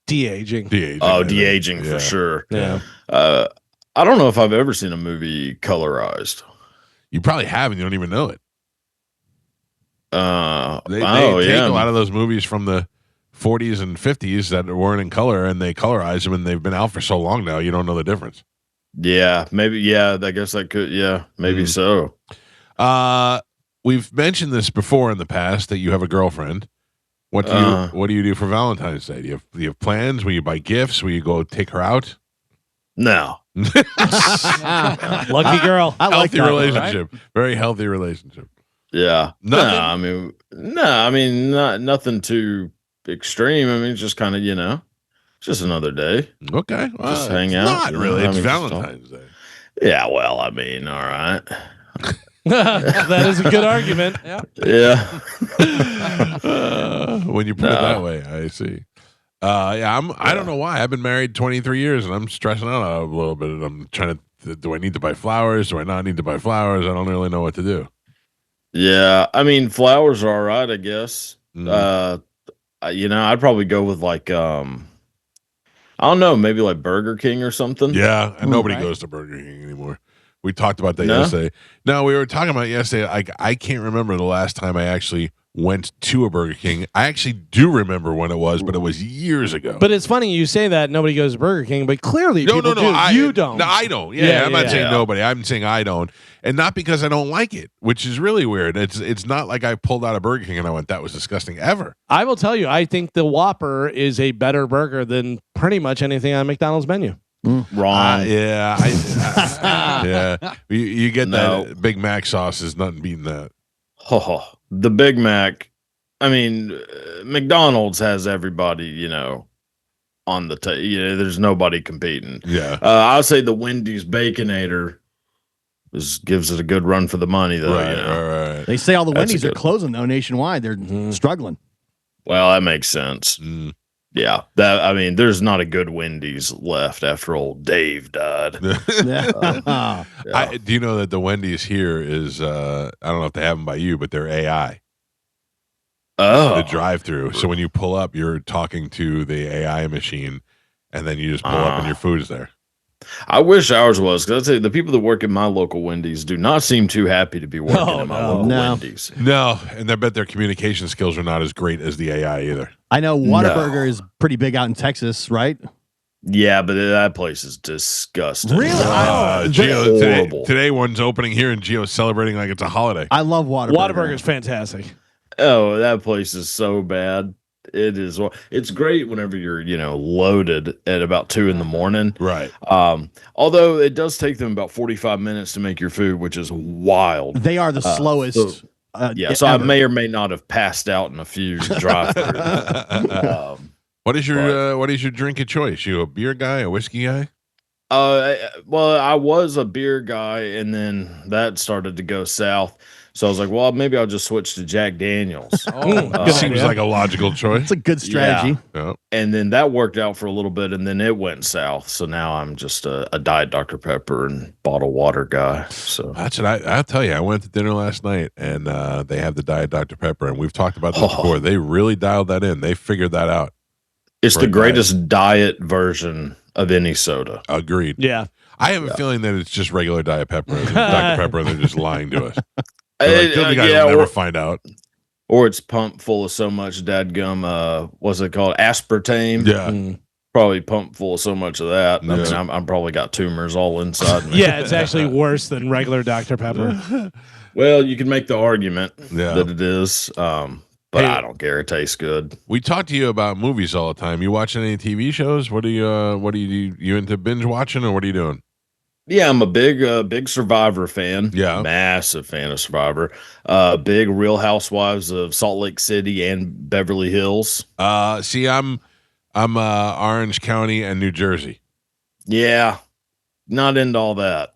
De-aging. De-aging. Oh, de-aging for sure. Yeah. I don't know if I've ever seen a movie colorized. You probably have, and you don't even know it. They yeah. take a lot of those movies from the 40s and 50s that weren't in color, and they colorize them, and they've been out for so long now, you don't know the difference. Yeah, maybe. Yeah, I guess that could. Yeah, maybe so. We've mentioned this before in the past that you have a girlfriend. What do you do for Valentine's Day? Do you have plans? Will you buy gifts? Will you go take her out? No. Lucky girl. I like healthy that, relationship. Right? Very healthy relationship. Yeah. Nothing? I mean, nothing too extreme. I mean, it's just kind of, just another day. Okay. Well, just hang out. Not really. It's just Valentine's Day. Yeah, well, I mean, all right. That is a good argument. Yeah. Yeah. When you put it that way, I see. I don't know why. I've been married 23 years and I'm stressing out a little bit. I'm trying to, do I need to buy flowers? Do I not need to buy flowers? I don't really know what to do. Yeah. I mean, flowers are all right, I guess. I'd probably go with like, I don't know, maybe like Burger King or something. Yeah. And nobody goes to Burger King anymore. We talked about that yesterday. No, we were talking about yesterday. I can't remember the last time I actually went to a Burger King. I actually do remember when it was, but it was years ago. But it's funny you say that nobody goes to Burger King, but clearly people do. You don't. No, I don't. Yeah, I'm not saying nobody. I'm saying I don't, and not because I don't like it, which is really weird. It's not like I pulled out a Burger King and I went, that was disgusting ever. I will tell you, I think the Whopper is a better burger than pretty much anything on McDonald's menu. Wrong. Yeah. You get that Big Mac sauce is nothing beating that. Oh, the Big Mac. I mean, McDonald's has everybody, on the table. There's nobody competing. Yeah. I'll say the Wendy's Baconator gives it a good run for the money, though. Right. They say all the Wendy's are closing though nationwide. They're struggling. Well, that makes sense. Yeah, there's not a good Wendy's left after old Dave died. Do you know that the Wendy's here is? I don't know if they have them by you, but they're AI. Oh, the drive-through. So when you pull up, you're talking to the AI machine, and then you just pull up and your food is there. I wish ours was, because I'd say the people that work in my local Wendy's do not seem too happy to be working in my local Wendy's. No, and I bet their communication skills are not as great as the AI either. I know Whataburger is pretty big out in Texas, right? Yeah, but that place is disgusting. Really? Today one's opening here, and Gio's celebrating like it's a holiday. I love Whataburger. Whataburger is fantastic. Oh, that place is so bad. It is. It's great whenever you're, loaded at about 2 a.m. Right. Although it does take them about 45 minutes to make your food, which is wild. They are the slowest. So I may or may not have passed out in a few drive-throughs. What is your drink of choice? You a beer guy, a whiskey guy? Well, I was a beer guy, and then that started to go south. So I was like, well, maybe I'll just switch to Jack Daniels. Seems like a logical choice. It's a good strategy. Yeah. And then that worked out for a little bit, and then it went south. So now I'm just a Diet Dr. Pepper and bottled water guy. So that's what I'll tell you. I went to dinner last night, and they have the Diet Dr. Pepper, and we've talked about this before. They really dialed that in. They figured that out. It's the greatest diet version of any soda. Agreed. Yeah. I have a feeling that it's just regular Diet Pepper, Dr. Pepper, and they're just lying to us. They'll never find out. Or it's pumped full of so much dadgum, what's it called? Aspartame. Yeah. Probably pumped full of so much of that. Yeah. I mean, I'm probably got tumors all inside me. Yeah, it's actually worse than regular Dr. Pepper. Well, you can make the argument that it is. But I don't care. It tastes good. We talk to you about movies all the time. You watching any TV shows? What do you into binge watching, or what are you doing? Yeah, I'm a big Survivor fan. Yeah, massive fan of Survivor. Big Real Housewives of Salt Lake City and Beverly Hills. See, I'm Orange County and New Jersey. Yeah, not into all that.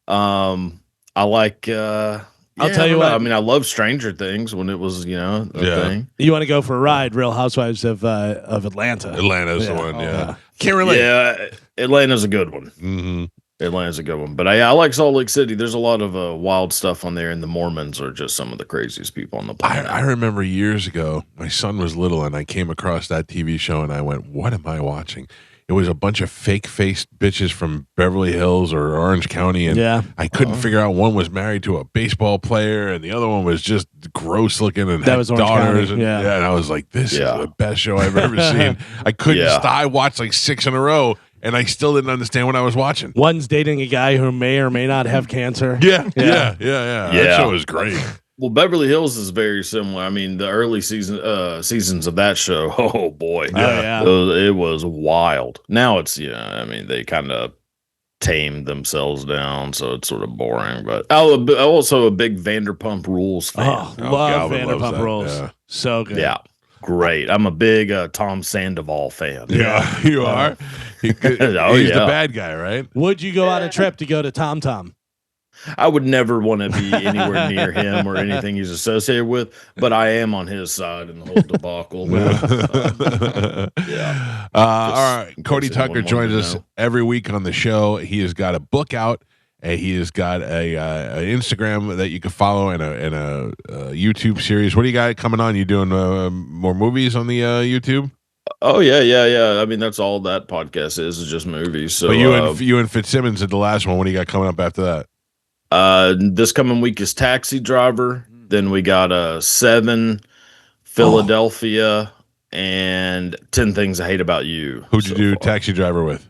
I like. I'll tell you what. I mean, I love Stranger Things when it was, a thing. You want to go for a ride? Real Housewives of Atlanta. Atlanta's the one. Yeah. Can't relate. Yeah, Atlanta's a good one. Mm-hmm. Atlanta's a good one. But I like Salt Lake City. There's a lot of wild stuff on there, and the Mormons are just some of the craziest people on the planet. I remember years ago, my son was little, and I came across that TV show, and I went, "What am I watching?" It was a bunch of fake-faced bitches from Beverly Hills or Orange County, and I couldn't figure out one was married to a baseball player, and the other one was just gross-looking and That had was Orange daughters. County, And, yeah. and I was like, "This is the best show I've ever seen." I couldn't. I watched like 6 in a row, and I still didn't understand what I was watching. One's dating a guy who may or may not have cancer. Yeah. That show was great. Well, Beverly Hills is very similar. I mean, the early seasons of that show, oh boy, it was wild. Now it's I mean, they kind of tamed themselves down, so it's sort of boring. But also a big Vanderpump Rules fan. Oh, love Vanderpump Rules. Yeah. So good. Yeah, great. I'm a big Tom Sandoval fan. Yeah, you are. He's the bad guy, right? Would you go on a trip to go to Tom Tom? I would never want to be anywhere near him or anything he's associated with, but I am on his side in the whole debacle. All right. Cody Tucker joins us every week on the show. He has got a book out. He has got a Instagram that you can follow and a YouTube series. What do you got coming on? You doing more movies on the YouTube? Oh yeah. I mean, that's all that podcast is just movies. So, but you and Fitzsimmons did the last one. What do you got coming up after that? This coming week is Taxi Driver. Then we got 7, Philadelphia, and 10 Things I Hate About You. Who'd you do Taxi Driver with?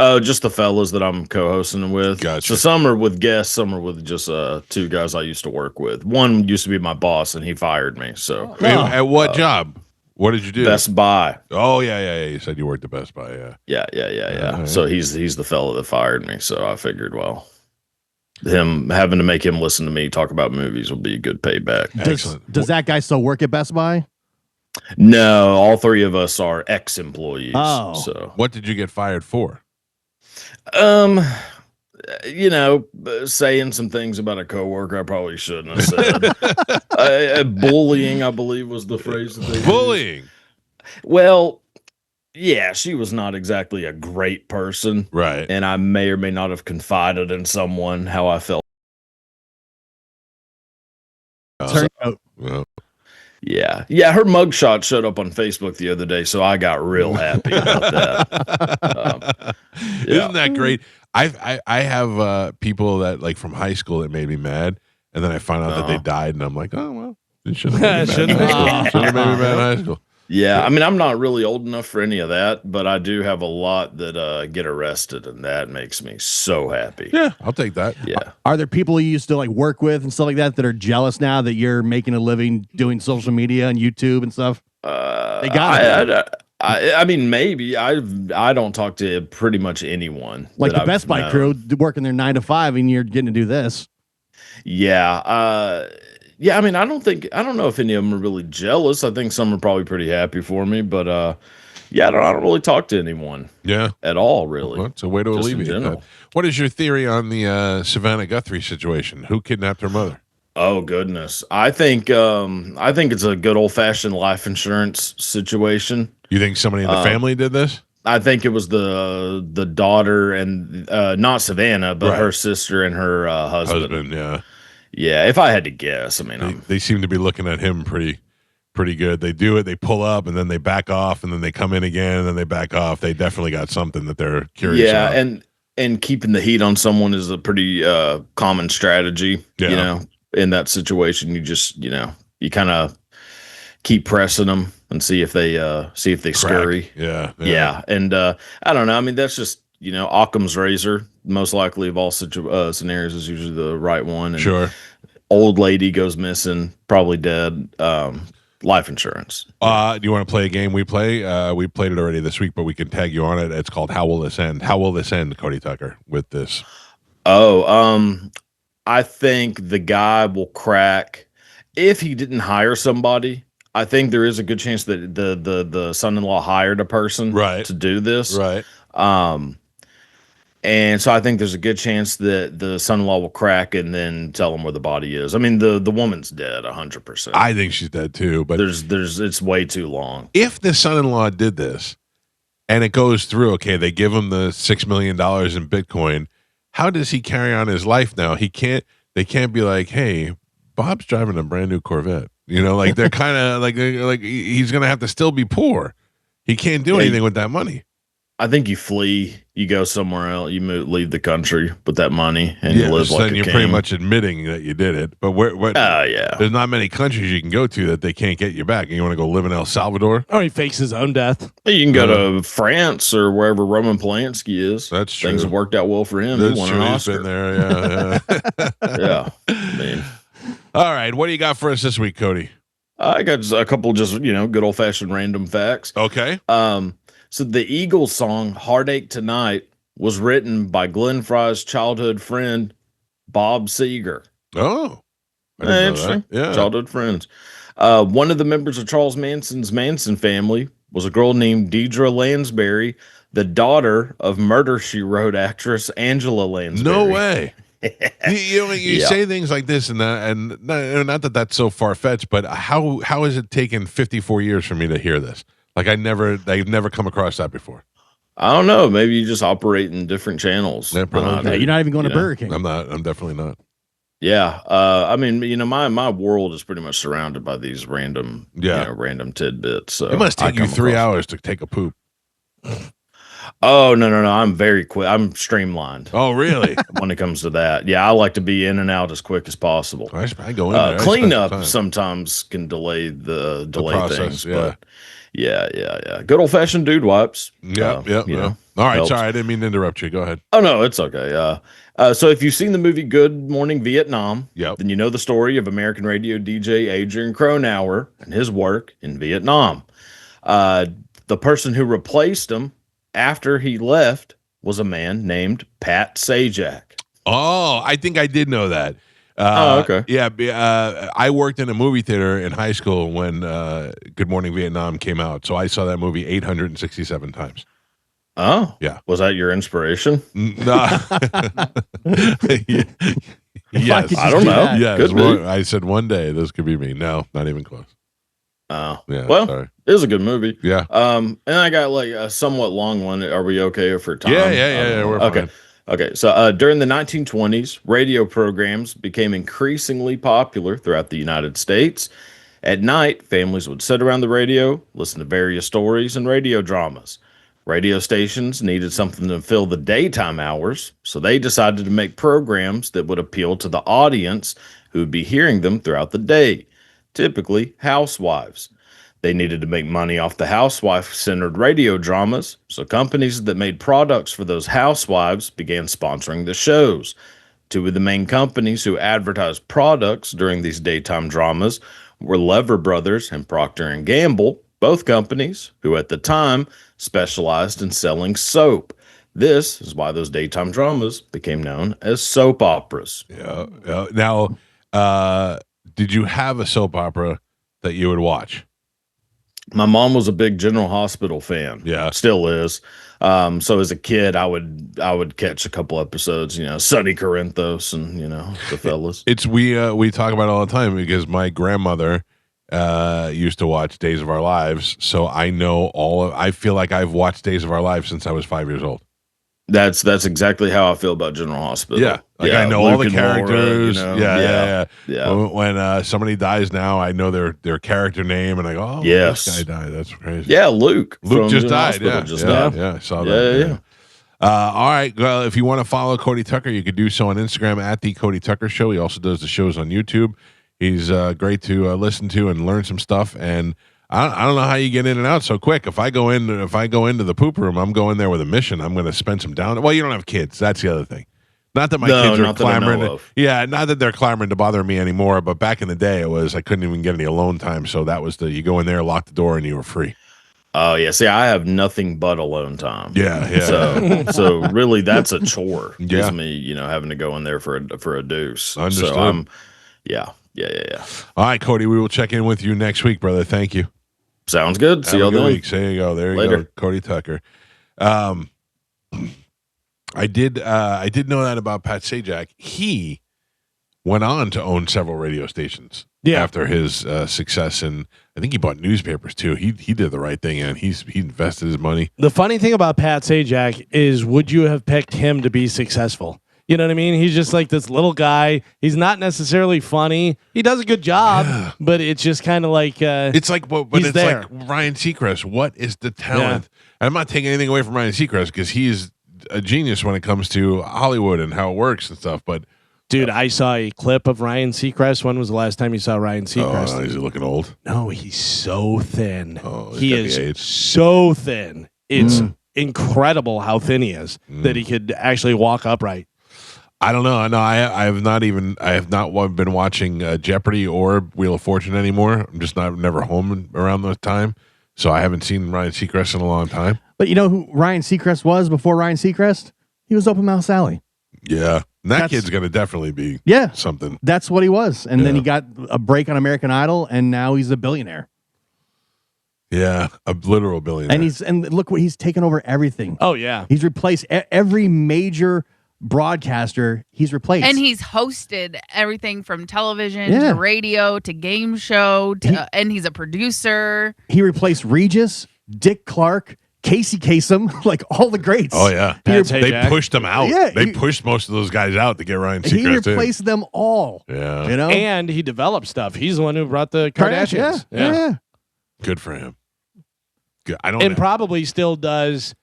Just the fellas that I'm co-hosting with. Gotcha. So some are with guests, some are with just 2 guys I used to work with. One used to be my boss, and he fired me. So At what job? What did you do? Best Buy. Oh yeah. You said you worked at Best Buy. Yeah. So he's the fella that fired me. So I figured, well, having to make him listen to me talk about movies will be a good payback. Excellent. Does that guy still work at Best Buy? No, all 3 of us are ex-employees. Oh. So what did you get fired for? Saying some things about a coworker I probably shouldn't have said. Bullying, I believe, was the phrase that they bullying. used. Well, yeah, she was not exactly a great person, right? And I may or may not have confided in someone how I felt. Yeah. Her mugshot showed up on Facebook the other day, so I got real happy about that. Isn't that great? I have people that like from high school that made me mad, and then I found out that they died, and I'm like, oh well, it shouldn't have made me mad in high school. Yeah, I mean, I'm not really old enough for any of that, but I do have a lot that get arrested, and that makes me so happy. Yeah, I'll take that. Yeah. Are there people you used to like work with and stuff like that are jealous now that you're making a living doing social media and YouTube and stuff? They got it. I mean, maybe I don't talk to pretty much anyone. Like the Best Buy crew working their 9 to 5, and you're getting to do this. Yeah. Yeah, I mean, I don't know if any of them are really jealous. I think some are probably pretty happy for me, but I don't really talk to anyone. Yeah, at all, really. Well, it's a way to alleviate that. What is your theory on the Savannah Guthrie situation? Who kidnapped her mother? Oh goodness, I think it's a good old fashioned life insurance situation. You think somebody in the family did this? I think it was the daughter and not Savannah, but her sister and her husband. Yeah, if I had to guess, I mean, they seem to be looking at him pretty good. They do it, they pull up, and then they back off, and then they come in again, and then they back off. They definitely got something that they're curious about. Yeah, and keeping the heat on someone is a pretty common strategy. Yeah. You know, in that situation, you just you kind of keep pressing them and see if they scurry. Yeah. And I don't know. I mean, that's just Occam's razor. Most likely of all scenarios is usually the right one. And sure. Old lady goes missing, probably dead. Life insurance. Do you want to play a game we play? We played it already this week, but we can tag you on it. It's called How Will This End? How will this end, Cody Tucker, with this? I think the guy will crack if he didn't hire somebody. I think there is a good chance that the son-in-law hired a person to do this. Right. And so I think there's a good chance that the son-in-law will crack and then tell him where the body is. I mean, the woman's dead 100%. I think she's dead too, but it's way too long. If the son-in-law did this and it goes through, okay, they give him the $6 million in Bitcoin, how does he carry on his life now? They can't be like, hey, Bob's driving a brand new Corvette. You know, like they're kind of like he's going to have to still be poor. He can't do anything with that money. I think you flee, you go somewhere else, you leave the country with that money, and you live like a king. Then you're pretty much admitting that you did it. But there's not many countries you can go to that they can't get you back. And you want to go live in El Salvador? Or he fakes his own death. You can go to France or wherever Roman Polanski is. That's true. Things have worked out well for him. That's he won true. an He's Oscar. been there, yeah. Yeah. I mean, all right. What do you got for us this week, Cody? I got a couple just, good old-fashioned random facts. Okay. So the Eagles song "Heartache Tonight" was written by Glenn Fry's childhood friend Bob Seger. Oh, I didn't know interesting. that. Yeah, childhood friends. One of the members of Charles Manson's Manson family was a girl named Deidre Lansbury, the daughter of Murder, She Wrote actress Angela Lansbury. No way. You say things like this and that, and not that that's so far fetched, but how has it taken 54 years for me to hear this? Like they've never come across that before. I don't know. Maybe you just operate in different channels. You're not even going to Burger King. I'm not. I'm definitely not. Yeah. I mean, my world is pretty much surrounded by these random, random tidbits. So it must take you 3 hours to take a poop. Oh, no. I'm very quick. I'm streamlined. Oh, really? When it comes to that. Yeah, I like to be in and out as quick as possible. I go in there. Cleanup sometimes can delay process, things. yeah. But yeah. Good old-fashioned dude wipes. Yeah. All right, helps. sorry. I didn't mean to interrupt you. Go ahead. Oh, no, it's okay. So if you've seen the movie Good Morning Vietnam, then you know the story of American radio DJ Adrian Cronauer and his work in Vietnam. The person who replaced him after he left was a man named Pat Sajak. Oh, I think I did know that. Okay. Yeah, I worked in a movie theater in high school when Good Morning Vietnam came out, so I saw that movie 867 times. Oh, yeah. Was that your inspiration? No. Yes. I don't know. Yes. I said one day this could be me. No, not even close. Oh, yeah. Well, sorry. it was a good movie. Yeah. And I got like a somewhat long one. Are we okay for time? Yeah. We're okay. fine. Okay. So during the 1920s, radio programs became increasingly popular throughout the United States. At night, families would sit around the radio, listen to various stories and radio dramas. Radio stations needed something to fill the daytime hours, so they decided to make programs that would appeal to the audience who would be hearing them throughout the day, typically housewives. They needed to make money off the housewife-centered radio dramas, so companies that made products for those housewives began sponsoring the shows. Two of the main companies who advertised products during these daytime dramas were Lever Brothers and Procter & Gamble, both companies who at the time specialized in selling soap. This is why those daytime dramas became known as soap operas. Yeah. Now, did you have a soap opera that you would watch? My mom was a big General Hospital fan. Yeah. Still is. So as a kid, I would catch a couple episodes, Sonny Corinthos and, the fellas. We talk about it all the time because my grandmother used to watch Days of Our Lives, so I know I feel like I've watched Days of Our Lives since I was 5 years old. That's exactly how I feel about General Hospital. Yeah, I know all the characters. Laura, Yeah. When somebody dies now, I know their character name, and I go, "Oh, yes, this guy died. That's crazy." Yeah, Luke just died. Died. Yeah, I saw that. Yeah. All right. Well, if you want to follow Cody Tucker, you could do so on Instagram at the Cody Tucker Show. He also does the shows on YouTube. He's great to listen to and learn some stuff. And I don't know how you get in and out so quick. If I go into the poop room, I'm going there with a mission. I'm going to spend some down. Well, you don't have kids. That's the other thing. Not that my kids are clamoring. Not that they're clamoring to bother me anymore. But back in the day, it was I couldn't even get any alone time. So that was you go in there, lock the door, and you were free. Oh yeah. See, I have nothing but alone time. Yeah. So really, that's a chore. Yeah. Is me, having to go in there for a deuce. Understood. So Yeah. All right, Cody. We will check in with you next week, brother. Thank you. Sounds good. See y'all then. There you go. There you Later. go. Cody Tucker. I did know that about Pat Sajak. He went on to own several radio stations after his success, and I think he bought newspapers too. He did the right thing, and he invested his money. The funny thing about Pat Sajak is, would you have picked him to be successful? You know what I mean? He's just like this little guy. He's not necessarily funny. He does a good job, but it's just kind of like it's like, but he's it's there. like Ryan Seacrest. What is the talent? I'm not taking anything away from Ryan Seacrest because he's a genius when it comes to Hollywood and how it works and stuff. But dude, I saw a clip of Ryan Seacrest. When was the last time you saw Ryan Seacrest? Oh, is he looking old? No, he's so thin. Oh, he is so thin. It's incredible how thin he is that he could actually walk upright. I don't know. No, I have not been watching Jeopardy or Wheel of Fortune anymore. I'm just never home around that time, so I haven't seen Ryan Seacrest in a long time. But you know who Ryan Seacrest was before Ryan Seacrest? He was Open Mouth Sally. Yeah, and that kid's going to definitely be something. That's what he was, and then he got a break on American Idol, and now he's a billionaire. Yeah, a literal billionaire. And look what he's taken over everything. Oh yeah, he's replaced every major broadcaster. He's replaced, and he's hosted everything from television to radio to game show and he's a producer. He replaced Regis, Dick Clark, Casey Kasem, like all the greats. Oh yeah, they pushed them out. Yeah, they pushed most of those guys out to get Ryan Seacrest. He replaced them all. Yeah, you know, and he developed stuff. He's the one who brought the Kardashians. Yeah. Good for him. Good. Probably still does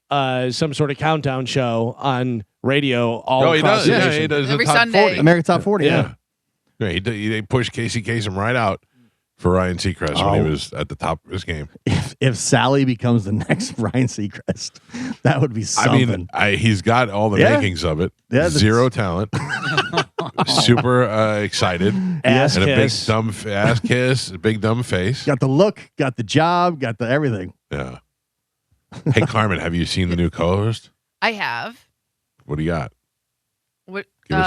some sort of countdown show on radio all across the nation. He does every the top Sunday. 40. American Top 40. Yeah. They pushed Casey Kasem right out for Ryan Seacrest when he was at the top of his game. If Sally becomes the next Ryan Seacrest, that would be something. I mean, he's got all the makings of it. Yeah, zero talent. Super excited. Ass and kiss. A big dumb ass kiss, a big dumb face. Got the look, got the job, got the everything. Yeah. Hey, Carmen, have you seen the new co-host? I have. What do you got? What? Give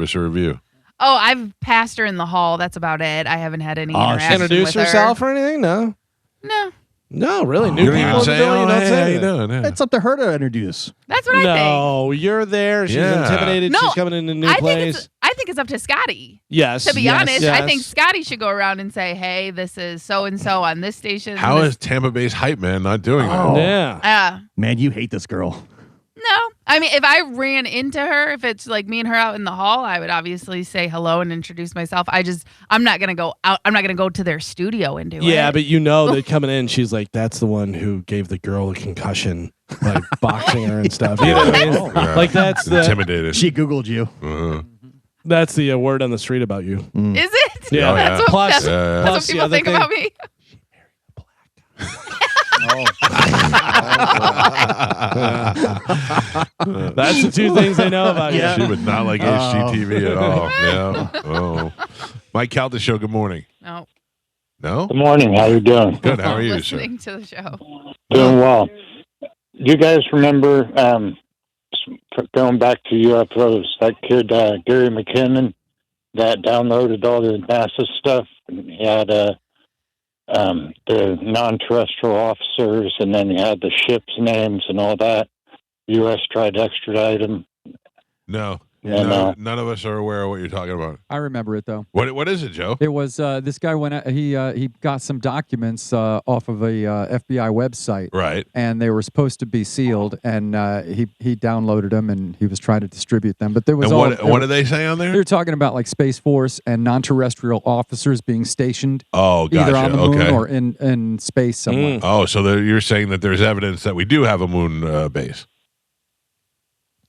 us a review. Oh, I've passed her in the hall. That's about it. I haven't had any interaction introduce with herself her. or anything? No. No, really. New You don't people even in the say, building, you don't hey, say how you anything. doing? Yeah. It's up to her to introduce. That's what I think. No, you're there. She's intimidated. No, she's coming in a new place. I think it's up to Scotty. Yes. To be honest, yes. I think Scotty should go around and say, "Hey, this is so and so on this station." How is Tampa Bay's hype man not doing that? Yeah. Man, you hate this girl. No, I mean, if I ran into her, if it's like me and her out in the hall, I would obviously say hello and introduce myself. I'm not gonna go out. I'm not gonna go to their studio and do it. Yeah, but you know that coming in, she's like, that's the one who gave the girl a concussion, like boxing her and stuff. You know what I mean? Yeah. Like that's intimidated. She Googled you. That's the word on the street about you. Is it? Yeah. That's what, Plus, that's what people think about me. That's the two things they know about you. She would not like HGTV at all. Yeah. Oh. Mike Calta show. Good morning. No. No. Good morning. How you doing? Good. How are you, sir? Listening to the show. Doing well. Do you guys remember going back to UFOs? That kid Gary McKinnon that downloaded all the NASA stuff. He had the non-terrestrial officers, and then he had the ships' names and all that. U.S. tried to extradite him. No. And, None of us are aware of what you're talking about. I remember it though. What is it, Joe? It was this guy went out, he got some documents off of a FBI website, Right. and they were supposed to be sealed, and he downloaded them and he was trying to distribute them. But there was And what do they say on They there? were talking about like Space Force and non-terrestrial officers being stationed Oh, gotcha. either on the moon Okay. or in space somewhere. Oh, so you're saying that there's evidence that we do have a moon base.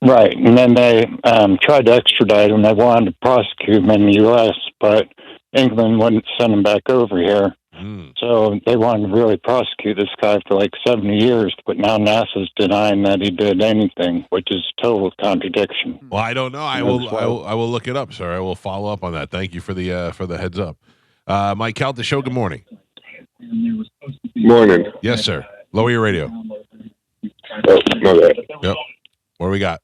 Right, and then they tried to extradite him. They wanted to prosecute him in the U.S., but England wouldn't send him back over here. So they wanted to really prosecute this guy for like 70 years, but now NASA's denying that he did anything, which is total contradiction. Well, I don't know. I will look it up, sir. I will follow up on that. Thank you for the heads up. Mike Calta show. Good morning. Morning. Yes, sir. Lower your radio. Oh, my bad. Yep. What do we got?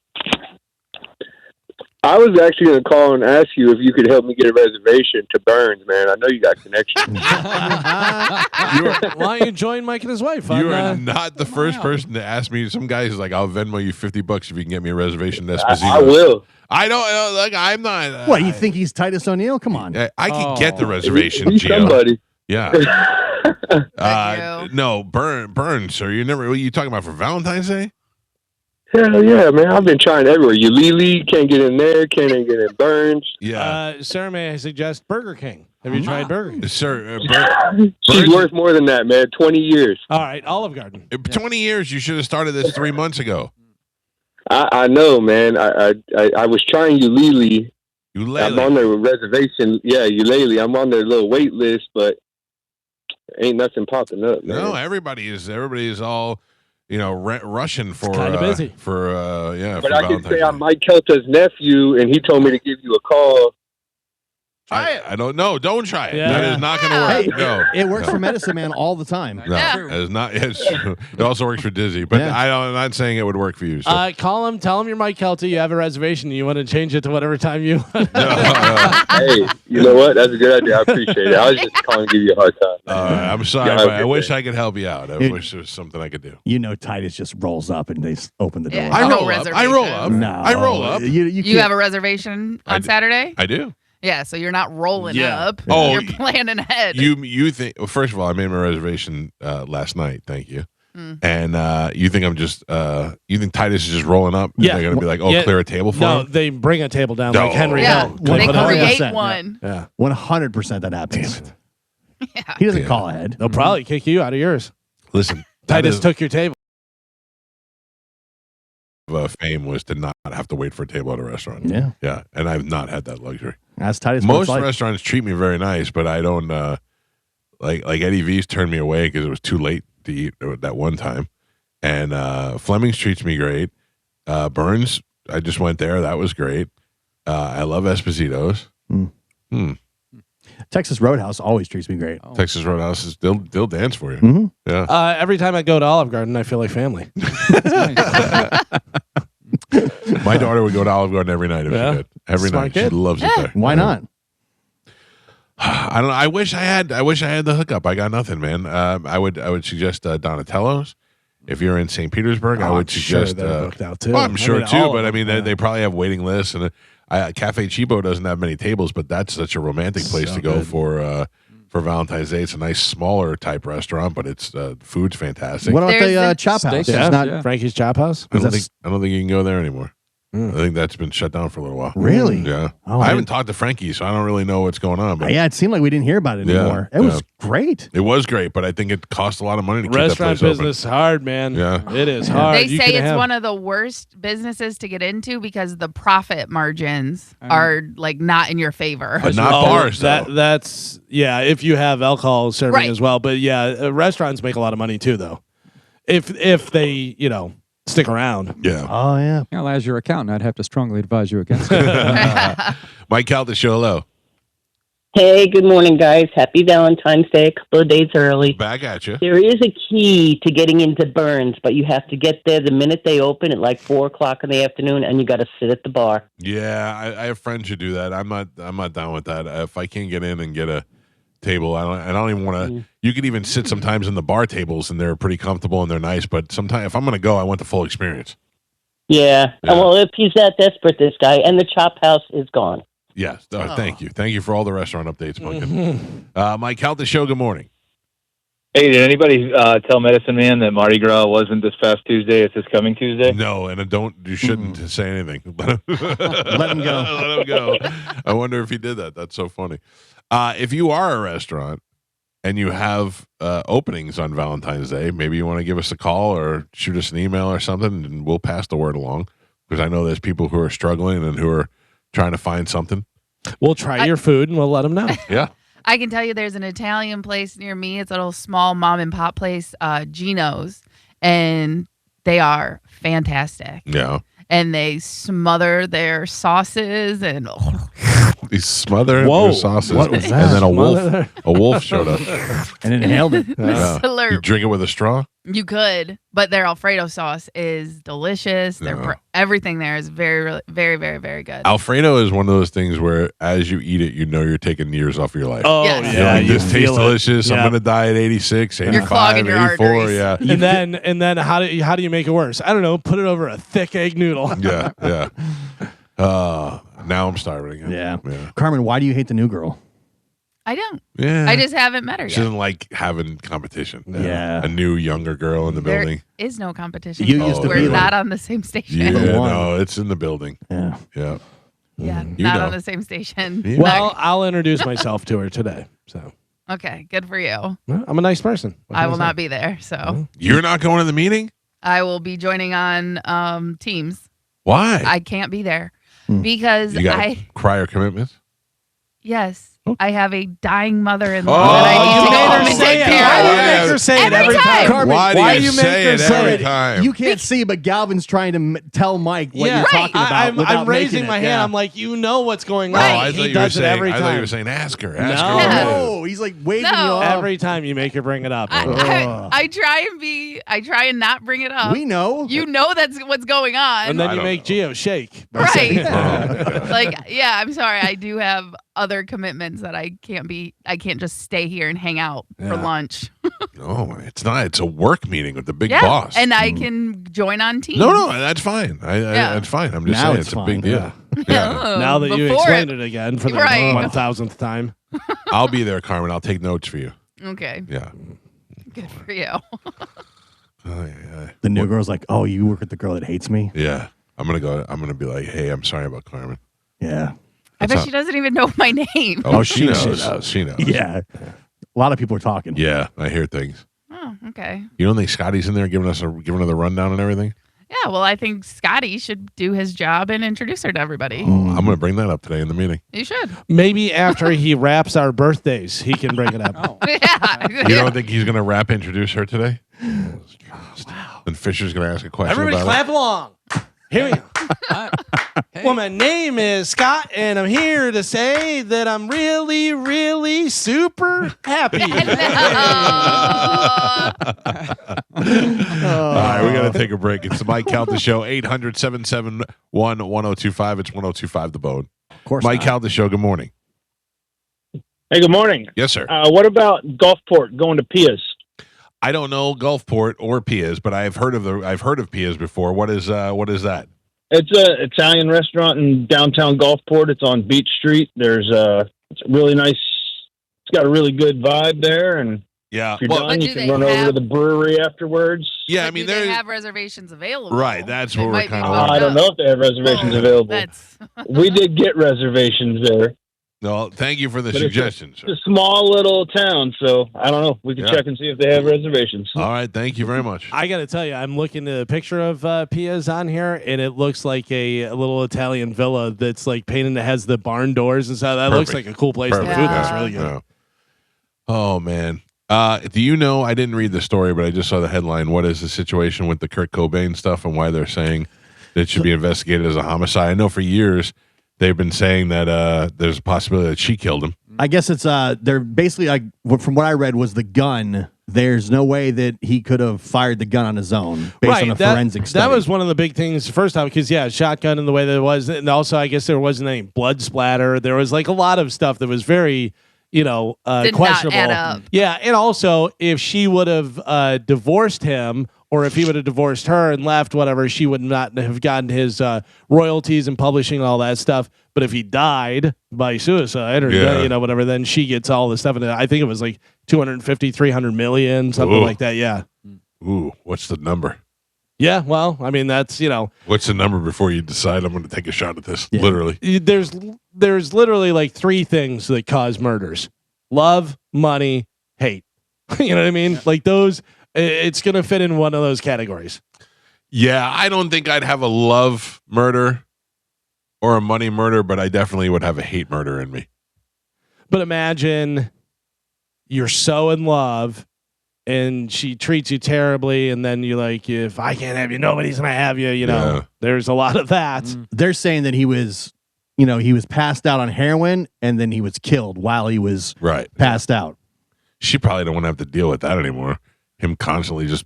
I was actually going to call and ask you if you could help me get a reservation to Burns, man. I know you got connections. Why don't you join Mike and his wife? You are not the first person to ask me. Some guy's like, I'll Venmo you $50 if you can get me a reservation to Esposito. I will. I don't like. I'm not. What, you think he's Titus O'Neil? Come on. I can get the reservation, He's Gio. somebody. Yeah. No, Burns, sir. You talking about for Valentine's Day? Hell yeah, man. I've been trying everywhere. Ulili, can't get in there, can't get in Burns. Yeah. Sir, may I suggest Burger King? Have you tried Burger King? Sir, She's worth more than that, man. 20 years. All right, Olive Garden. 20 years. You should have started this 3 months ago. I know, man. I was trying Ulili. I'm on their reservation. Yeah, Ulili. I'm on their little wait list, but ain't nothing popping up, man. No, everybody is all, rushing for kind of busy for But I can say I'm Mike Calta's nephew, and he told me to give you a call. I don't know. Don't try it. Yeah. That is not going to work. Hey, No, it works for Medicine Man all the time. No, it is not. It also works for Dizzy, but I'm not saying it would work for you. So. Call him. Tell him you're Mike Kelty. You have a reservation. You want to change it to whatever time you want. Hey, you know what? That's a good idea. I appreciate it. I was just calling to give you a hard time. I'm sorry, Yeah, but I wish I could help you out. I wish there was something I could do. Titus just rolls up and they open the door. Yeah, I no roll up. reservation. I roll up. No, I roll up. You have a reservation on Saturday? I do. Yeah, so you're not rolling up. Oh, you're planning ahead. You think? Well, first of all, I made my reservation last night. Thank you. And you think I'm just? You think Titus is just rolling up? Yeah. They're gonna be like, clear a table for No, him. they bring a table down No. like Henry Yeah, Hill. they create 100%, one. Yeah. 100% that happens. Yeah. He doesn't call ahead. They'll probably kick you out of yours. Listen, Titus took your table. Fame was to not have to wait for a table at a restaurant. Yeah. Yeah, and I've not had that luxury. That's Titus. Most restaurants treat me very nice, but I don't like Eddie V's turned me away because it was too late to eat that one time. And Fleming's treats me great. Burns, I just went there. That was great. I love Esposito's. Texas Roadhouse always treats me great. Texas Roadhouse is they'll dance for you. Mhm. Yeah. Every time I go to Olive Garden, I feel like family. My daughter would go to Olive Garden every night if she did. Every Smart night. kid. She loves it there. Why not? I don't know. I wish I had the hookup. I got nothing, man. I would suggest Donatello's. If you're in St. Petersburg, I would suggest. Sure they're booked out too. Well, I'm sure too, all but of them, they probably have waiting lists, and Cafe Chibo doesn't have many tables, but that's such a romantic place So to go good. for Valentine's Day. It's a nice smaller type restaurant, but it's food's fantastic. What about There's the a- Chop House? Steak It's house, not yeah. Frankie's Chop House. I don't think you can go there anymore. Mm. I think that's been shut down for a little while. Really? Yeah. Oh, I I haven't talked to Frankie, so I don't really know what's going on. But Yeah, it seemed like we didn't hear about it Yeah, anymore. It was great. it was great, but I think it cost a lot of money to keep Restaurant that place business hard, man. Yeah. It is hard. They You say can it's have- one of the worst businesses to get into because the profit margins are like not in your favor. But not bars, though. That's if you have alcohol serving Right. as well. But restaurants make a lot off too, though. If they stick around. Yeah. Oh yeah. Well, as your accountant, I'd have to strongly advise you against it. Mike Calta, show hello. Hey, good morning, guys. Happy Valentine's Day, a couple of days early. Back at you. There is a key to getting into Burns, but you have to get there the minute they open at like 4 o'clock in the afternoon, and you got to sit at the bar. Yeah, I have friends who do that. I'm not down with that. If I can't get in and get a table, I don't even want to. You can even sit sometimes in the bar tables, and they're pretty comfortable and they're nice. But sometimes, if I'm going to go, I want the full experience. Yeah. Yeah. Well, if he's that desperate, this guy, and the Chop House is gone. Yes. Thank you for all the restaurant updates, Munkin. Mike Calta, show. Good morning. Hey, did anybody tell Medicine Man that Mardi Gras wasn't this past Tuesday? It's this coming Tuesday? No, and you shouldn't say anything. Let him go. Let him go. I wonder if he did that. That's so funny. If you are a restaurant and you have openings on Valentine's Day, maybe you want to give us a call or shoot us an email or something, and we'll pass the word along. Because I know there's people who are struggling and who are trying to find something. We'll try your food and we'll let them know. Yeah. I can tell you there's an Italian place near me. It's a little small mom and pop place, Gino's, and they are fantastic. Yeah. And they smother their sauces and They smother Whoa. their sauces. What was that? And then Smother? a wolf showed up. And inhaled it. Yeah. Slurp. You drink it with a straw? You could, but their Alfredo sauce is delicious. Yeah. Everything there is very, very, very, very good. Alfredo is one of those things where as you eat it, you know you're taking years off your life. Oh, Yes. You know, yeah. like, this you tastes feel it. delicious. I'm Yeah. going to die at 86, 85, clogging your 84. arteries. Yeah. And then how do you make it worse? I don't know. Put it over a thick egg noodle. Yeah. Yeah. Now I'm starving again. Yeah. Carmen, why do you hate the new girl? I don't. Yeah. I just haven't met her She yet. doesn't like having competition. Yeah. A new, younger girl in the There building. is no competition. You used to We're be not on the same station. Yeah, one. no, it's in the building. Yeah. Yeah. Yeah, You not know. on the same station. You Well, I'll introduce myself to her today. So Okay, good for you. well, I'm a nice person. What I can will say? not be there, so You're not going to the meeting? I will be joining on Teams. Why? I can't be there because You got I prior commitments? yes, I have a dying mother-in-law Oh, that I need to you go made her home and say take it. care Why of. do you make her say it every time? Carmen, Why do you say it every time? You can't see, but Galvin's trying to tell Mike what you're talking about. I'm without raising making my it. hand. Yeah. I'm like, you know what's going Oh, on. I thought He you were does it saying. every I thought you time. were saying, ask her. No. Ask her. No, he's like waving you off. Every time you make her bring it up. I try and not bring it up. We know. You know that's what's going on. And then I you don't make Gio shake. Right. Oh, Like, yeah, I'm sorry. I do have other commitments that I can't just stay here and hang out for lunch. No, it's not. It's a work meeting with the big Yeah. boss. And I can join on Teams. No, that's fine. Yeah. That's fine. I'm just Now saying it's it's a big fine. deal. Yeah. Oh, Now that you before explained it again for the Right. 1,000th time. I'll be there, Carmen. I'll take notes for you. Okay. Yeah. Good for you. The new girl's like, oh, you work with the girl that hates me? Yeah. I'm gonna be like, hey, I'm sorry about Carmen. Yeah. I bet she doesn't even know my name. Oh, she she knows. knows. She knows. Yeah. A lot of people are talking. Yeah, I hear things. Oh, okay. You don't think Scotty's in there giving her the rundown and everything? Yeah, well, I think Scotty should do his job and introduce her to everybody. I'm gonna bring that up today in the meeting. You should. Maybe after he wraps our birthdays, he can bring it up. Yeah. You don't think he's gonna introduce her today? Wow. Then Fisher's gonna ask a question. Everybody about clap along. Here we go. Well, my name is Scott, and I'm here to say that I'm really, really super happy. All right, we got to take a break. It's the Mike Calta Show, 800-771-1025. It's 1025 The Bone. Of course. Mike Calta Show, good morning. Hey, good morning. Yes, sir. What about Gulfport going to Pia's? I don't know Gulfport or Pia's, but I've heard of Pia's before. What is that? It's an Italian restaurant in downtown Gulfport. It's on Beach Street. There's it's really nice. It's got a really good vibe there, and Yeah. if you're Well, done, you do can they run over to have- the brewery afterwards. yeah, I But mean, do they they're have reservations available. right. That's They what we're might be kind booked of. I don't up. know if they have reservations Oh, available. That's We did get reservations there. No, thank you for the But it's suggestion, sir. It's a small little town, so I don't know. We can Yeah. check and see if they have reservations. All right, thank you very much. I got to tell you, I'm looking at a picture of Pia's on here, and it looks like a little Italian villa that's like painted that has the barn doors and stuff. That looks Perfect. like a cool place. Perfect. The food Yeah. looks really good. Yeah. Oh man. Do you know? I didn't read the story, but I just saw the headline. What is the situation with the Kurt Cobain stuff and why they're saying that it should be investigated as a homicide? I know for years they've been saying that there's a possibility that she killed him. I guess it's they're basically like from what I read was the gun. There's no way that he could have fired the gun on his own based on a forensic study. That was one of the big things first time because shotgun in the way that it was, and also I guess there wasn't any blood splatter. There was like a lot of stuff that was very did not questionable. add up. Yeah, and also if she would have divorced him, or if he would have divorced her and left, whatever, she would not have gotten his royalties and publishing and all that stuff. But if he died by suicide or whatever, then she gets all the stuff. And I think it was like 250, 300 million, something like that. Yeah. Ooh, what's the number? Yeah. Well, I mean, that's What's the number before you decide I'm going to take a shot at this? Literally. There's literally like three things that cause murders: love, money, hate. You know what I mean? Like those. It's going to fit in one of those categories. Yeah, I don't think I'd have a love murder or a money murder, but I definitely would have a hate murder in me. But imagine you're so in love and she treats you terribly, and then you're like, if I can't have you, nobody's going to have you. You know, there's a lot of that. They're saying that he was, he was passed out on heroin and then he was killed while he was passed out. She probably don't want to have to deal with that anymore. Him constantly just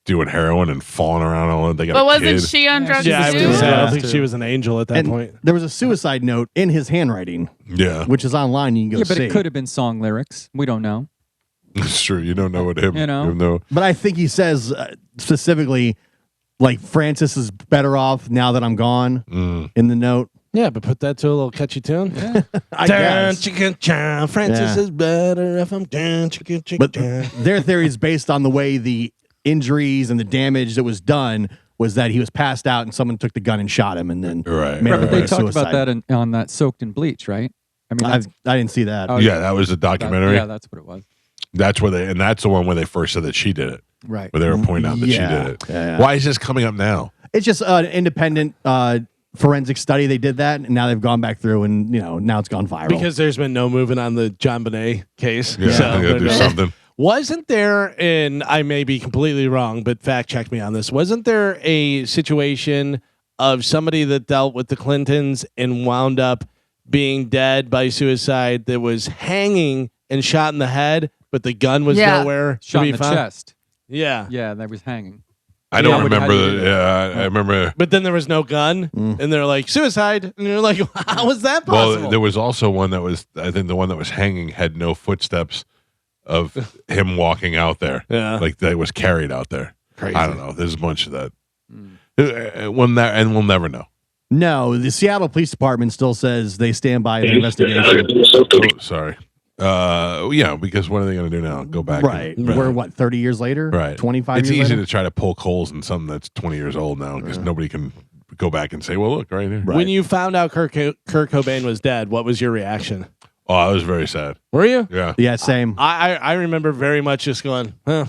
doing heroin and falling around all that. They got But a wasn't kid. she on drugs Yeah, I was too? gonna say, I don't think she was an angel at that And point. there was a suicide note in his handwriting. Yeah. Which is online. You can go Yeah, but see. it could have been song lyrics. We don't know. It's true. You don't know what him. You know. Even though But I think he says specifically, like, Francis is better off now that I'm gone in the note. Yeah, but put that to a little catchy tune. Yeah. I guess. Francis Yeah. is better if I'm dun, chicka, chicka, But dun. their theory is based on the way the injuries and the damage that was done was that he was passed out and someone took the gun and shot him and then made But him they commit talked suicide. about that on that Soaked in Bleach, right? I mean, I didn't see that. Oh, Yeah, that was a documentary. yeah, that's what it was. That's where and that's the one where they first said that she did it. Right. Where they were pointing out that she Yeah. did it. Yeah. Why is this coming up now? It's just an independent forensic study. They did that, and now they've gone back through, and now it's gone viral. Because there's been no movement on the John Bonet case. Yeah, So, they gotta do something. Wasn't there, and I may be completely wrong, but fact check me on this, wasn't there a situation of somebody that dealt with the Clintons and wound up being dead by suicide that was hanging and shot in the head, but the gun was nowhere Shot to be in the found? chest. Yeah. Yeah, that was hanging. I don't remember. I remember. But then there was no gun, and they're like, suicide. And you're like, how was that possible? Well, there was also one that was, I think the one that was hanging had no footsteps of him walking out there. Yeah. Like that was carried out there. Crazy. I don't know. There's a bunch of that. We'll never know. No, the Seattle Police Department still says they stand by the investigation. Oh, sorry. Yeah, because what are they going to do now? Go back? Right. We're what, 30 years later? Right. 25 It's years easy later? to try to poke holes in something that's 20 years old now because nobody can go back and say, well, look, right here. When you found out Kurt Cobain was dead, what was your reaction? Oh, I was very sad. Were you? Yeah. Yeah, same. I remember very much just going, huh.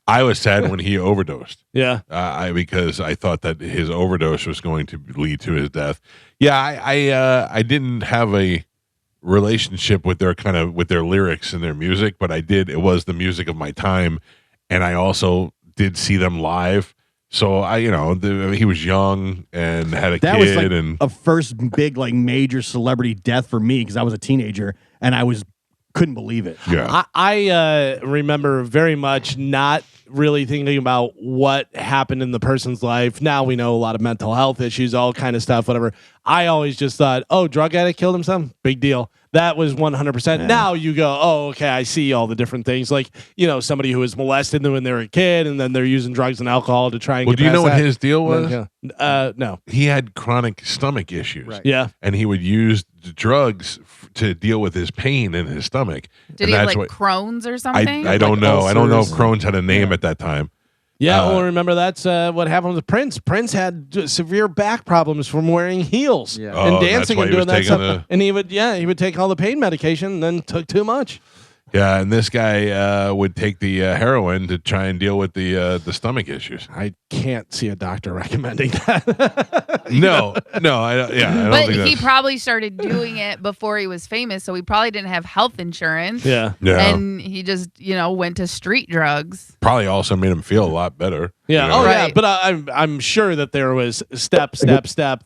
I was sad when he overdosed. Yeah. Because I thought that his overdose was going to lead to his death. Yeah, I didn't have a relationship with their lyrics and their music, but I did. It was the music of my time, and I also did see them live. So he was young and had a That kid, was like and a first big major celebrity death for me because I was a teenager and I couldn't believe it. yeah. I remember very much not really thinking about what happened in the person's life. Now we know a lot of mental health issues, all kind of stuff, whatever. I always just thought, oh, drug addict killed himself? Big deal. That was 100%. Now you go, oh, okay, I see all the different things. Like, somebody who was molested when they were a kid and then they're using drugs and alcohol to try and Well, get do you know past what that. his deal was? No. He had chronic stomach issues. Right. Yeah. And he would use the drugs to deal with his pain in his stomach. Did and he have that's like Crohn's or something? I don't know. I don't know if ulcers. Crohn's had a name at that time. Yeah, well, remember that's what happened with Prince. Prince had severe back problems from wearing heels Yeah. Oh, and that's dancing why and he was doing that taking stuff. And he would take all the pain medication and then took too much. Yeah, and this guy would take the heroin to try and deal with the stomach issues. I can't see a doctor recommending that. No, I don't But think he that's probably started doing it before he was famous, so he probably didn't have health insurance. Yeah. And he just, went to street drugs. probably also made him feel a lot better. Yeah. you know? Oh, yeah. Right. But I'm sure that there was step.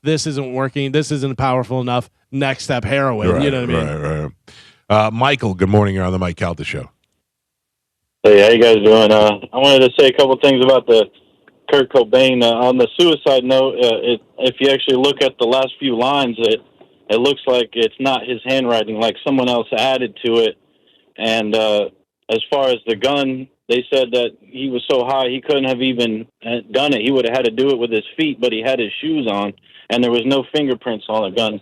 This isn't working. This isn't powerful enough. Next step, heroin. Right, You know what I mean? Right. Michael, good morning. You're on the Mike Calta show. Hey, how you guys doing? I wanted to say a couple things about the Kurt Cobain. On the suicide note, if you actually look at the last few lines, it looks like it's not his handwriting, like someone else added to it. And as far as the gun, they said that he was so high he couldn't have even done it. He would have had to do it with his feet, but he had his shoes on, and there was no fingerprints on the gun.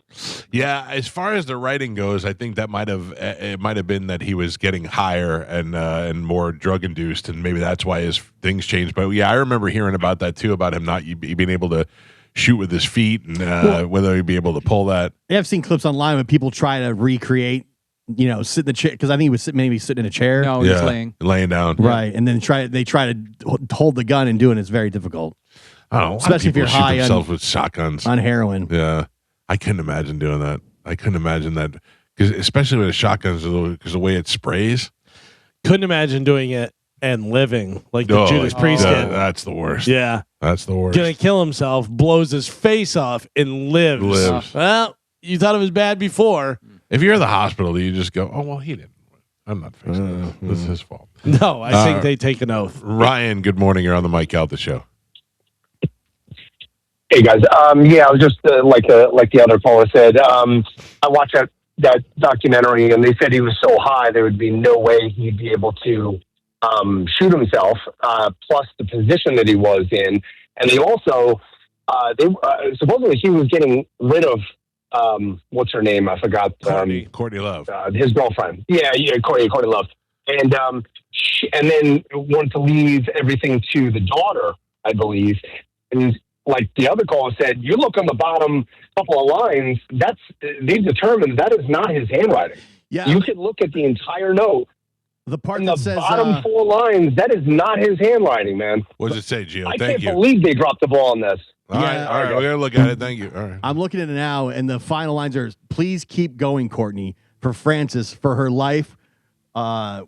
Yeah, as far as the writing goes, I think that might have been that he was getting higher and more drug induced, and maybe that's why his things changed. But yeah, I remember hearing about that too, about him not being able to shoot with his feet and whether he'd be able to pull that. Yeah, I've seen clips online when people try to recreate, sit in the chair, because I think he was maybe sitting in a chair. No, he's laying down. Right, and then they try to hold the gun and do it. It's very difficult. I don't know. Especially if you're high themselves with shotguns on heroin. Yeah, I couldn't imagine doing that. I couldn't imagine that, because especially with a shotgun, because the way it sprays. Couldn't imagine doing it and living like the Judas Priest did. That's the worst. Yeah. That's the worst. Gonna kill himself, blows his face off, and lives. Well, you thought it was bad before. If you're in the hospital, you just go, oh, well, he didn't. I'm not fixing it. This is his fault. No, I think they take an oath. Ryan, good morning. You're on the Mike Calta show. Hey guys, I was just like the other caller said. I watched that documentary, and they said he was so high there would be no way he'd be able to shoot himself. Plus the position that he was in, and they also supposedly he was getting rid of what's her name? I forgot. Courtney Love. His girlfriend. Yeah, Courtney Love. And and then wanted to leave everything to the daughter, I believe. And like the other caller said, you look on the bottom couple of lines. They've determined that is not his handwriting. Yeah, you can look at the entire note. The part in that the says bottom 4 lines, that is not his handwriting, man. What does it say, Gio? I Thank can't you. believe they dropped the ball on this. All right. We're gonna look at it. Thank you. All right. I'm looking at it now, and the final lines are: "Please keep going, Courtney, for Frances, for her life. For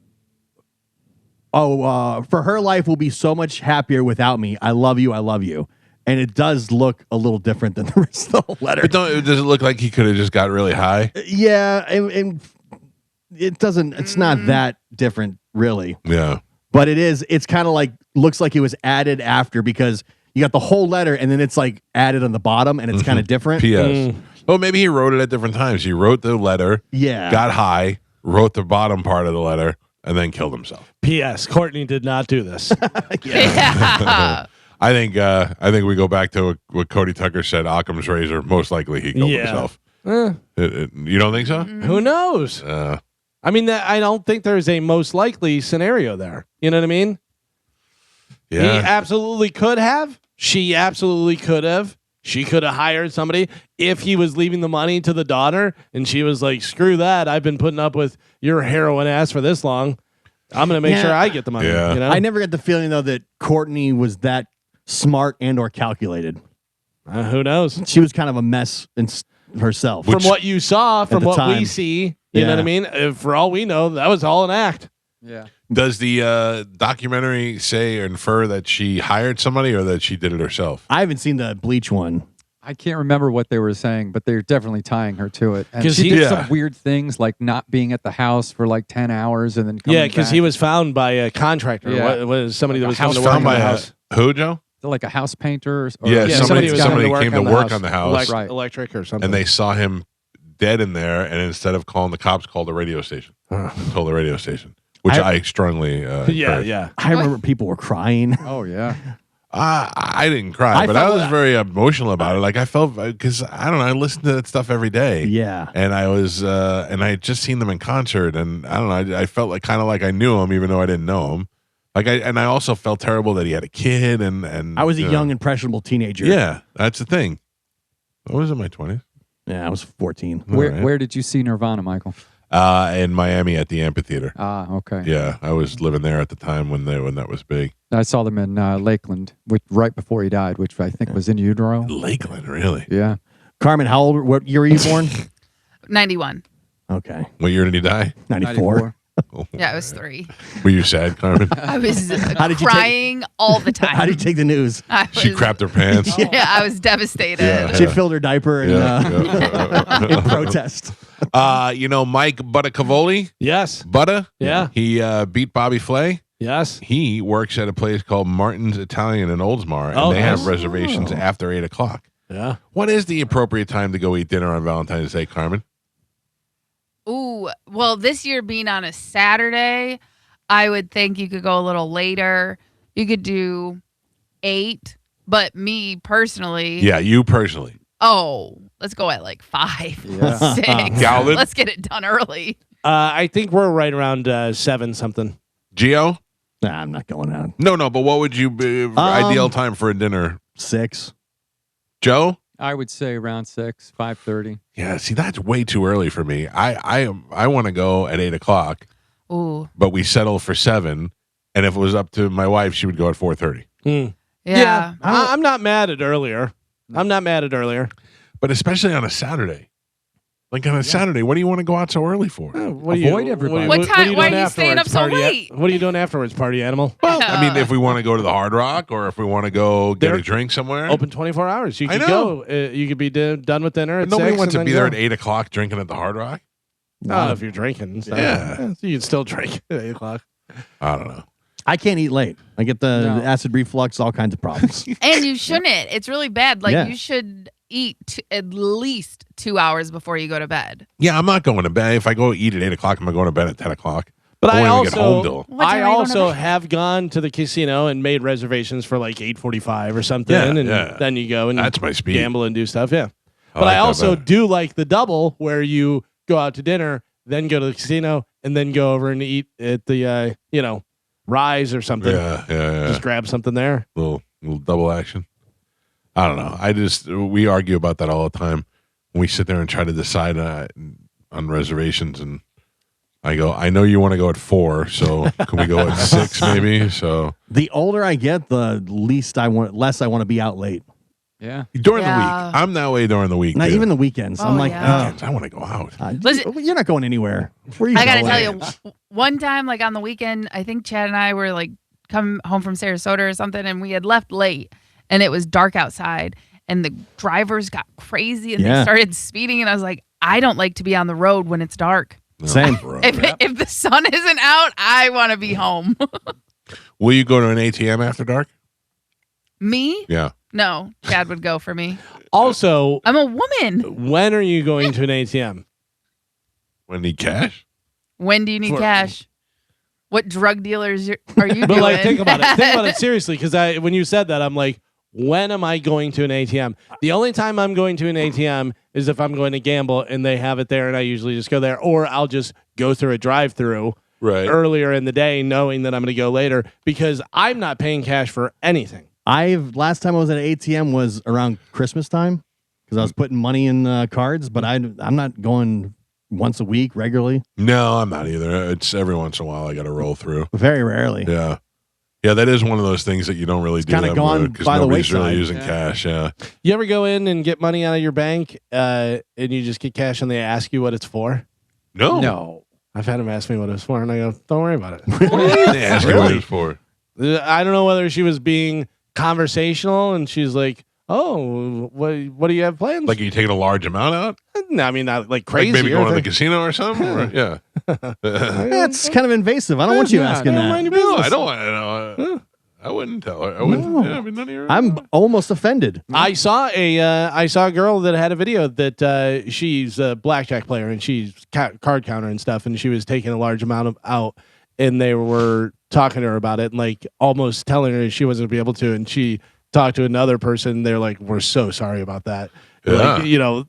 her life will be so much happier without me. I love you. I love you." And it does look a little different than the rest of the letter. But does it look like he could have just got really high? Yeah, and it doesn't. It's not that different, really. Yeah. But it is. It's kind of like looks like it was added after because you got the whole letter and then it's like added on the bottom and it's kind of different. P.S. Oh, maybe he wrote it at different times. He wrote the letter. Yeah. Got high. Wrote the bottom part of the letter and then killed himself. P.S. Courtney did not do this. Yeah. I think we go back to what Cody Tucker said. Occam's razor. Most likely he killed himself. You don't think so? Who knows? I mean, I don't think there's a most likely scenario there. You know what I mean? Yeah. He absolutely could have. She absolutely could have. She could have hired somebody if he was leaving the money to the daughter and she was like, screw that. I've been putting up with your heroin ass for this long. I'm going to make sure I get the money. Yeah. You know? I never got the feeling though that Courtney was that smart and or calculated. Who knows? She was kind of a mess herself. From what you saw, from what we time. see, you know what I mean? For all we know, that was all an act. Yeah. Does the documentary say or infer that she hired somebody or that she did it herself? I haven't seen the Bleach one. I can't remember what they were saying, but they're definitely tying her to it. And 'Cause she he- did Yeah. some weird things, like not being at the house for like 10 hours and then coming Yeah, because back. he was found by a contractor. Yeah. What was somebody that was house coming to work Found on by the a house? who, Joe? like a house painter. Yeah, somebody was came to on work on the house. Right. Electric or something. And they saw him dead in there, and instead of calling the cops, called the radio station. Told the radio station, which I strongly encourage. I remember people were crying. Oh yeah. I didn't cry, but I was very emotional about it. Like I felt because I don't know, I listened to that stuff every day. Yeah, and I was and I had just seen them in concert, and I don't know, I felt like kind of like I knew him, even though I didn't know him. Like I also felt terrible that he had a kid, and I was a young impressionable teenager. Yeah, that's the thing. I was in my 20s. Yeah, I was 14. Where did you see Nirvana, Michael? In Miami at the amphitheater. Ah, okay. Yeah, I was living there at the time when that was big. I saw them in Lakeland, right before he died, which I think was in utero. Lakeland, really? Yeah. Carmen, how old? What year were you born? 91. Okay. What year did he die? 94. Yeah, I was 3. Were you sad, Carmen? I was How did you crying all the time. How do you take the news? She crapped her pants. Yeah, I was devastated. Yeah. She filled her diaper and, in protest. Mike Buttacavoli? Yes. Butta? Yeah. He beat Bobby Flay? Yes. He works at a place called Martin's Italian in Oldsmar, and Oh, they have nice. reservations after 8 o'clock. Yeah. What is the appropriate time to go eat dinner on Valentine's Day, Carmen? Ooh, well, this year being on a Saturday, I would think you could go a little later. You could do 8, but me personally. Yeah, you personally. Oh, let's go at like 5, Yeah. 6. Galvin? Let's get it done early. I think we're right around 7 something. Gio? Nah, I'm not going out. No, but what would you be ideal time for a dinner? 6. Joe? I would say around 6, 5:30. Yeah, see, that's way too early for me. I want to go at 8 o'clock, Ooh. but we settle for 7. And if it was up to my wife, she would go at 4:30. Yeah. I'm not mad at earlier. I'm not mad at earlier. But especially on a Saturday. Like on a Saturday, what do you want to go out so early for? Avoid everybody. What time- are you why doing are you staying afterwards, up so party late? What are you doing afterwards, party animal? Well, I mean, if we want to go to the Hard Rock or if we want to go get They're a drink somewhere. Open 24 hours. You I could know. go. You could be done with dinner at But nobody 6 wants and to be then there go. at 8 o'clock drinking at the Hard Rock. If you're drinking and stuff. Yeah. So you can still drink at 8 o'clock. I don't know. I can't eat late. I get the acid reflux, all kinds of problems. And you shouldn't. It's really bad. Like, Yeah. you should eat at least 2 hours before you go to bed. Yeah, I'm not going to bed. If I go eat at 8 o'clock, I'm going to bed at 10 o'clock. But I won't even get home also, till. What time I are you going to also bed? have gone to the casino and made reservations for like 8:45 or something, Yeah, and yeah. then you go and That's my speed. gamble and do stuff. Yeah, But I also do like the double where you go out to dinner, then go to the casino, and then go over and eat at the Rise or something. Yeah. Just grab something there. Little double action. I don't know. We argue about that all the time. We sit there and try to decide on reservations, and I go, I know you want to go at 4, so can we go at 6 maybe? So the older I get, the less I want to be out late. Yeah. During the week. I'm that way during the week. Not even the weekends. I'm like, weekends, I want to go out. You're not going anywhere. Where are you I gotta going? tell you, one time, like on the weekend, I think Chad and I were like come home from Sarasota or something, and we had left late, and it was dark outside, and the drivers got crazy, and they started speeding, and I was like, I don't like to be on the road when it's dark. Same. If the sun isn't out, I want to be home. Will you go to an ATM after dark? Me? Yeah. No, Chad would go for me. Also, I'm a woman. When are you going to an ATM? When need cash? When do you need cash? What drug dealers are you But doing? like, think about it. Think about it seriously, because when you said that, I'm like, when am I going to an ATM? The only time I'm going to an ATM is if I'm going to gamble and they have it there, and I usually just go there, or I'll just go through a drive-through earlier in the day, knowing that I'm going to go later, because I'm not paying cash for anything. Last time I was at an ATM was around Christmas time because I was putting money in cards, but I'm not going once a week regularly. No, I'm not either. It's every once in a while I got to roll through. Very rarely. Yeah. Yeah, that is one of those things that you don't really do. Kind of gone because by the nobody's wayside. really using cash. Yeah. You ever go in and get money out of your bank and you just get cash and they ask you what it's for? No. I've had them ask me what it was for, and I go, don't worry about it. They ask you what it's for. I don't know whether she was being conversational and she's like, oh, what do you have plans? Like, are you taking a large amount out? No, I mean, not like crazy. Like maybe going to the casino or something? Yeah. That's kind of invasive. I don't want you asking that. No, I don't want to know. I wouldn't tell her. I wouldn't. No. Yeah, I mean, none of your. I'm almost offended. I saw a girl that had a video that she's a blackjack player and she's card counter and stuff, and she was taking a large amount out, and they were talking to her about it and like almost telling her she wasn't gonna be able to, and she talked to another person. They're like, "We're so sorry about that." Yeah. Like,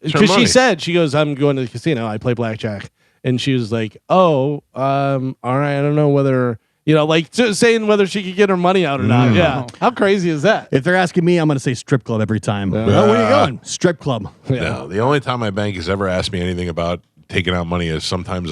because she said, she goes, "I'm going to the casino. I play blackjack," and she was like, "Oh, all right. I don't know whether." Like just saying whether she could get her money out or not. Yeah. How crazy is that? If they're asking me, I'm going to say strip club every time. Oh, where are you going? Strip club. No, the only time my bank has ever asked me anything about taking out money is sometimes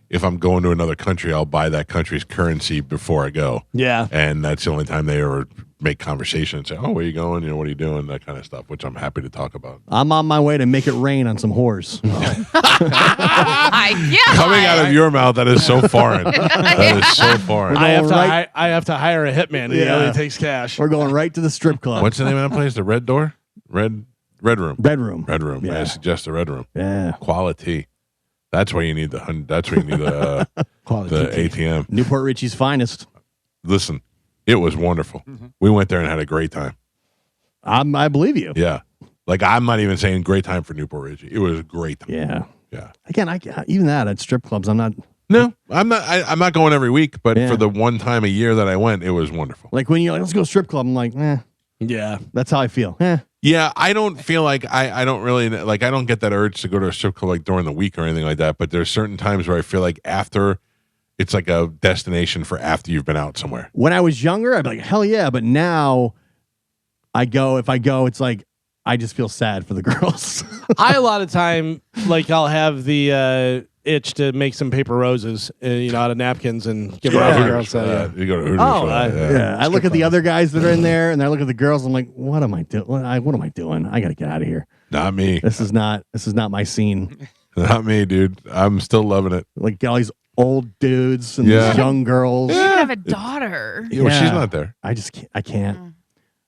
if I'm going to another country, I'll buy that country's currency before I go. Yeah. And that's the only time they ever make conversation and say, oh, where are you going? What are you doing? That kind of stuff, which I'm happy to talk about. I'm on my way to make it rain on some whores. Coming out of your mouth, that is so foreign. That is so foreign. I have to hire a hitman. He only takes cash. We're going right to the strip club. What's the name of that place? The Red Door? Red Room. Red Room. Red Room. Yeah. I suggest the Red Room. Yeah. Quality. That's where you need the ATM. Newport Richie's finest. Listen, it was wonderful. We went there and had a great time. I believe you. Yeah. Like, I'm not even saying great time for Newport Richie. It was a great time. Yeah. Yeah. Again, even that at strip clubs, I'm not. No, I'm not. I'm not going every week, but for the one time a year that I went, it was wonderful. Like when you're like, let's go strip club. I'm like, yeah, that's how I feel. Yeah, I don't feel like I don't really like. I don't get that urge to go to a strip club like during the week or anything like that. But there's certain times where I feel like after, it's like a destination for after you've been out somewhere. When I was younger, I'd be like, hell yeah. But now, if I go, it's like I just feel sad for the girls. A lot of time, like I'll have the itch to make some paper roses, out of napkins and give them out to the girls. You go to Hooters for that. I look at the other guys that are in there, and I look at the girls. I'm like, what am I doing? What am I doing? I got to get out of here. Not me. This is not my scene. Not me, dude. I'm still loving it. Like all these old dudes and these young girls. You have a daughter. Yeah, well, she's not there. I just can't.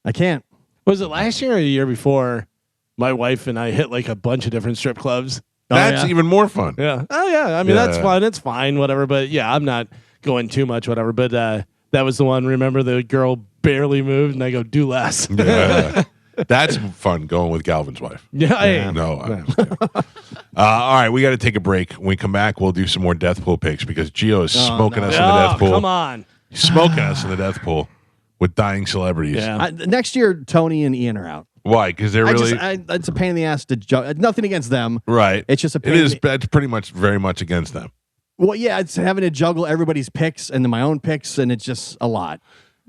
I can't. Was it last year or the year before? My wife and I hit like a bunch of different strip clubs. That's even more fun. Yeah. Oh yeah. I mean, that's fun. It's fine. Whatever. But yeah, I'm not going too much. Whatever. But that was the one. Remember, the girl barely moved, and I go, do less. Yeah. That's fun going with Galvin's wife. Yeah. No. All right, we got to take a break. When we come back, we'll do some more death pool picks because Gio is smoking us in the death pool. Come on. He's smoking us in the death pool with dying celebrities. Yeah. Next year, Tony and Ian are out. Why? Because they're really. It's a pain in the ass to juggle. Nothing against them. Right. It's just a pain. It's pretty much very much against them. Well, yeah, it's having to juggle everybody's picks and then my own picks, and it's just a lot.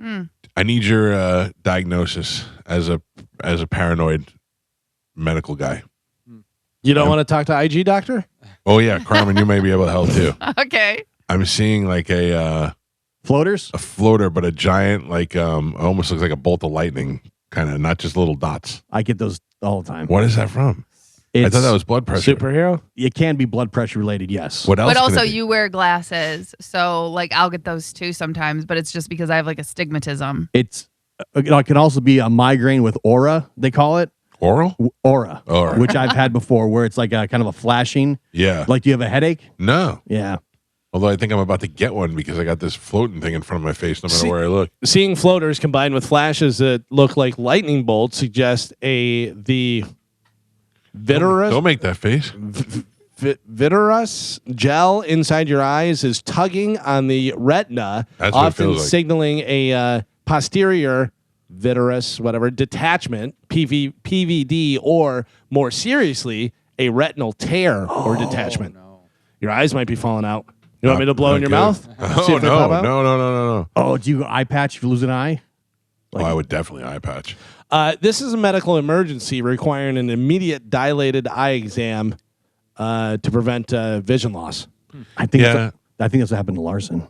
I need your diagnosis as a paranoid medical guy. You don't want to talk to IG doctor? Oh yeah, Carmen, you may be able to help too. Okay. I'm seeing like a floater, but a giant, like almost looks like a bolt of lightning, kind of, not just little dots. I get those all the time. What is that from? I thought that was blood pressure. Superhero? It can be blood pressure related, yes. What else? But also, you wear glasses, so like I'll get those too sometimes. But it's just because I have like astigmatism. It can also be a migraine with aura. They call it aura, which I've had before, where it's like a kind of a flashing. Yeah. Like, do you have a headache? No. Yeah. Although I think I'm about to get one because I got this floating thing in front of my face no matter where I look. Seeing floaters combined with flashes that look like lightning bolts suggest the vitreous. Don't make that face. Vitreous gel inside your eyes is tugging on the retina, That's what it often feels like. signaling a posterior vitreous, whatever, detachment, PVD, or more seriously, a retinal tear or detachment. No. Your eyes might be falling out. You want me to blow in your mouth? See if they pop out? No. Oh, do you eye patch if you lose an eye? I would definitely eye patch. This is a medical emergency requiring an immediate dilated eye exam to prevent vision loss. I think that's what happened to Larson.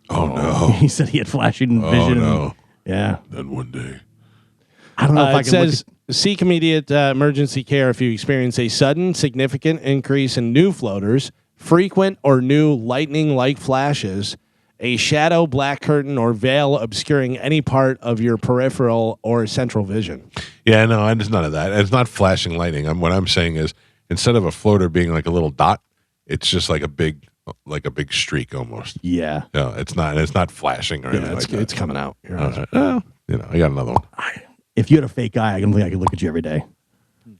Oh no! He said he had flashing vision. Oh no! Yeah. Then one day. I don't know if I it can says seek immediate emergency care if you experience a sudden, significant increase in new floaters, frequent or new lightning-like flashes, a shadow, black curtain, or veil obscuring any part of your peripheral or central vision. Yeah, no, there's none of that. It's not flashing lightning. What I'm saying is, instead of a floater being like a little dot, it's just like a big streak almost. Yeah. No, it's not. It's not flashing or anything like that. It's coming out. All right. Well, I got another one. If you had a fake eye, I don't think I could look at you every day.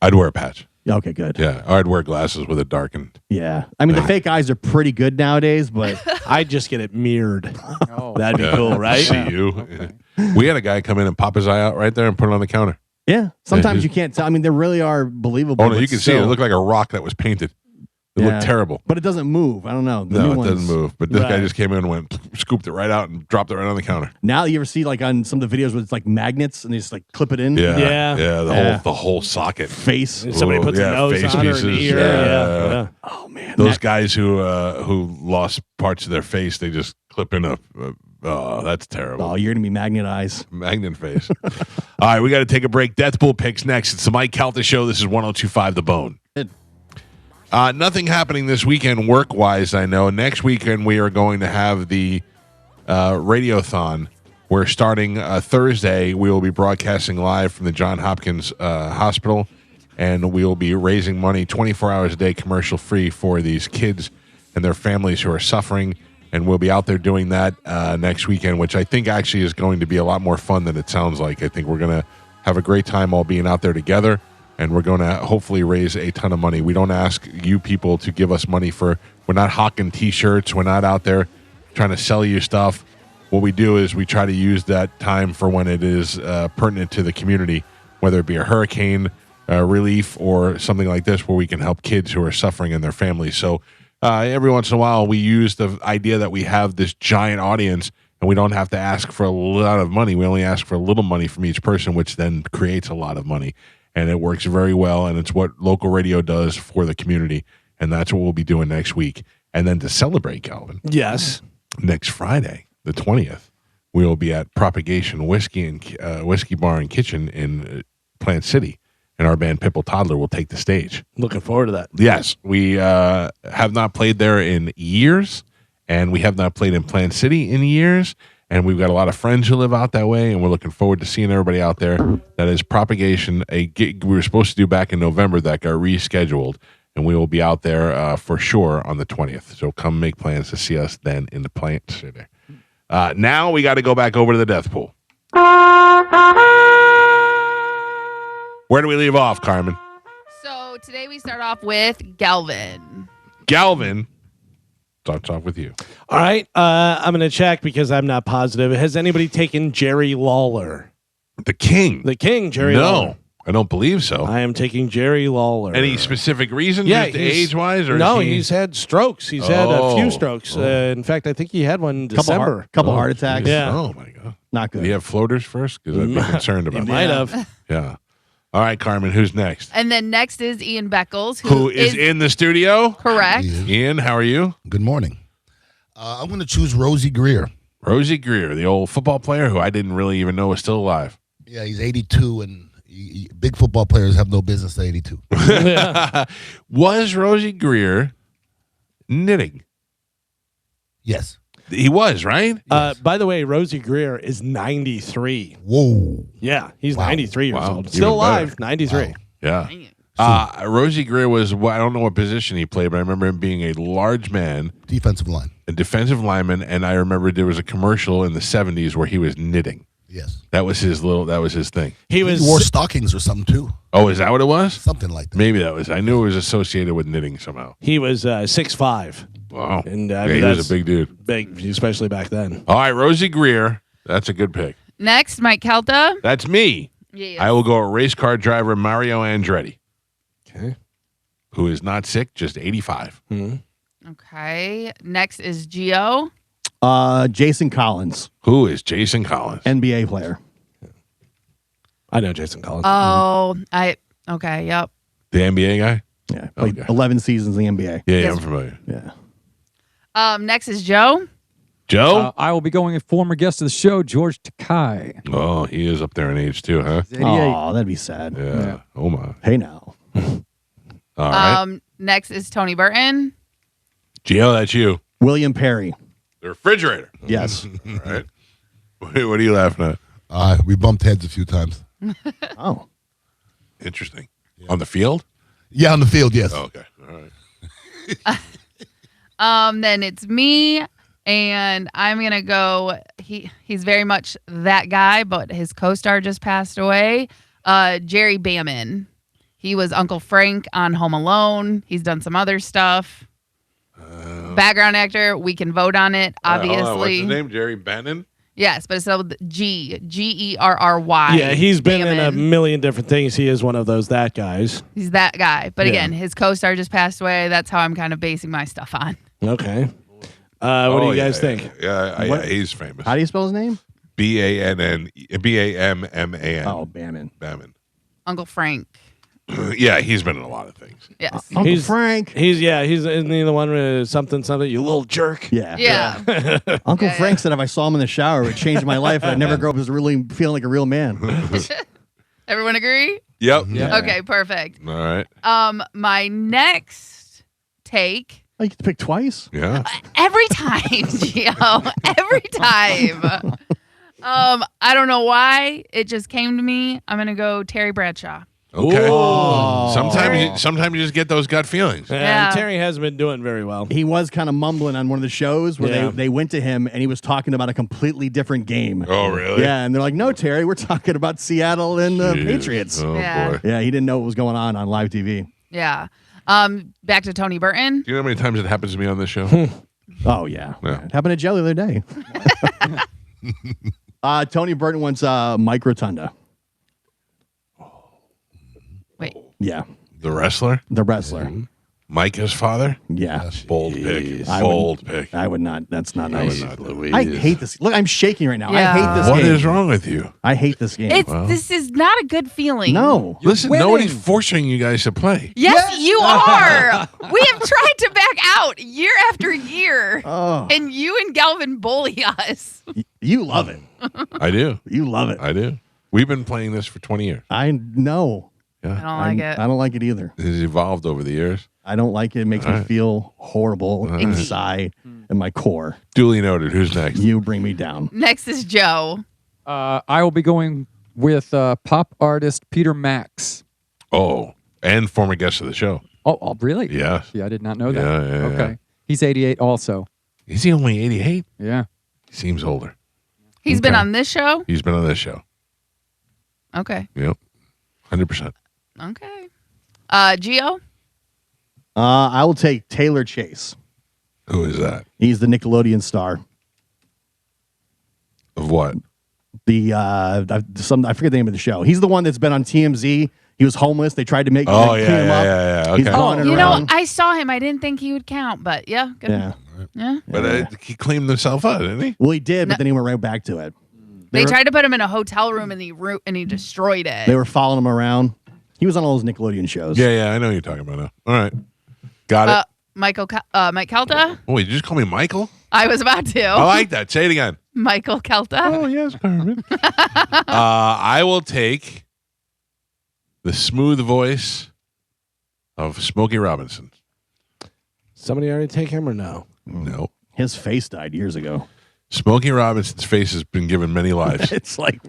I'd wear a patch. Yeah, okay, good. Yeah, or I'd wear glasses with it darkened. Yeah. I mean, the fake eyes are pretty good nowadays, but I'd just get it mirrored. That'd be cool, right? See you. Okay. We had a guy come in and pop his eye out right there and put it on the counter. Yeah. Sometimes you can't tell. I mean, they really are believable. Oh, no, you can see it. It looked like a rock that was painted. It looked terrible. But it doesn't move. I don't know. No, it doesn't move. But this guy just came in and went, scooped it right out and dropped it right on the counter. Now you ever see like on some of the videos where it's like magnets and they just like clip it in? Yeah. The whole socket. Face. And somebody puts a nose face on pieces. her ear. Yeah. Oh, man. Those guys who lost parts of their face, they just clip in that's terrible. Oh, you're going to be magnet eyes. Magnet face. All right, we got to take a break. Death Pool picks next. It's the Mike Calta Show. This is 102.5 The Bone. Nothing happening this weekend work-wise, I know. Next weekend, we are going to have the Radiothon. We're starting Thursday. We will be broadcasting live from the Johns Hopkins Hospital, and we will be raising money 24 hours a day, commercial-free, for these kids and their families who are suffering. And we'll be out there doing that next weekend, which I think actually is going to be a lot more fun than it sounds like. I think we're going to have a great time all being out there together. And we're going to hopefully raise a ton of money. We don't ask you people to give us money we're not hawking T-shirts. We're not out there trying to sell you stuff. What we do is we try to use that time for when it is pertinent to the community, whether it be a hurricane relief or something like this where we can help kids who are suffering and their families. So every once in a while, we use the idea that we have this giant audience and we don't have to ask for a lot of money. We only ask for a little money from each person, which then creates a lot of money. And it works very well, and it's what local radio does for the community, and that's what we'll be doing next week. And then to celebrate, Calvin, yes, next Friday, the 20th, we will be at Propagation Whiskey and Whiskey Bar and Kitchen in Plant City, and our band Pipple Toddler will take the stage. Looking forward to that. Yes, we have not played there in years, and we have not played in Plant City in years. And we've got a lot of friends who live out that way, and we're looking forward to seeing everybody out there. That is Propagation, a gig we were supposed to do back in November that got rescheduled, and we will be out there for sure on the 20th. So come make plans to see us then in the Plant City. Now we got to go back over to the Death Pool. Where do we leave off, Carmen? So today we start off with Galvin. Galvin starts off with you. All right. I'm going to check because I'm not positive. Has anybody taken Jerry Lawler? The King. The King, Jerry Lawler. No. I don't believe so. I am taking Jerry Lawler. Any specific reason? Yeah, just age-wise? Or no, is he... he's had strokes. He's had a few strokes. In fact, I think he had one in December. Couple heart attacks. Yeah. Oh, my God. Not good. Did he have floaters first? Because I'd be concerned about He that. might have. Yeah. All right, Carmen, who's next? And then next is Ian Beckles, Who is in the studio? correct. Ian, how are you? Good morning. I'm going to choose Rosie Greer. Rosie Greer, the old football player who I didn't really even know was still alive. Yeah, he's 82, and big football players have no business at 82. Was Rosie Greer knitting? Yes. He was, right? By the way, Rosie Greer is 93. Whoa. Yeah, he's 93 years Wow. old. Even Still alive, better. 93. Yeah. Rosie Greer was, I don't know what position he played, but I remember him being a large man. Defensive line. A defensive lineman, and I remember there was a commercial in the 70s where he was knitting. Yes. That was his thing. He wore stockings or something, too. Oh, is that what it was? Something like that. Maybe that was. I knew it was associated with knitting somehow. He was 6'5". Wow. And Yeah, he was a big dude. Big, especially back then. All right, Rosie Greer. That's a good pick. Next, Mike Calta. That's me. Yes. I will go race car driver Mario Andretti. Okay. Who is not sick, just 85. Okay. Next is Gio. Jason Collins. Who is Jason Collins? NBA player. I know Jason Collins. Oh, okay, yep. The NBA guy? Yeah, played 11 seasons in the NBA. Yeah, Yes. I'm familiar. Yeah. Next is Joe. Joe? I will be going a former guest of the show, George Takai. Oh, he is up there in age too, huh? 88. Oh, that'd be sad. Yeah. Oh, my. Hey, now. All right. Next is Tony Burton. Gio, that's you. William Perry. The refrigerator. Yes. All right. What are you laughing at? We bumped heads a few times. Oh. Interesting. On the field? Yeah, on the field, yes. Oh, okay. All right. Then it's me, and I'm gonna go. He's very much that guy, but his co-star just passed away. Jerry Baman. He was Uncle Frank on Home Alone. He's done some other stuff. Background actor. We can vote on it, obviously. Hold on. What's his name? Jerry Bannon? Yes, but it's spelled Gerry. Yeah, he's been in a Baman. million different things. He is one of that guys. He's that guy. But Yeah. again, his co-star just passed away. That's how I'm kind of basing my stuff on. Okay. What do you guys think? Yeah, he's famous. How do you spell his name? Bamman. Bamman. Oh, Bannon. Bannon. Uncle Frank. Yeah, he's been in a lot of things. Yes. Uncle Frank. He's isn't he the one with something, you little jerk? Yeah. Yeah. Uncle Frank said if I saw him in the shower, it would change my life. I'd never grow up as really feeling like a real man. Everyone agree? Yep. Okay, perfect. All right. My next take. Oh, you get to pick twice? Yeah. Every time, Gio. Every time. I don't know why. It just came to me. I'm gonna go Terry Bradshaw. Okay. Oh. Sometimes you just get those gut feelings. Yeah. Terry hasn't been doing very well. He was kind of mumbling on one of the shows where Yeah. they went to him and he was talking about a completely different game. Oh, really? Yeah, and they're like, no, Terry, we're talking about Seattle and the Jeez. Patriots. Oh, Yeah. boy. Yeah, he didn't know what was going on live TV. Yeah. Back to Tony Burton. Do you know how many times it happens to me on this show? Oh, yeah. Yeah. It happened to Joe the other day. Tony Burton wants Mike Rotunda. Wait. Yeah, The wrestler? the wrestler. Micah's father? Yeah. Bold pick. I Bold pick. I would not. That's not I would nice. not do it. Louise. I hate this. Look, I'm shaking right now. Yeah. I hate this What game. is wrong with you? I hate this game. This is not a good feeling. No. Listen, winning. nobody's forcing you guys to play. Yes, you are. We have tried to back out year after year, Oh, and you and Galvin bully us. you love it. I do. You love it. I do. We've been playing this for 20 years. I know. I don't like it. I don't like it either. It has evolved over the years. I don't like it. It makes me Alright. feel horrible inside in my core. Duly noted. Who's next? You bring me down. Next is Joe. I will be going with pop artist Peter Max. Oh, and former guest of the show. Oh, really? Yes. Yeah, I did not know that. Yeah. Okay. He's 88 also. Is he only 88? Yeah. He seems older. He's been Okay. on this show. He's been on this show. Okay. Yep. 100%. Okay. Gio. I will take Taylor Chase. Who is that? He's the Nickelodeon star. Of what? I forget the name of the show. He's the one that's been on TMZ. He was homeless. They tried to make Oh, clean him up. yeah. He's Okay. wandering You know, around. I saw him. I didn't think he would count, but yeah. Good. Yeah. But he cleaned himself out, didn't he? Well, he did, but then he went right back to it. They tried to put him in a hotel room and he destroyed it. They were following him around. He was on all those Nickelodeon shows. Yeah, I know who you're talking about now. All right. Got it. Mike Calta. Oh, wait, did you just call me Michael? I was about to. I like that. Say it again. Michael Calta. Oh, yes, Carmen. I will take the smooth voice of Smokey Robinson. Somebody already take him or no? No. His face died years ago. Smokey Robinson's face has been given many lives. It's like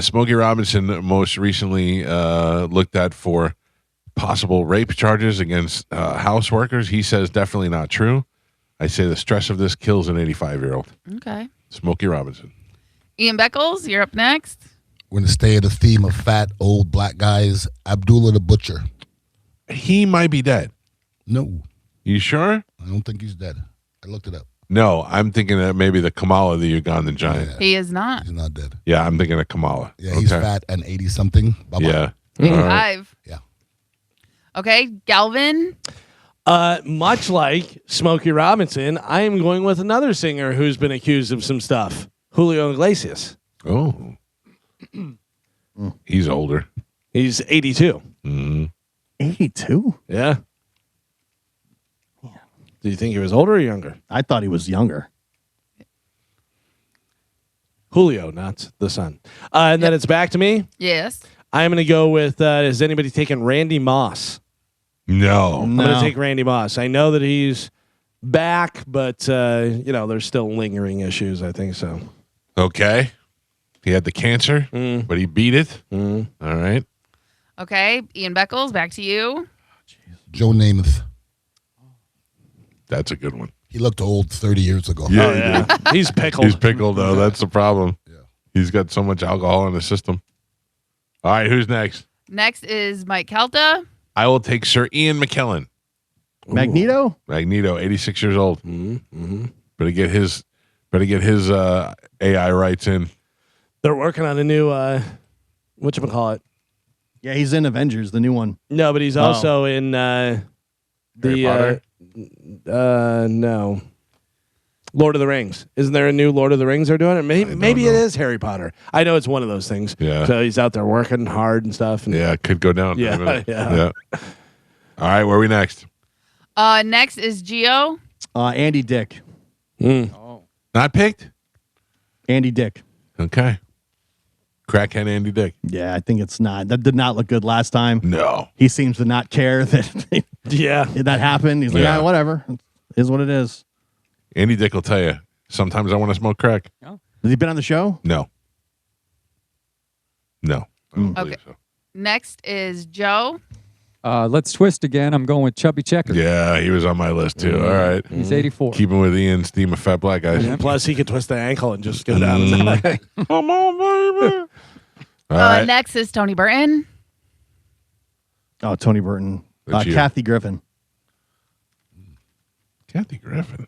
Smokey Robinson most recently looked at for possible rape charges against house workers. He says definitely not true. I say the stress of this kills an 85-year-old. Okay. Smokey Robinson. Ian Beckles, you're up next. We're going to stay at the theme of fat, old black guys. Abdullah the Butcher. He might be dead. No. You sure? I don't think he's dead. I looked it up. No, I'm thinking that maybe the Kamala, the Ugandan giant. Yeah. He is not. He's not dead. Yeah, I'm thinking of Kamala. Yeah, he's fat and 80-something. Bye-bye. Yeah. 85. Yeah. Okay, Galvin. Much like Smokey Robinson, I am going with another singer who's been accused of some stuff. Julio Iglesias. Oh. He's older. He's 82. 82? Yeah. Do you think he was older or younger? I thought he was younger. Julio, not the son. And then it's back to me. Yes. I'm going to go with, has anybody taken Randy Moss? No. I'm going to take Randy Moss. I know that he's back, but, there's still lingering issues, I think so. Okay. He had the cancer, but he beat it. All right. Okay, Ian Beckles, back to you. Joe Namath. That's a good one. He looked old 30 years ago. Yeah, he did. He's pickled. He's pickled, though. That's the problem. Yeah. He's got so much alcohol in the system. All right, who's next? Next is Mike Calta. I will take Sir Ian McKellen. Magneto? Magneto, 86 years old. Better get his AI rights in. They're working on a new, whatchamacallit? Yeah, he's in Avengers, the new one. No, but he's also in Harry Potter? No. Lord of the Rings. Isn't there a new Lord of the Rings they're doing? It maybe it is Harry Potter. I know it's one of those things. Yeah. So he's out there working hard and stuff. And Yeah, it could go down. Yeah. All right, where are we next? Next is Gio. Andy Dick. Not picked? Andy Dick. Okay. Crackhead Andy Dick. Yeah, I think it's not. That did not look good last time. No. He seems to not care that that happened. He's like, Yeah. whatever. It is what it is. Andy Dick will tell you, sometimes I want to smoke crack. Has he been on the show? No. I don't Okay. believe so. Next is Joe. Let's twist again. I'm going with Chubby Checker. Yeah, he was on my list too. All right. He's 84. Keeping with Ian's theme of fat black guys. Plus, he could twist the ankle and just go down. Come on, baby. All right. Next is Tony Burton. Oh, Tony Burton. That's you. Kathy Griffin. Kathy Griffin.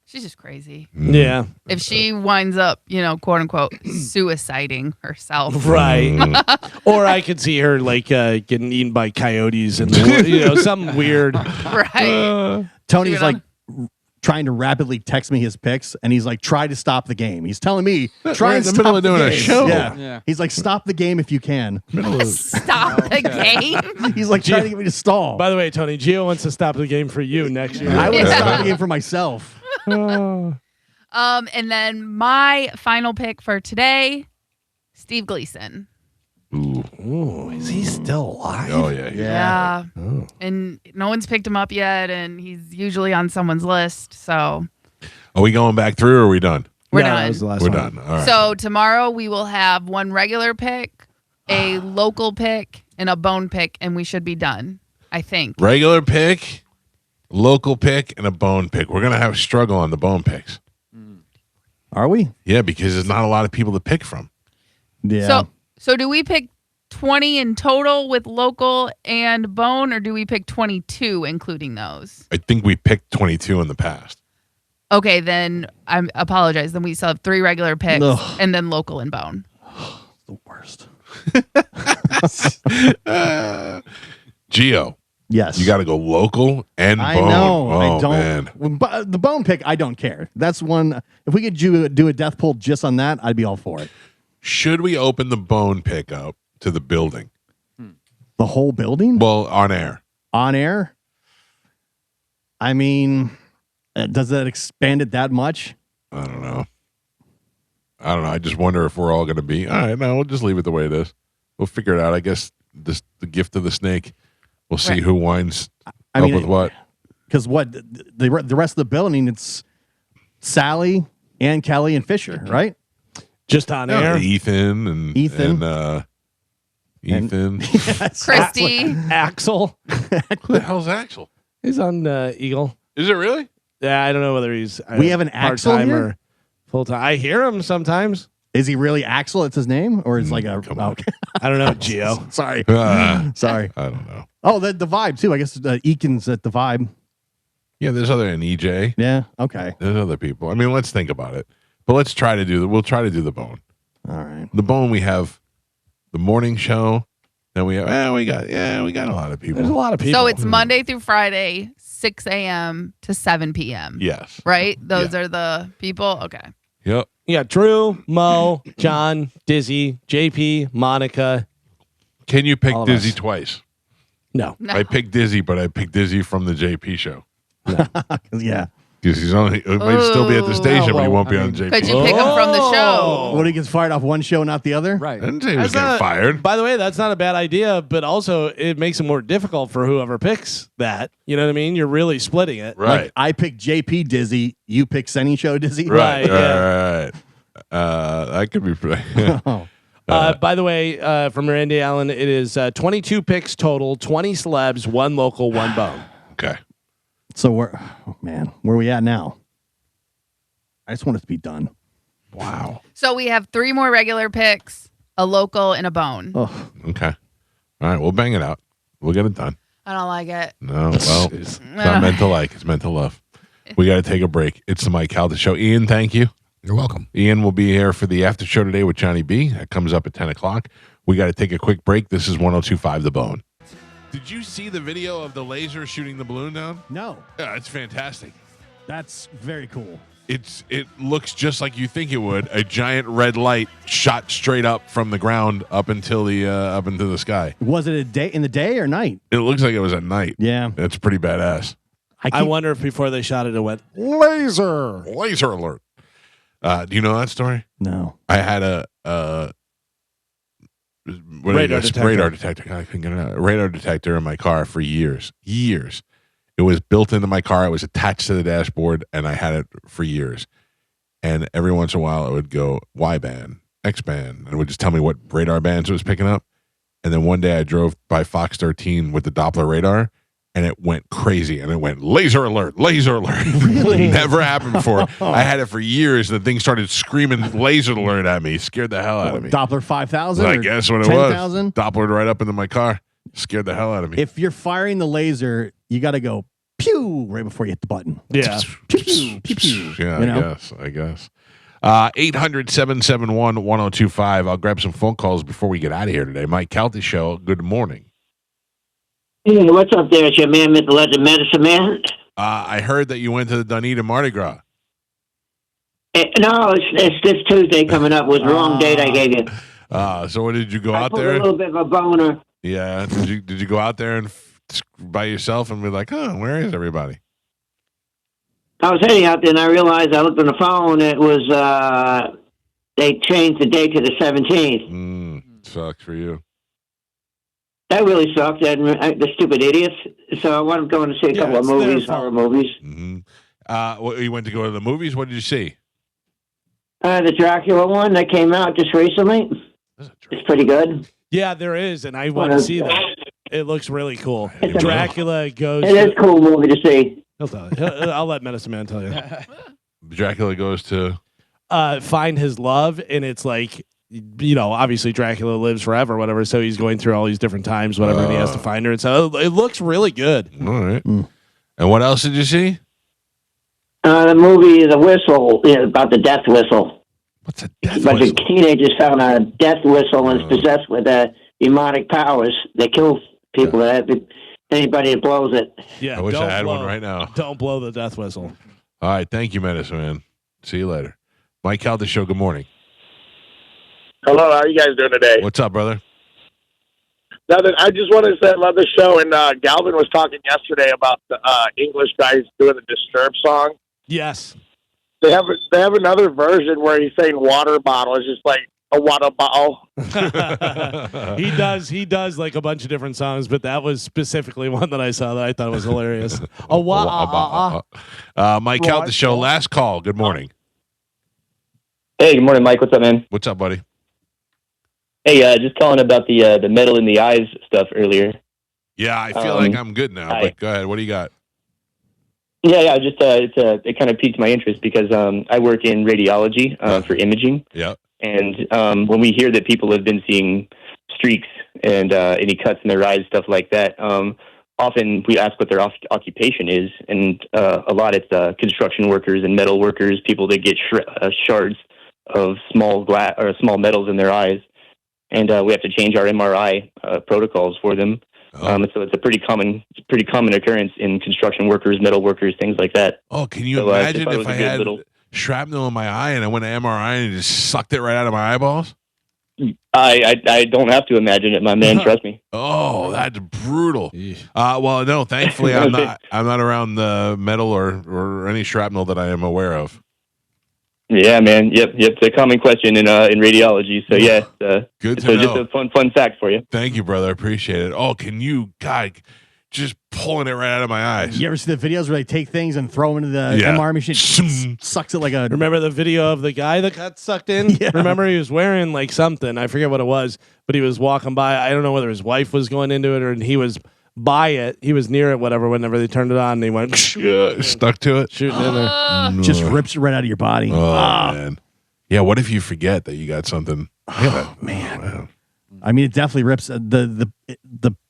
She's just crazy. Yeah. If she winds up, quote unquote, suiciding herself. Right. Or I could see her like getting eaten by coyotes and something weird. Right. Tony's like trying to rapidly text me his picks, and he's like, try to stop the game. He's telling me, try We're and in the middle stop of doing the a game. show. Yeah. He's like, stop the game if you can. Stop the game. He's like trying to get me to stall. By the way, Tony, Gio wants to stop the game for you next year. I would stop the game for myself. And then my final pick for today, Steve Gleason. Ooh, is he still alive? Oh, yeah. Yeah. Oh. And no one's picked him up yet, and he's usually on someone's list. So Are we going back through or are we done? we're No, that done. was the last We're one. done. All right. So tomorrow we will have one regular pick, a local pick, and a bone pick, and we should be done, I think. Regular pick, local pick, and a bone pick. We're going to have a struggle on the bone picks. Are we? Yeah, because there's not a lot of people to pick from. Yeah. So do we pick 20 in total with local and bone, or do we pick 22 including those? I think we picked 22 in the past. Okay, then I apologize. Then we still have 3 regular picks and then local and bone. The worst. Gio. Yes. You got to go local and bone. I know. Oh, I don't. Man. But the bone pick, I don't care. That's one. If we could do a death pool just on that, I'd be all for it. Should we open the bone pick up to the building? The whole building? Well, on air. On air? I mean, does that expand it that much? I don't know. I just wonder if we're all going to be. All right, no, we'll just leave it the way it is. We'll figure it out. I guess the gift of the snake. We'll see who winds up with what. Because the rest of the building, it's Sally and Kelly and Fisher, right? Just on air. Ethan and Ethan. Yes. Christy. Axel. Who the hell's Axel? He's on Eagle. Is it really? Yeah, I don't know whether he's We have an Axel part-time here? or full-time. I hear him sometimes. Is he really Axel? It's his name? Or is like a... Okay. I don't know, Gio. Sorry. Sorry. I don't know. Oh, the Vibe, too. I guess Eakin's at the Vibe. Yeah, there's other an EJ. Yeah, okay. There's other people. I mean, let's think about it. But let's try to do we'll try to do the bone. All right. The bone, we have the morning show. Then we have we got a lot of people. There's a lot of people. So it's Monday through Friday, 6 a.m. to 7 p.m. Yes. Right? Those are the people? Okay. Yep. Yeah, Drew, Mo, John, Dizzy, JP, Monica. Can you pick All of Dizzy us. twice? No. I picked Dizzy, but I picked Dizzy from the JP show. Yeah. Because he might still be at the station, but he won't be on JP. Could you pick him from the show? What, he gets fired off one show, not the other? Right. I didn't say he was getting fired. By the way, that's not a bad idea, but also it makes it more difficult for whoever picks that. You know what I mean? You're really splitting it. Right. Like, I pick JP Dizzy, you pick Sunny Show Dizzy? Right. yeah. Right. That could be. By the way, from Randy Allen, it is 22 picks total, 20 celebs, 1 local, 1 bone. Okay. So where are we at now? I just want it to be done. Wow. So we have 3 more regular picks, a local, and a bone. Oh. Okay. All right. We'll bang it out. We'll get it done. I don't like it. No. Well, it's not meant to like. It's meant to love. We got to take a break. It's the Mike Calta Show. Ian, thank you. You're welcome. Ian will be here for the after show today with Johnny B. That comes up at 10 o'clock. We got to take a quick break. This is 102.5 The Bone. Did you see the video of the laser shooting the balloon down? No. Yeah, it's fantastic. That's very cool. It looks just like you think it would. A giant red light shot straight up from the ground up into the sky. Was it in the day or night? It looks like it was at night. Yeah. It's pretty badass. I wonder if before they shot it went, laser alert. Do you know that story? No. I had a radar detector. I couldn't get it out. A radar detector in my car for years. It was built into my car. It was attached to the dashboard, and I had it for years. And every once in a while, it would go Y band, X band, and it would just tell me what radar bands it was picking up. And then one day, I drove by Fox 13 with the Doppler radar, and it went crazy, and it went laser alert. Really? Never happened before. I had it for years, and the thing started screaming laser alert at me. Scared the hell out of me. Doppler 5,000? I guess what it 10,000? was. Dopplered right up into my car. Scared the hell out of me. If you're firing the laser, you got to go pew right before you hit the button. Yeah. Pew, pew, pew. Yeah, You know? I guess. 800-771-1025. I'll grab some phone calls before we get out of here today. Mike Calta Show, good morning. Hey, what's up there? It's your man, Mr. Legend Medicine Man. I heard that you went to the Dunedin Mardi Gras. No, it's this Tuesday coming up. Was the wrong date I gave you. So what did you go I out put there? a little bit of a boner. Yeah. Did you go out there and by yourself and be like, oh, where is everybody? I was heading out there and I realized I looked on the phone. It was they changed the date to the 17th. Sucks for you. That really sucked. The stupid idiots. So I wanted going to see a couple of movies, horror movies. You went to go to the movies. What did you see? The Dracula one that came out just recently. It's pretty good. Yeah, there is, and I want to see that. It looks really cool. Dracula goes. It is a cool movie to see. He'll tell you. I'll let Medicine Man tell you. Dracula goes to find his love, and it's like, obviously Dracula lives forever, whatever. So he's going through all these different times, whatever, and he has to find her. And so it looks really good. All right. And what else did you see? The movie The Whistle, about the death whistle. What's a death A bunch whistle? of teenagers found a death whistle and is possessed with demonic powers. They kill people anybody that blows it. Yeah, I wish I had blow, one right now. Don't blow the death whistle. All right, thank you, Medicine Man. See you later. Mike Calta Show, good morning. Hello, how are you guys doing today? What's up, brother? Nothing. I just wanted to say I love the show, and Galvin was talking yesterday about the English guys doing the Disturbed song. Yes. They have another version where he's saying water bottle. It's just like a water bottle. He does like a bunch of different songs, but that was specifically one that I saw that I thought was hilarious. Mike Calta Show, last call. Good morning. Hey, good morning, Mike. What's up, man? What's up, buddy? Hey, just calling about the metal in the eyes stuff earlier. Yeah, I feel like I'm good now, but go ahead. What do you got? Yeah, just it kind of piqued my interest because I work in radiology for imaging. Yeah. And when we hear that people have been seeing streaks and any cuts in their eyes, stuff like that, often we ask what their occupation is, and a lot it's construction workers and metal workers, people that get shards of small glass or small metals in their eyes, and we have to change our MRI protocols for them. So it's a pretty common occurrence in construction workers, metal workers, things like that. Oh, can you imagine if I had shrapnel in my eye and I went to MRI and it just sucked it right out of my eyeballs? I don't have to imagine it, my man. Trust me. Oh, that's brutal. Well, no, thankfully I'm not around the metal or any shrapnel that I am aware of. Yeah, man. Yep. It's a common question in radiology. So yeah, good to so know. Just a fun fact for you. Thank you, brother. I appreciate it. Oh, can you, God, just pulling it right out of my eyes. You ever see the videos where they take things and throw them into the MR machine? Sucks it like a. Remember the video of the guy that got sucked in? Yeah. Remember he was wearing like something. I forget what it was, but he was walking by. I don't know whether his wife was going into it or he was by it. He was near it, whatever, whenever they turned it on. And he went stuck to it. Shooting in there. Just rips it right out of your body. Oh, man. Yeah, what if you forget that you got something? Oh, man. I mean, it definitely rips. The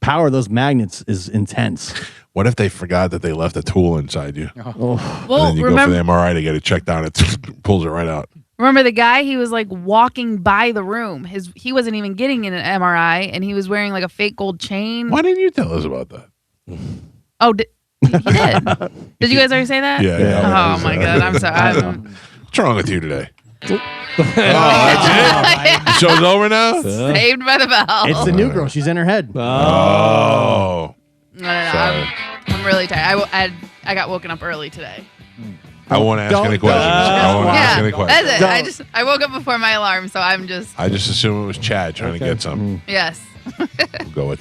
power of those magnets is intense. What if they forgot that they left a tool inside you? Oh. And then you go for the MRI to get it checked out. It pulls it right out. Remember the guy? He was like walking by the room. He wasn't even getting an MRI, and he was wearing like a fake gold chain. Why didn't you tell us about that? Oh, he did. Did you guys already say that? Yeah. Oh my God, I'm sorry. What's wrong with you today? That's it? The show's over now? Saved by the bell. It's the new girl. She's in her head. Oh. No. I'm really tired. I got woken up early today. I won't ask any questions. I won't ask any questions. That's it. I woke up before my alarm, so I'm just. I just assume it was Chad trying to get some. Yes. We'll go with that.